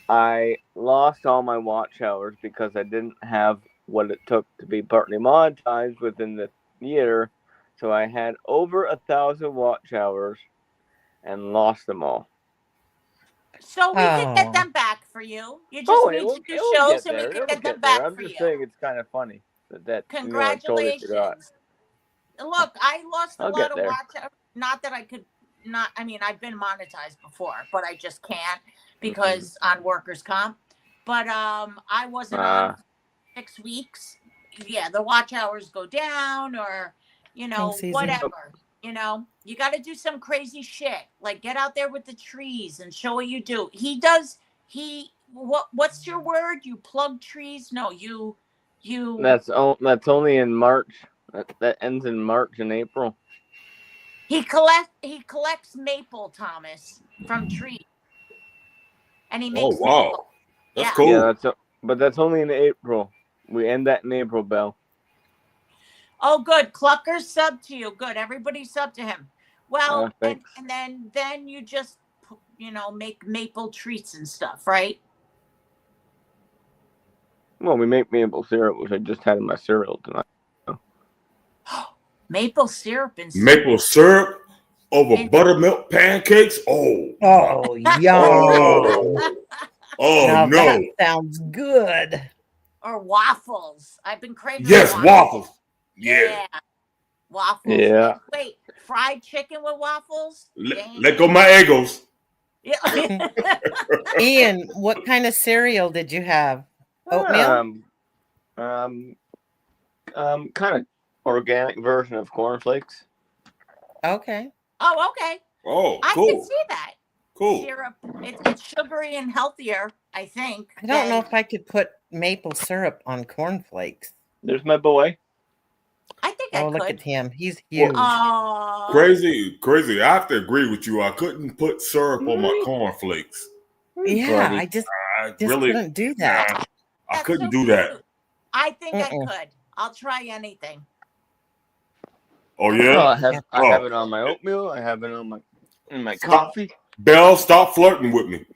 I lost all my watch hours because I didn't have what it took to be partly monetized within the year. So I had over 1,000 watch hours and lost them all. So we can get them back for you. You just need to do shows and we can get them back I'm for you. just saying it's kind of funny that Congratulations. You know, I totally forgot. Look, I lost a lot of there. watch hours. Not that I could not, I mean, I've been monetized before, but I just can't because on workers' comp. But I wasn't on 6 weeks. Yeah, the watch hours go down or, you know, whatever. You know, you got to do some crazy shit. Like get out there with the trees and show what you do. What's your word? You plug trees? No, you. That's only in March. That ends in March and April. He collects maple, Thomas, from trees. And he makes maple. That's cool. Yeah, but that's only in April. We end that in April, Belle. Oh, good. Clucker's sub to you. Good. Everybody sub to him. Well, and then you just, you know, make maple treats and stuff, right? Well, we make maple syrup, which I just had in my cereal tonight. Maple syrup and maple syrup over buttermilk pancakes. Oh, yum. Oh, no. That sounds good. Or waffles. I've been craving waffles. Yeah. Waffles. Yeah. Wait, fried chicken with waffles? Let go my egos. Yeah. Ian, what kind of cereal did you have? Oatmeal? Kind of organic version of cornflakes. Okay. Oh, okay. Oh, I cool. can see that. Cool. Syrup. It's sugary and healthier, I think. I don't know if I could put maple syrup on cornflakes. There's my boy. I think I could. Look at him. He's huge. Oh. Crazy. I have to agree with you. I couldn't put syrup on my cornflakes. Yeah, I just really couldn't do that. I couldn't do that. I think I could. I'll try anything. Oh yeah. I have it on my oatmeal. I have it on my coffee. Belle, stop flirting with me.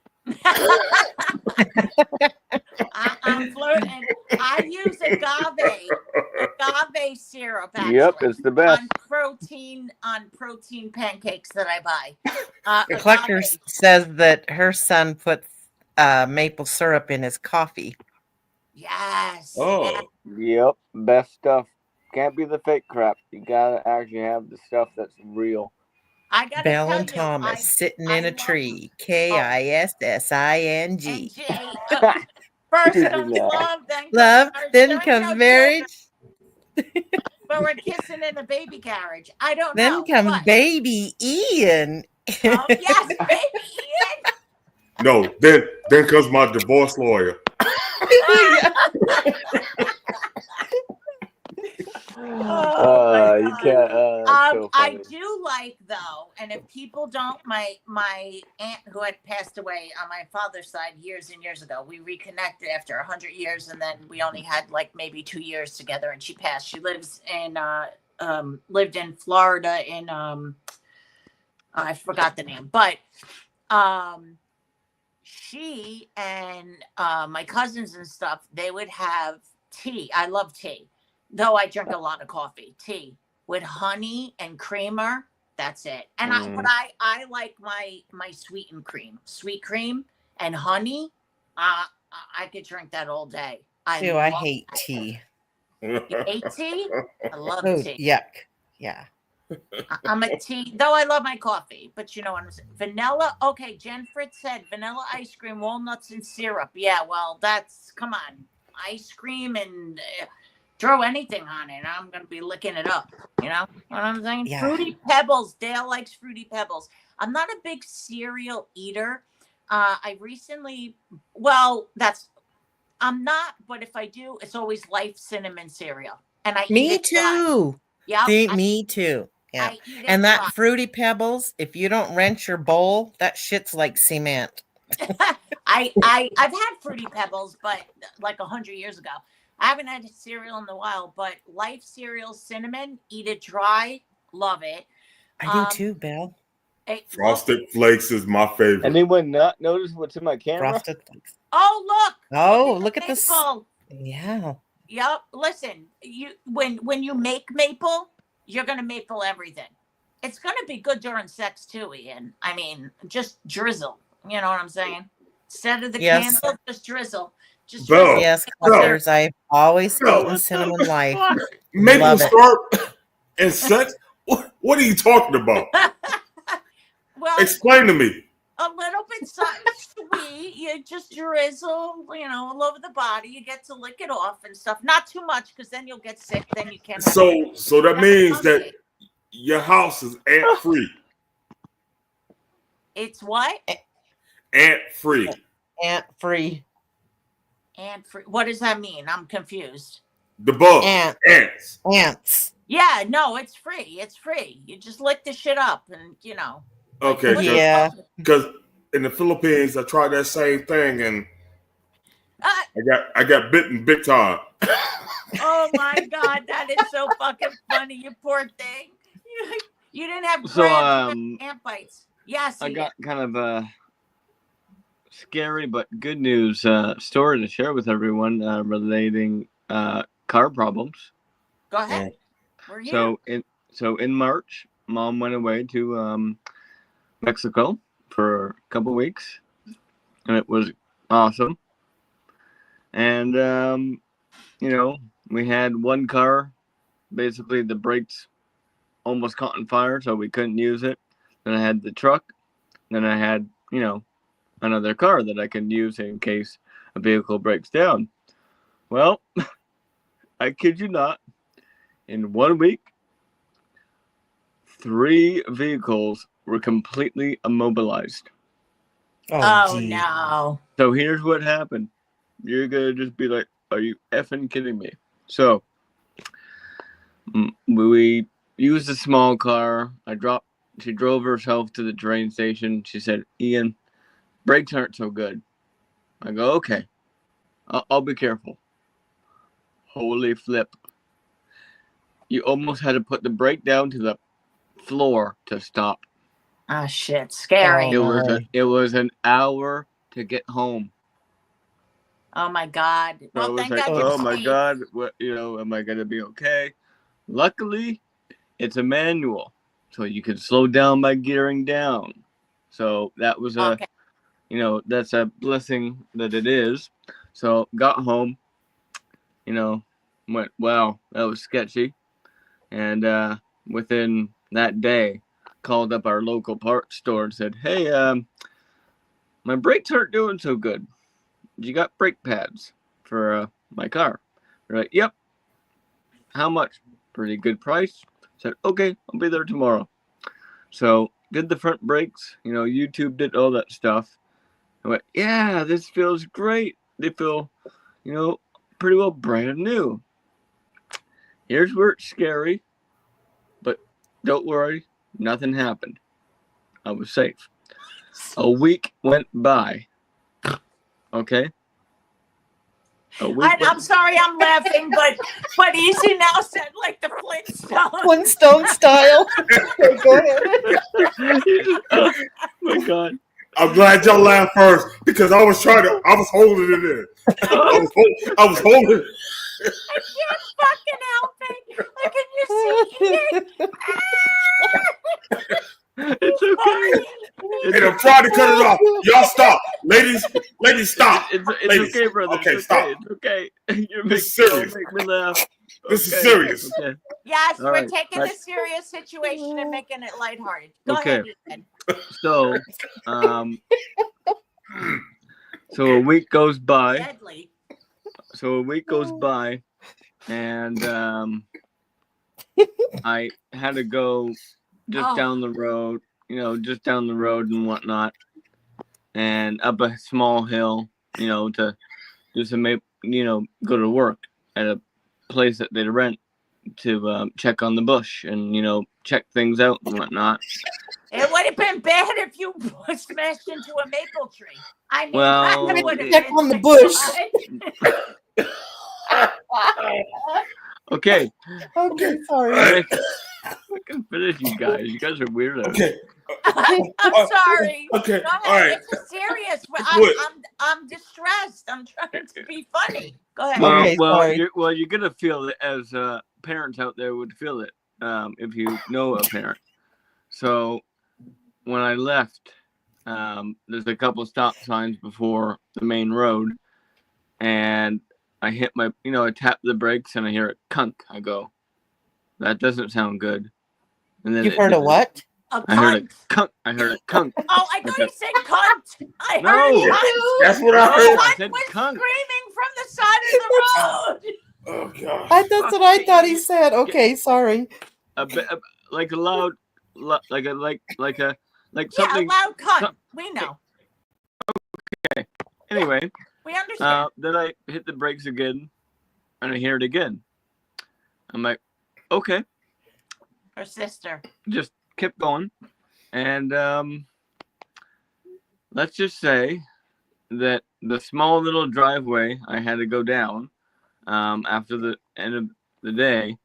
I'm flirting. I use agave syrup. Actually, yep, it's the best on protein pancakes that I buy. Clucker says that her son puts maple syrup in his coffee. Yes. Oh. Yep, best stuff. Can't be the fake crap. You gotta actually have the stuff that's real. I gotta Belle tell and you, Thomas sitting in a tree. KISSING. First comes love, then comes marriage. But we're kissing in a baby carriage. I don't know. Then comes baby Ian. Oh, yes, baby Ian. No, then comes my divorce lawyer. You can't. So I do like though, and if people don't, my aunt who had passed away on my father's side years and years ago, we reconnected after 100 years, and then we only had like maybe 2 years together, and she passed. She lives in lived in Florida in I forgot the name, but she and my cousins and stuff, they would have tea. I love tea. Though I drink a lot of coffee, tea with honey and creamer. That's it. And I like my sweet cream and honey. I could drink that all day. I hate tea. You hate tea? I love tea. Yuck. Yeah. I'm a tea, though I love my coffee, but you know what I'm saying. Vanilla. Okay, Jen Fritz said vanilla ice cream, walnuts and syrup. Yeah, well, come on. Ice cream and throw anything on it. I'm going to be licking it up. You know what I'm saying? Yeah. Fruity Pebbles. Dale likes Fruity Pebbles. I'm not a big cereal eater. I'm not, but if I do, it's always Life cinnamon cereal. And I Me too. Yeah. Me too. Yeah. I eat it And that raw. Fruity Pebbles, if you don't rinse your bowl, that shit's like cement. I've had Fruity Pebbles, but like 100 years ago. I haven't had cereal in a while, but Life cereal cinnamon, eat it dry, love it. I do too, Bill. Frosted Flakes is my favorite. Anyone not notice what's in my camera? Frosted Flakes. Oh, look. Oh, look at this. maple. Yeah. Yep. Listen, when you make maple, you're gonna maple everything. It's gonna be good during sex too, Ian. I mean, just drizzle. You know what I'm saying? Instead of the Yes. candle, just drizzle. Just Bro. drizzle. Yes, Bro. Cluckers, I've always Bro. eaten cinnamon life. Maple Love it. syrup and sex? What are you talking about? Well, Explain to me. a little bit sweet. You just drizzle, all over the body. You get to lick it off and stuff. Not too much, because then you'll get sick. Then you can't. So that means that your house is ant free. It's what? Ant free. Ant free. Ant free. What does that mean? I'm confused. The bug. Ants. Ants. Yeah, no, it's free. It's free. You just lick the shit up, and Okay. Yeah. Because in the Philippines, I tried that same thing, and I got bitten big time. Oh my God, that is so fucking funny, you poor thing. You didn't have So, ant bites. Yes, I got kind of a scary but good news story to share with everyone relating car problems. Go ahead. We're here. So in March, Mom went away to Mexico for a couple weeks, and it was awesome. And we had one car, basically the brakes almost caught on fire, so we couldn't use it. Then I had the truck. Then I had, another car that I can use in case a vehicle breaks down. Well, I kid you not, in 1 week, 3 vehicles were completely immobilized. Oh no. So here's what happened. You're going to just be like, are you effing kidding me? So we used a small car. She drove herself to the train station. She said, Ian, brakes aren't so good. I go, okay, I'll be careful. Holy flip. You almost had to put the brake down to the floor to stop. Oh shit, scary. It was an hour to get home. Oh my God. So I was like, oh my God, what, am I going to be okay? Luckily, it's a manual, so you can slow down by gearing down. So that was that's a blessing that it is. So got home, went, wow, that was sketchy. And within that day, called up our local parts store and said, hey, my brakes aren't doing so good. You got brake pads for my car? They're like, yep. How much? Pretty good price. Said, okay, I'll be there tomorrow. So did the front brakes, YouTubed it, all that stuff. I went, yeah, this feels great. They feel, pretty well brand new. Here's where it's scary, but don't worry, nothing happened. I was safe. A week went by. Okay. I'm sorry, I'm laughing, but Easy now said like the Flintstones. Flintstone style. Go ahead. Oh my God. I'm glad y'all laughed first because I was holding it in. I was holding it. I can't fucking help it. Like, can you see it? It's okay. And I'm trying to cut it off. Y'all stop. Ladies, stop. It's Ladies. okay, brother. Okay, it's stop. It's okay. This is serious. Make me laugh. This is serious. Okay. Yes, All we're right. taking the serious situation and making it lighthearted. Go Okay. ahead, Ethan. So a week goes by. Deadly. And I had to go just down the road, and whatnot, and up a small hill, to do some, go to work at a place that they rent to check on the bush and, check things out and whatnot. It would have been bad if you smashed into a maple tree. I mean, Well, that would have check been on the bush. Okay. Okay, sorry. I can finish, you guys. You guys are weirdos. Okay. I'm sorry. Okay. Go ahead. All right. It's serious. What? I'm distressed. I'm trying to be funny. Go ahead. Well, Okay, sorry. you're gonna feel it as parents out there would feel it if you know a parent. So when I left, there's a couple stop signs before the main road, and I hit my, I tap the brakes and I hear a cunk. I go, that doesn't sound good. And then You've heard of what? I heard a cunk. I heard a cunk. Oh, I thought you said cunt. I No. heard cunt. That's what I No, heard. I Cunt said was cunt. screaming from the side of the road. Oh gosh. That's what I thought he said. Okay, sorry. A bit, like a loud, like Yeah, a something. loud cunt. some- We know. Anyway, We understand. then I hit the brakes again, and I hear it again. I'm like, okay, Her sister. just kept going, and let's just say that the small little driveway I had to go down after the end of the day,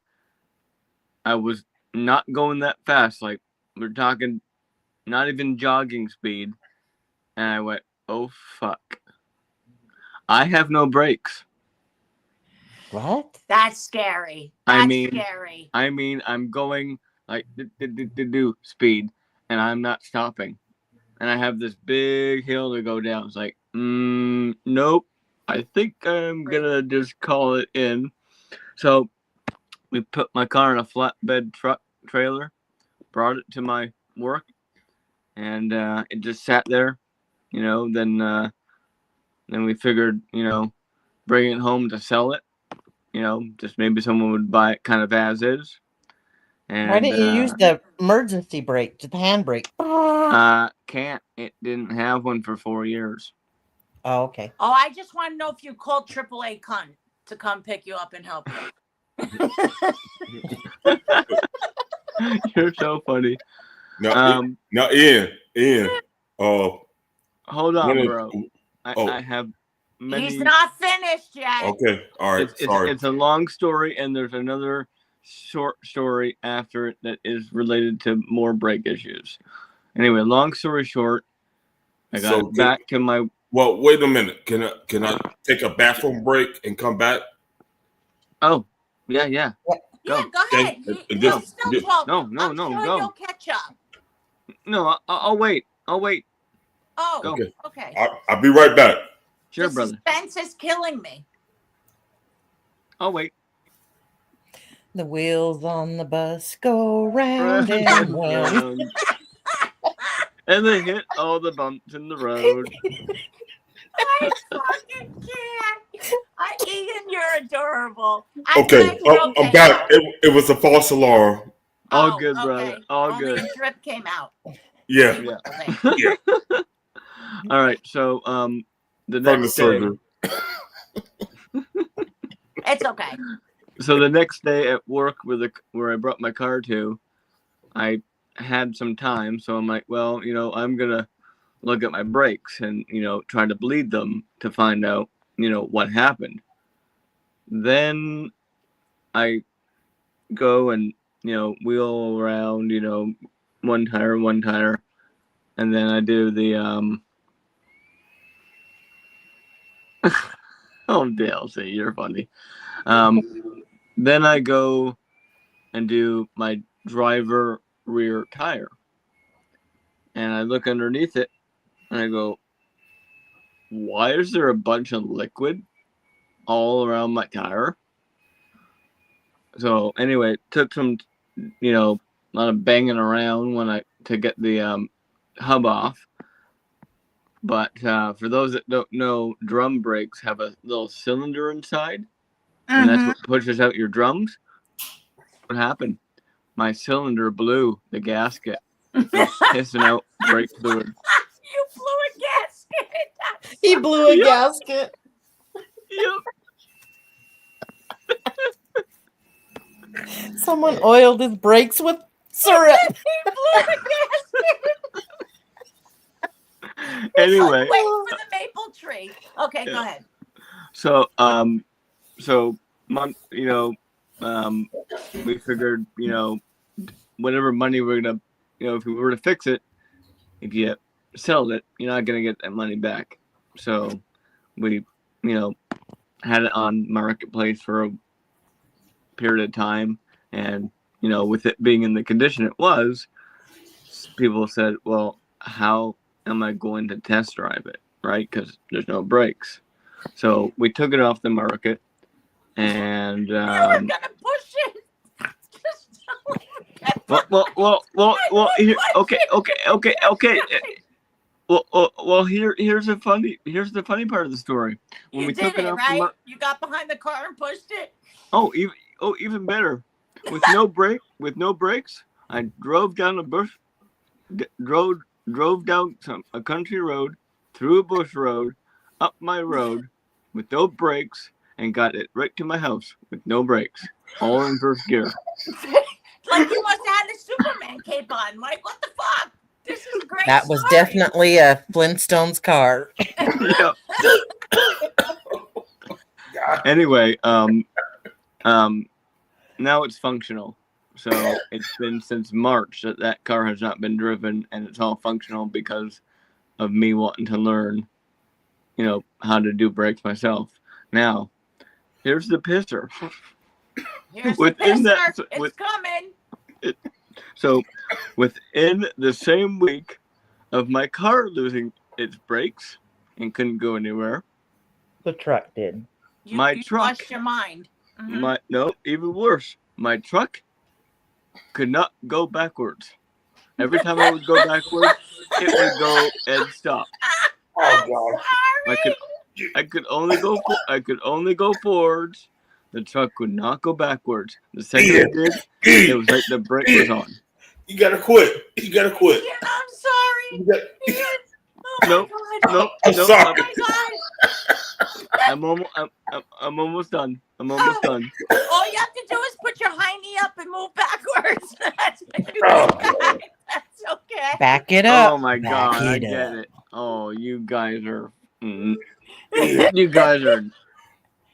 I was not going that fast. Like, we're talking not even jogging speed. And I went, oh, fuck. I have no brakes. What? That's scary. I That's mean- scary. I mean, I'm going like do speed, and I'm not stopping. And I have this big hill to go down. It's like, nope. I think I'm gonna just call it in. So we put my car in a flatbed truck trailer, brought it to my work, and it just sat there. Then we figured, bring it home to sell it. Just maybe someone would buy it kind of as is. And, Why didn't you use the emergency brake, the handbrake? Can't. It didn't have one for 4 years. Oh, okay. Oh, I just want to know if you called AAA cunt to come pick you up and help you. You're so funny. Now, Ian. Hold on, When is- bro. oh. I have many. He's not finished yet. Okay. All right. Sorry. It's a long story, and there's another short story after it that is related to more brake issues. Anyway, long story short, I got So back to my. Well, wait a minute. Can I take a bathroom break and come back? Oh, yeah. Yeah, Go. go ahead. Okay, He'll just- still just- talk. No, I'm sure go. you'll catch up. No, I'll wait. I'll wait. Oh, Go. okay. I'll be right back. Sure, the brother. suspense is killing me. I'll wait. The wheels on the bus go round and round. And they hit all the bumps in the road. I fucking can't. Ian, you're adorable. I'm Okay. glad you're I'm back. It was a false alarm. All Oh, good, brother. okay. All Only good. a drip came out. Yeah. Yeah. Okay. All right. So the From the next day. surgery. It's okay. So the next day at work where I brought my car to, I had some time. So I'm like, well, I'm gonna look at my brakes and try to bleed them to find out what happened. Then I go and wheel around one tire, and then I do the oh, DLC, you're funny. Then I go and do my driver rear tire, and I look underneath it, and I go, why is there a bunch of liquid all around my tire? So anyway, it took some, a lot of banging around to get the hub off. But for those that don't know, drum brakes have a little cylinder inside, and that's what pushes out your drums. What happened? My cylinder blew the gasket, pissing out brake fluid. You blew a gasket. He blew a gasket. Yep. Someone oiled his brakes with Syrup. He blew the gasket. Anyway, Wait for the maple tree. Okay, go ahead. So we figured, whatever money we're gonna, if we were to fix it, if you sell it, you're not gonna get that money back. So we, had it on Marketplace for a period of time, and with it being in the condition it was, people said, well, how am I going to test drive it, right? Because there's no brakes. So we took it off the market, and You were gonna push it. well. Here, okay. Well. Here's the funny part of the story. When You we did took it it, off right? You got behind the car and pushed it. Even better. With no brakes, I drove down a bush, drove down a country road, through a bush road, up my road, with no brakes, and got it right to my house with no brakes, all in first gear. Like you must have had a Superman cape on. Like, what the fuck? This is a great. That was story. definitely a Flintstones car. Yeah. Anyway, now it's functional. So it's been since March that car has not been driven, and it's all functional because of me wanting to learn, how to do brakes myself. Now, here's the pisser. Here's the pisser. It's coming. So, within the same week of my car losing its brakes and couldn't go anywhere, the truck did. You truck lost your mind. Mm-hmm. Even worse. My truck could not go backwards. Every time I would go backwards, it would go and stop. Oh God! I could only go forwards. The truck would not go backwards. The second it did, it was like the brake was on. You gotta quit. Yeah, I'm sorry. No. I'm sorry. Oh my God. I'm almost done. All you have to do is put your hiney up and move backwards. That's what you do. That's okay. Back it up. Oh my God, I get it. Oh, you guys are. You guys are.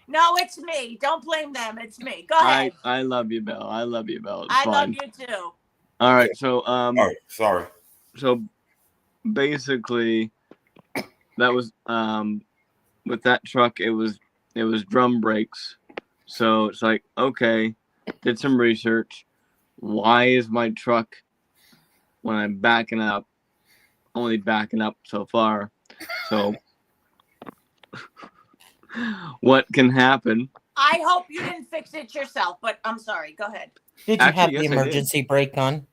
No, it's me. Don't blame them. It's me. Go ahead. I love you, Belle. It's I fine. love you too. All right, so sorry. So basically, that was with that truck. It was drum brakes. So it's like, okay, did some research. Why is my truck, when I'm backing up, only backing up so far? So what can happen? I hope you didn't fix it yourself, but I'm sorry. Go ahead. Did you have the emergency brake on?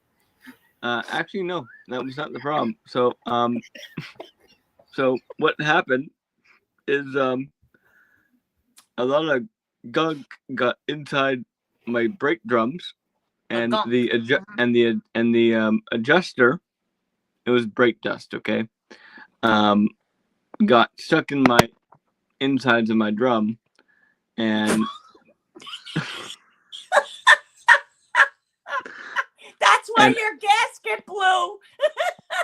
Actually, no, that was not the problem. So, so what happened is a lot of gunk got inside my brake drums, and the adjuster. It was brake dust. Okay, got stuck in my insides of my drum, and that's why your gasket blew.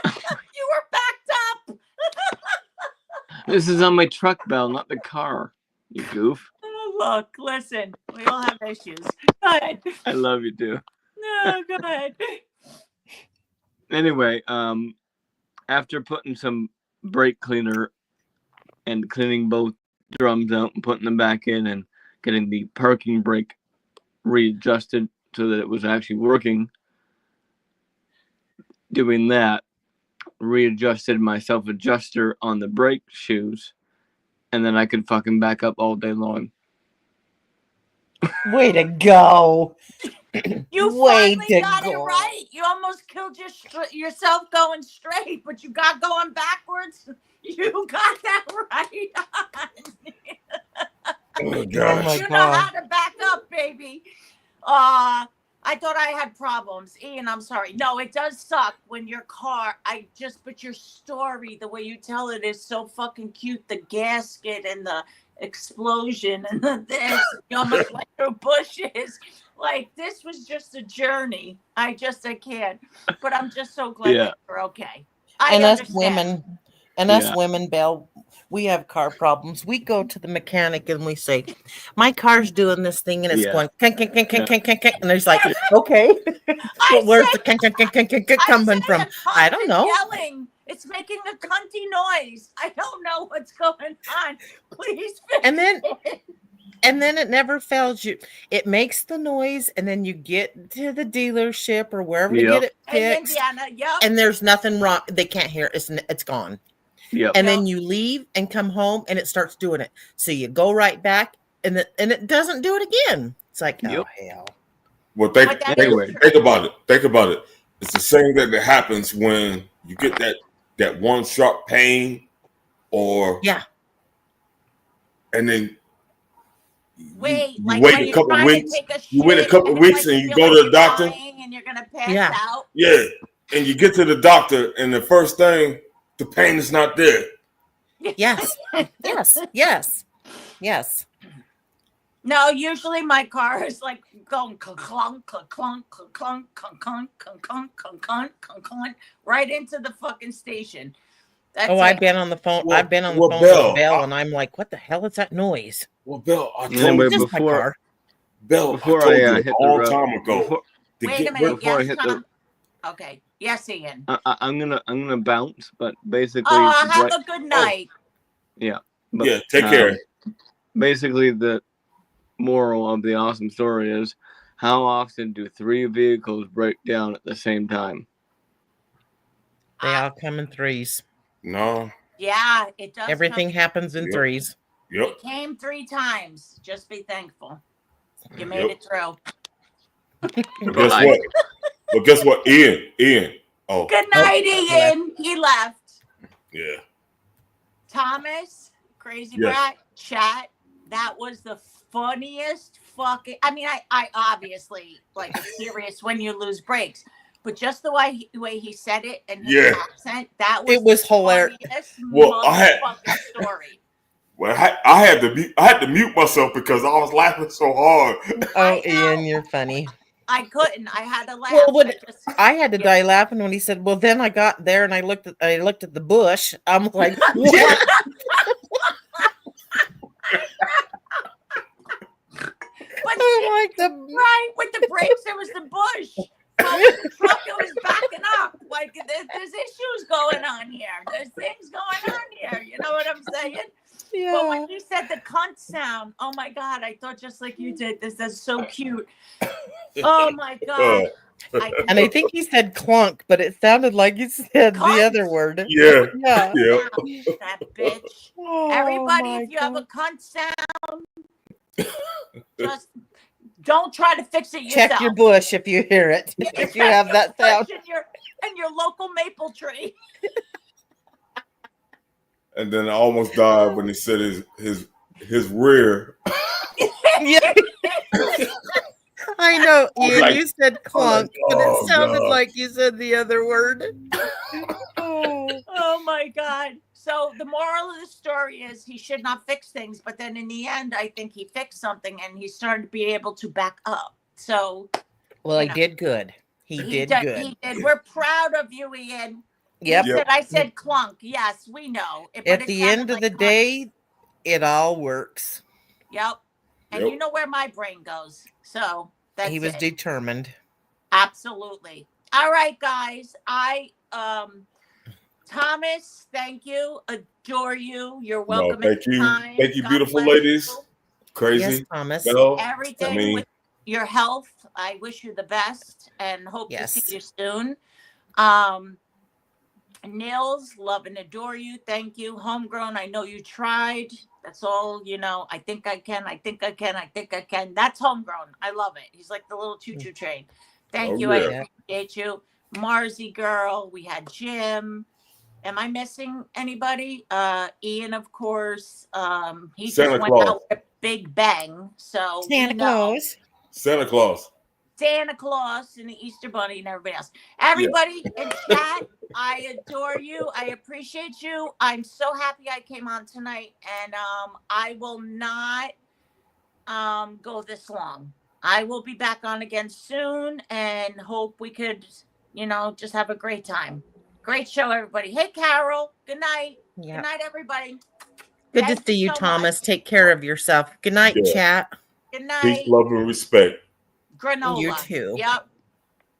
You were backed up. This is on my truck, Belle, not the car. You goof. Oh, look, listen, we all have issues. Go ahead. I love you too. No, go ahead. Anyway, after putting some brake cleaner and cleaning both drums out and putting them back in and getting the parking brake readjusted so that it was actually working, doing that, readjusted my self-adjuster on the brake shoes, and then I could fucking back up all day long. Way to go. You finally got it right. You almost killed yourself going straight, but you got going backwards. You got that right on. Oh my You know how to back up, baby. I thought I had problems. Ian, I'm sorry. No, it does suck when your car, but your story, the way you tell it is so fucking cute. The gasket and explosion and then this. You almost went through bushes. Like, this was just a journey. I can't. But I'm just so glad that you're okay. I understand. Us women, Belle, we have car problems. We go to the mechanic and we say, my car's doing this thing and it's going, and there's like, okay, well, where's the coming from? I don't know. Yelling. It's making a cunty noise. I don't know what's going on. Please fix it. And then it never fails you. It makes the noise, and then you get to the dealership or wherever to get it fixed. And there's nothing wrong. They can't hear it. It's gone. Yep. And then you leave and come home, and it starts doing it. So you go right back, and it doesn't do it again. It's like, oh, hell. Well, think about it. Think about it. It's the same that happens when you get that one sharp pain, and then you wait a couple of weeks. You wait a couple of weeks, and you go to the doctor, and you're gonna pass out. Yeah, and you get to the doctor, and the first thing, the pain is not there. Yes. No, usually my car is like going clunk, clunk, clunk, clunk, clunk, clunk, clunk, clunk, clunk, clunk, right into the fucking station. I've been on the phone. I've been on the phone with Belle, and I'm like, "What the hell is that noise?" Well, Belle, I told you before. Belle, before I hit the road, time ago. Wait a minute. Yes, Tom. Okay. Yes, Ian. I'm gonna bounce, but basically. Have a good night. Yeah. But, take care. Basically, the moral of the awesome story is: how often do 3 vehicles break down at the same time? They all come in threes. No. Yeah, it does. Everything happens in threes. Yep. It came 3 times. Just be thankful. You made it through. Guess what? Well, guess what? Ian. Oh. Good night, Ian. He left. Yeah. Thomas, Crazy Brat, chat. That was the funniest fucking. I mean, I obviously like it's serious when you lose brakes. But just the way he said it and his accent, that was hilarious. Well, story. Well, I had to mute myself because I was laughing so hard. Oh, Ian, you're funny. I couldn't. I had to laugh. Well, I had to die laughing when he said, "Well, then I got there and I looked at the bush." I'm like, "What?" But right with the brakes, there was the bush. Well, with the truck, it was backing up. Like there's issues going on here. There's things going on here. You know what I'm saying? Yeah. But when you said the cunt sound, oh my God, I thought just like you did. This is so cute. Oh my God. I think he said clunk, but it sounded like he said cunt? The other word. Yeah. That bitch. Oh, everybody, if you have a cunt sound, just don't try to fix it yourself. Check your bush if you hear it. If you have that sound. And your local maple tree. And then I almost died when he said his rear. Yeah. I know, Ian. You said clunk, but it sounded like you said the other word. Oh my God. So the moral of the story is he should not fix things, but then in the end, I think he fixed something and he started to be able to back up. So, well, he did good. He did good. He did. We're proud of you, Ian. Yep. I said clunk. Yes, we know. At the end of the day, it all works. Yep. And you know where my brain goes. So that's he was determined. Absolutely. All right, guys. Thomas, thank you. Adore you. You're welcome. No, thank you. Thank you, beautiful ladies. You. Crazy. Yes, Thomas. Everything with your health. I wish you the best and hope to see you soon. Nils, love and adore you. Thank you. Homegrown, I know you tried. That's all, I think I can. I think I can. I think I can. That's Homegrown. I love it. He's like the little choo-choo train. Thank you. Yeah. I appreciate you. Marzi girl. We had Jim. Am I missing anybody? Ian, of course. He Santa just Claus. went out with a big bang. So Santa Claus. Santa Claus. Santa Claus and the Easter Bunny and everybody else. Everybody in chat, I adore you. I appreciate you. I'm so happy I came on tonight, and I will not go this long. I will be back on again soon, and hope we could, just have a great time. Great show, everybody. Hey, Carol. Good night. Yeah. Good night, everybody. Good to see you, Thomas. Take care of yourself. Good night, chat. Good night. Peace, love, and respect. Granola. You too. Yep.